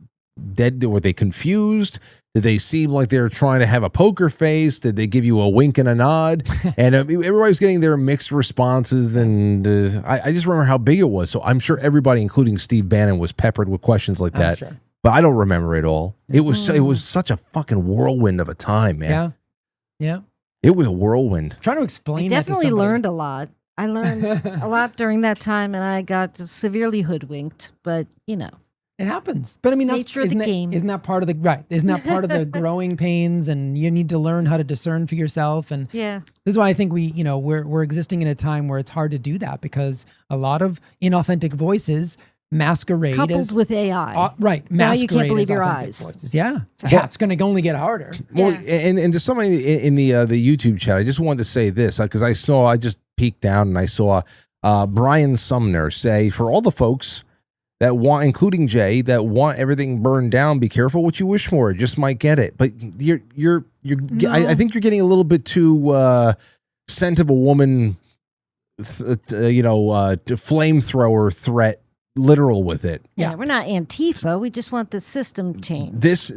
dead? Were they confused? Did they seem like they were trying to have a poker face? Did they give you a wink and a nod? And everybody's getting their mixed responses. And I just remember how big it was. So I'm sure everybody, including Steve Bannon, was peppered with questions like that. Sure. But I don't remember it all. It was such a fucking whirlwind of a time, man. Yeah. It was a whirlwind. I'm trying to explain. I definitely learned a lot. I learned a lot during that time, and I got severely hoodwinked. But it happens. But I mean, that's nature of the game. Isn't that part of the Isn't that part of the growing pains? And you need to learn how to discern for yourself. And this is why I think we're existing in a time where it's hard to do that, because a lot of inauthentic voices masquerade coupled with AI. Right. Now you can't believe your eyes. Voices. Yeah. It's going to only get harder. Well, and to somebody in the YouTube chat, I just wanted to say this because I just peeked down and I saw Brian Sumner say, for all the folks that want, including Jay, that want everything burned down, be careful what you wish for. It just might get it. But you're I think you're getting a little bit too scent of a woman, flamethrower threat literal with it. Yeah, we're not Antifa. We just want the system changed. This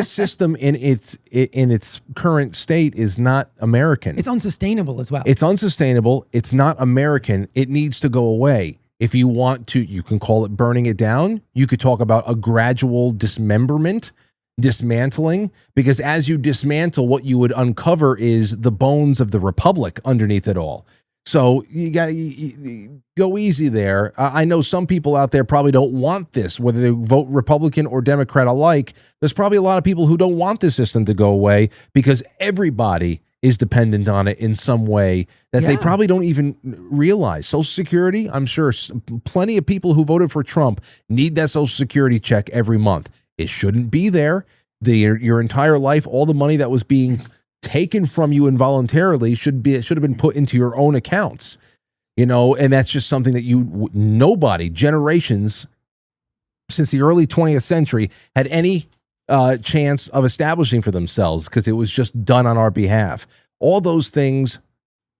system in its current state is not American. It's unsustainable as well. It's unsustainable. It's not American. It needs to go away. If you want to, you can call it burning it down. You could talk about a gradual dismemberment, dismantling, because as you dismantle, what you would uncover is the bones of the republic underneath it all. So you got to go easy there. I know some people out there probably don't want this, whether they vote Republican or Democrat alike. There's probably a lot of people who don't want this system to go away because everybody is dependent on it in some way that they probably don't even realize. Social Security, I'm sure plenty of people who voted for Trump need that Social Security check every month. It shouldn't be there. Your entire life, all the money that was being taken from you involuntarily should have been put into your own accounts, and that's just something that nobody, generations since the early 20th century, had any chance of establishing for themselves because it was just done on our behalf. All those things,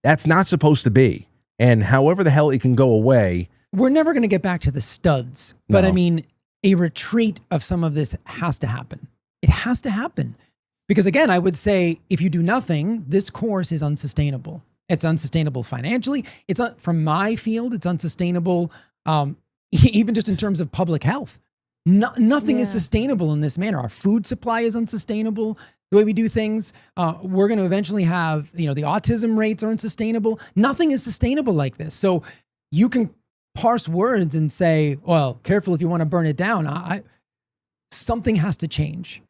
that's not supposed to be. And however the hell it can go away. We're never going to get back to the studs, but I mean, a retreat of some of this has to happen. It has to happen. Because again, I would say if you do nothing, this course is unsustainable. It's unsustainable financially. It's from my field, it's unsustainable even just in terms of public health. Nothing is sustainable in this manner. Our food supply is unsustainable. The way we do things, we're going to eventually have, the autism rates are unsustainable. Nothing is sustainable like this. So you can parse words and say, well, careful if you want to burn it down. Something has to change.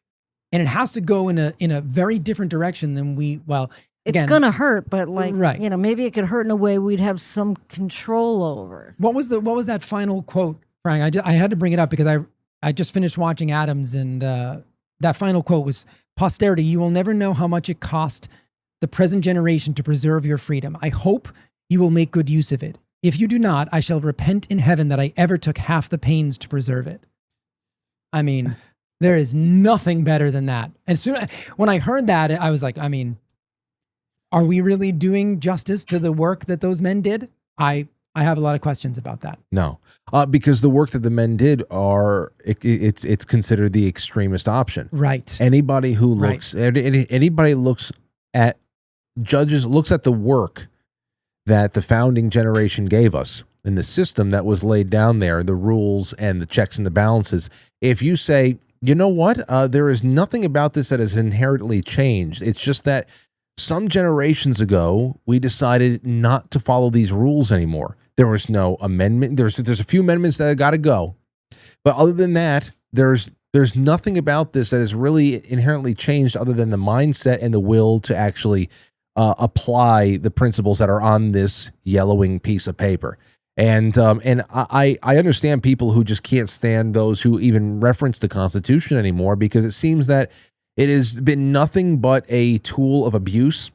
And it has to go in a very different direction than it's going to hurt, but maybe it could hurt in a way we'd have some control over. What was that final quote, Frank? I had to bring it up because I just finished watching Adams, and that final quote was, "Posterity, you will never know how much it cost the present generation to preserve your freedom. I hope you will make good use of it. If you do not, I shall repent in heaven that I ever took half the pains to preserve it." I mean, there is nothing better than that. And when I heard that, I was like, are we really doing justice to the work that those men did? I have a lot of questions about that. No, because the work that the men did it's considered the extremist option. Right. Anybody who looks looks at the work that the founding generation gave us and the system that was laid down there, the rules and the checks and the balances. If you say, you know what, there is nothing about this that has inherently changed. It's just that some generations ago, we decided not to follow these rules anymore. There was no amendment. There's a few amendments that got to go. But other than that, there's nothing about this that has really inherently changed other than the mindset and the will to actually apply the principles that are on this yellowing piece of paper. And I understand people who just can't stand those who even reference the Constitution anymore, because it seems that it has been nothing but a tool of abuse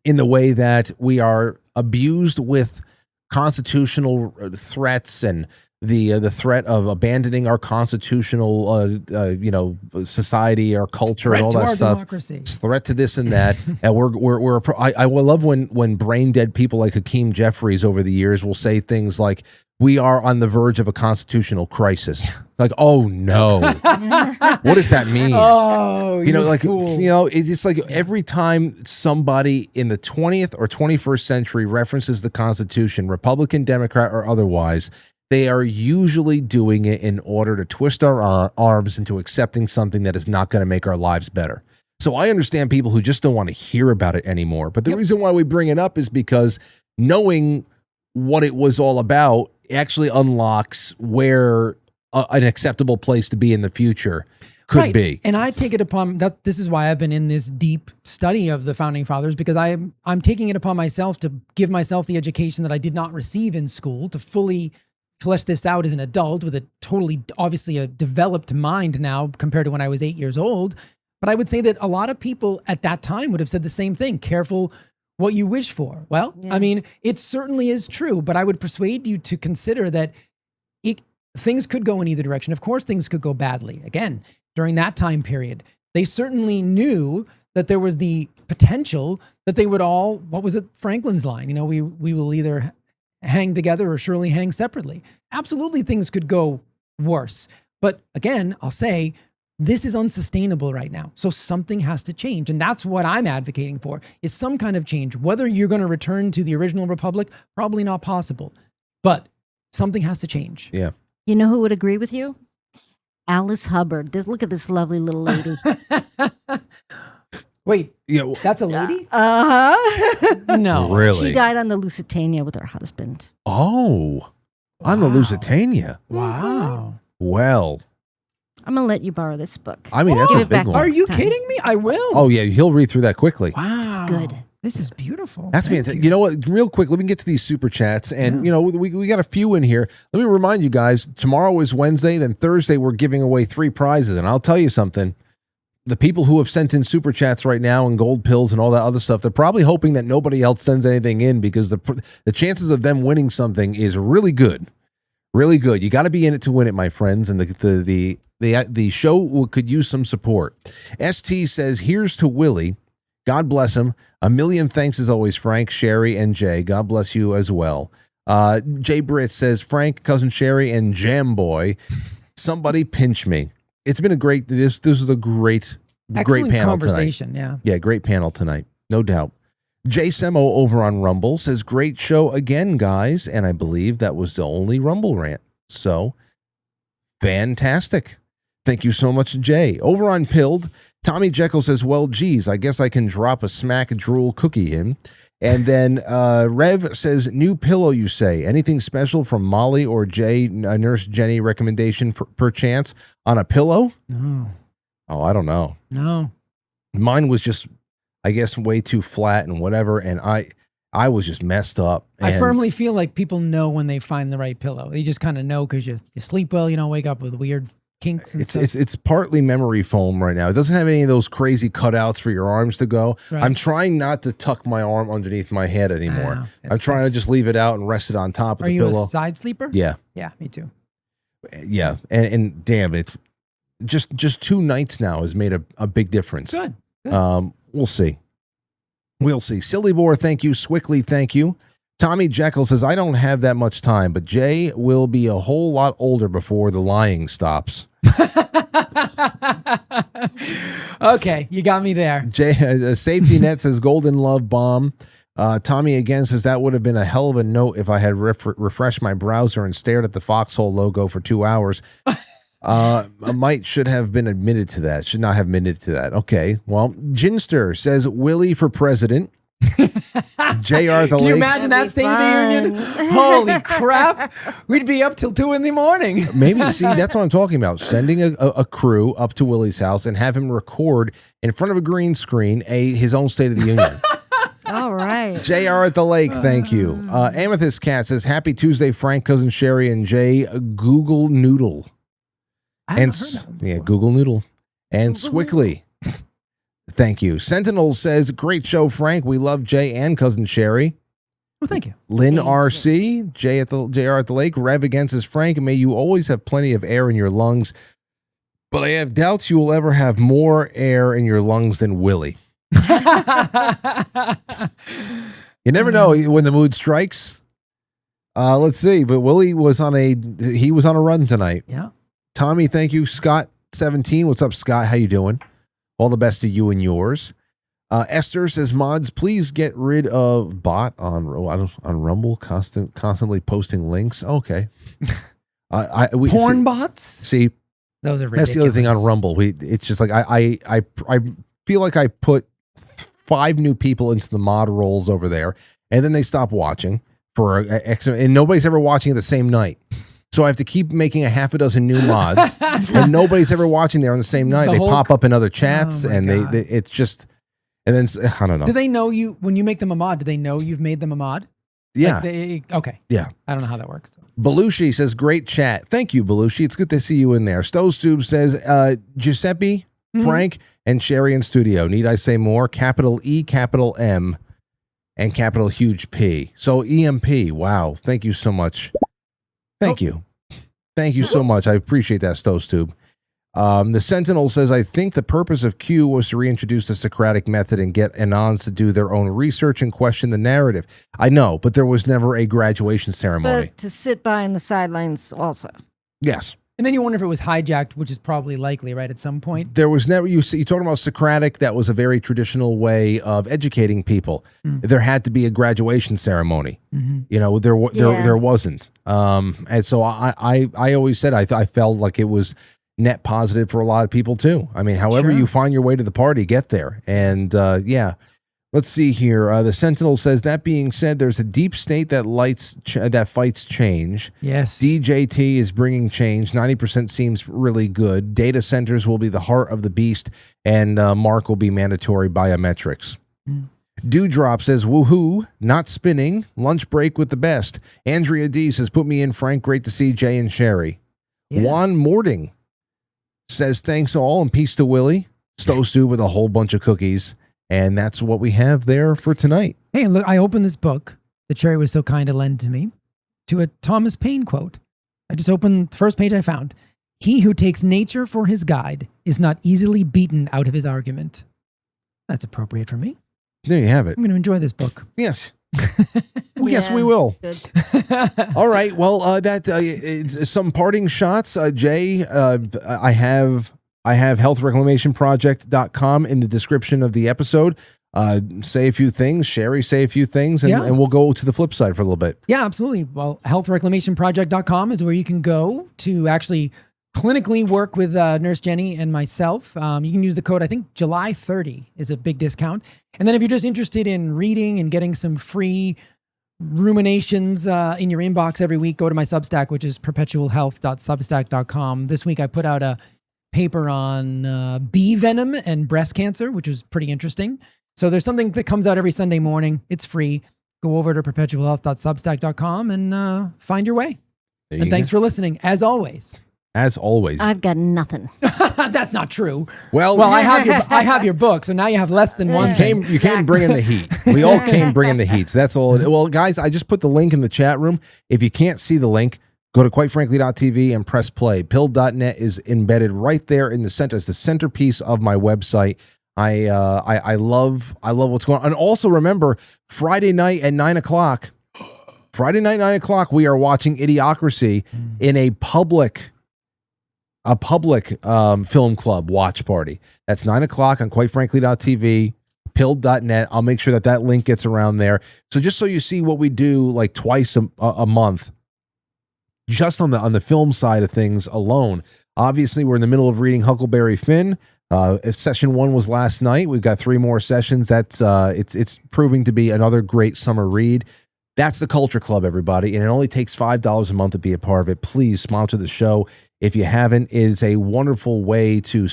in the way that we are abused with constitutional threats and the threat of abandoning our constitutional society, our culture, and all that stuff. Democracy. Threat to this and that. And I love when brain dead people like Hakeem Jeffries over the years will say things like, "We are on the verge of a constitutional crisis." Like, oh no, what does that mean? Oh, fool. It's just like every time somebody in the 20th or 21st century references the Constitution, Republican, Democrat, or otherwise, they are usually doing it in order to twist our arms into accepting something that is not going to make our lives better. So I understand people who just don't want to hear about it anymore. But the reason why we bring it up is because knowing what it was all about actually unlocks where an acceptable place to be in the future could be. And I take it upon that. This is why I've been in this deep study of the founding fathers, because I'm taking it upon myself to give myself the education that I did not receive in school to fully flesh this out as an adult with obviously a developed mind now compared to when I was 8 years old. But I would say that a lot of people at that time would have said the same thing. Careful what you wish for. Well, I mean, it certainly is true, but I would persuade you to consider that things could go in either direction. Of course, things could go badly. Again, during that time period, they certainly knew that there was the potential that they would all, what was it, Franklin's line? We will either hang together or surely hang separately. Absolutely, things could go worse. But again, I'll say, this is unsustainable right now. So something has to change. And that's what I'm advocating for, is some kind of change. Whether you're going to return to the original republic, probably not possible. But something has to change. Yeah. You know who would agree with you? Alice Hubbard. Look at this lovely little lady. Wait, Yeah, that's a lady? No. Really? She died on the Lusitania with her husband. Oh, on the Lusitania. Wow. Well, I'm going to let you borrow this book. I mean, that's Give a it back big one. Are next you time. kidding me? I will. Oh yeah, he'll read through that quickly. Wow. It's good. This is beautiful. That's Thank fantastic. You know what? Real quick, let me get to these super chats. And, you know, we got a few in here. Let me remind you guys, tomorrow is Wednesday. Then Thursday, we're giving away 3 prizes. And I'll tell you something. The people who have sent in super chats right now and gold pills and all that other stuff, they're probably hoping that nobody else sends anything in because the chances of them winning something is really good. Really good. You got to be in it to win it, my friends. And the show could use some support. ST says, here's to Willie. God bless him. A million thanks as always, Frank, Sheri, and Jay. God bless you as well. Jay Britt says, Frank, cousin Sheri, and Jam Boy, somebody pinch me. It's been a great, this is a great Excellent panel conversation, tonight. Yeah, great panel tonight. No doubt. Jay Semo over on Rumble says, great show again, guys. And I believe that was the only Rumble rant. So, fantastic. Thank you so much, Jay. Over on Pilled, Tommy Jekyll says, well, geez, I guess I can drop a smack drool cookie in. And then Rev says, new pillow, you say. Anything special from Molly or Jay, Nurse Jenny recommendation per chance on a pillow? No. Oh, I don't know. No. Mine was just, I guess, way too flat and whatever. And I was just messed up. I firmly feel like people know when they find the right pillow. They just kind of know because you sleep well, you don't wake up with weird kinks and stuff. It's partly memory foam right now. It doesn't have any of those crazy cutouts for your arms to go. Right. I'm trying not to tuck my arm underneath my head anymore. Wow, I'm trying to just leave it out and rest it on top of the pillow. Are you a side sleeper? Yeah. Yeah, me too. Yeah. And damn it. Just 2 nights now has made a big difference. Good. We'll see. We'll see. Silly Boar, thank you. Swickly, thank you. Tommy Jekyll says, I don't have that much time, but Jay will be a whole lot older before the lying stops. Okay, you got me there. Jay, Safety Net says, Golden Love Bomb. Tommy again says, that would have been a hell of a note if I had refreshed my browser and stared at the Foxhole logo for 2 hours. Should have been admitted to that. Should not have admitted to that. Okay. Well, Ginster says, Willie for president. JR the Can you Lake. imagine that State of the Union? Holy crap. We'd be up till 2 a.m. Maybe, see, that's what I'm talking about. Sending a crew up to Willie's house and have him record in front of a green screen his own State of the Union. All right. JR at the Lake, thank you. Amethyst Cat says, happy Tuesday, Frank, cousin Sheri, and Jay. Google Noodle. Google Noodle. And Swickly. Thank you. Sentinel says, great show, Frank. We love Jay and cousin Sheri. Well, thank you. Lynn RC, JR at the Lake. Rev against his Frank. May you always have plenty of air in your lungs. But I have doubts you will ever have more air in your lungs than Willie. You never know when the mood strikes. Let's see. But Willie was on a run tonight. Yeah. Tommy, thank you. Scott 17. What's up, Scott? How you doing? All the best to you and yours. Esther says, mods, please get rid of bot on Rumble, constantly posting links. Okay. Porn bots? See, those are ridiculous. That's the other thing on Rumble. It's just like I feel like I put 5 new people into the mod roles over there, and then they stop watching and nobody's ever watching it the same night. So I have to keep making a half a dozen new mods, and nobody's ever watching there on the same night. They pop up in other chats, and they it's just, and then I don't know. Do they know you when you make them a mod? Do they know you've made them a mod? Yeah. Okay. Yeah. I don't know how that works. Belushi says, great chat. Thank you, Belushi. It's good to see you in there. Stove says, Giuseppe, Frank, and Sheri in studio. Need I say more? Capital E, capital M, and capital huge P. So EMP. Wow. Thank you so much. Thank you. Thank you so much. I appreciate that, Stove. The Sentinel says, I think the purpose of Q was to reintroduce the Socratic method and get Anons to do their own research and question the narrative. I know, but there was never a graduation ceremony. But to sit by in the sidelines also. Yes. And then you wonder if it was hijacked, which is probably likely, right, at some point. There was never, you talking about Socratic, that was a very traditional way of educating people. There had to be a graduation ceremony. You know, there wasn't. And so I always said I felt like it was net positive for a lot of people too. I mean, however Sure. you find your way to the party, get there. And yeah, let's see here. The Sentinel says, that being said, there's a deep state that that fights change. Yes. DJT is bringing change. 90% seems really good. Data centers will be the heart of the beast, and Mark will be mandatory biometrics. Dewdrop says, woohoo, not spinning. Lunch break with the best. Andrea D says, put me in, Frank. Great to see Jay and Sheri. Yeah. Juan Mording says, thanks all, and peace to Willie. Stow stew with a whole bunch of cookies. And that's what we have there for tonight. Hey, look, I opened this book that Sheri was so kind to lend to me to a Thomas Paine quote. I just opened the first page I found. He who takes nature for his guide is not easily beaten out of his argument. That's appropriate for me. There you have it. I'm going to enjoy this book. Yes. Yes, we will. All right. Well, some parting shots. Jay, I have healthreclamationproject.com in the description of the episode. Say a few things. Sheri, say a few things, and we'll go to the flip side for a little bit. Yeah, absolutely. Well, healthreclamationproject.com is where you can go to actually clinically work with Nurse Jenny and myself. You can use the code, I think July 30 is a big discount. And then if you're just interested in reading and getting some free ruminations in your inbox every week, go to my Substack, which is perpetualhealth.substack.com. This week I put out a paper on bee venom and breast cancer, which was pretty interesting. So there's something that comes out every Sunday morning. It's free. Go over to perpetualhealth.substack.com and find your way. And thanks for listening, as always. As always. I've got nothing. That's not true. Well, I have your book, so now you have less than one. You came bringing the heat. We all came bringing the heat. So that's all. Well, guys, I just put the link in the chat room. If you can't see the link, go to quitefrankly.tv and press play. Pill.net is embedded right there in the center. It's the centerpiece of my website. I love what's going on. And also remember, Friday night at 9 o'clock, we are watching Idiocracy in a public film club watch party. That's 9 o'clock on quitefrankly.tv, pill.net. I'll make sure that link gets around there. So just so you see what we do like twice a month, just on the film side of things alone. Obviously, we're in the middle of reading Huckleberry Finn. Session 1 was last night. We've got 3 more sessions. That's it's proving to be another great summer read. That's the Culture Club, everybody, and it only takes $5 a month to be a part of it. Please sponsor the show. If you haven't, it is a wonderful way to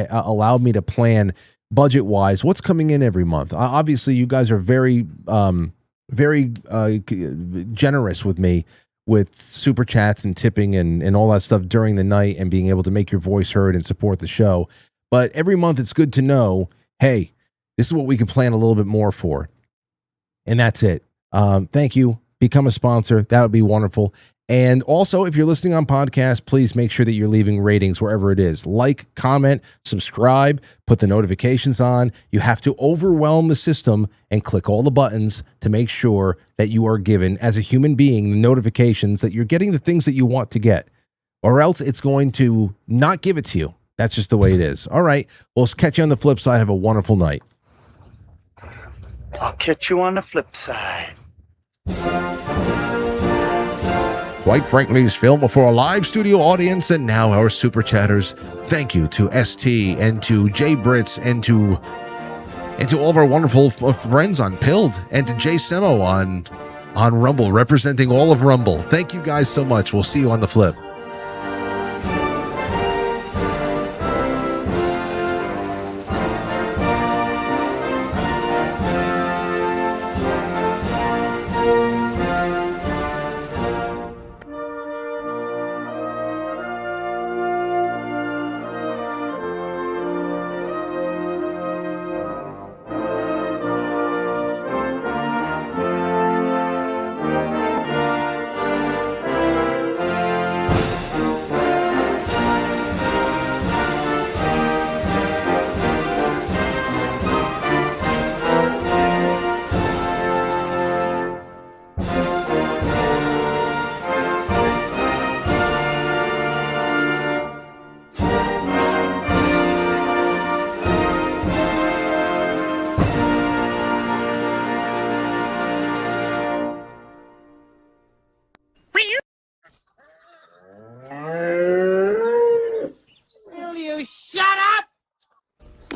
allow me to plan budget-wise what's coming in every month. Obviously, you guys are very generous with me with super chats and tipping and all that stuff during the night and being able to make your voice heard and support the show. But every month, it's good to know, hey, this is what we can plan a little bit more for. And that's it. Thank you. Become a sponsor. That would be wonderful. And also, if you're listening on podcast, please make sure that you're leaving ratings wherever it is. Like, comment, subscribe, put the notifications on. You have to overwhelm the system and click all the buttons to make sure that you are given, as a human being, the notifications that you're getting the things that you want to get. Or else it's going to not give it to you. That's just the way it is. All right. We'll catch you on the flip side. Have a wonderful night. I'll catch you on the flip side. Quite Frankly's film before a live studio audience, and now our super chatters. Thank you to ST and to Jay Brits and to all of our wonderful friends on Pilled and to Jay Semo on Rumble, representing all of Rumble. Thank you guys so much. We'll see you on the flip.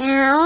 Meow.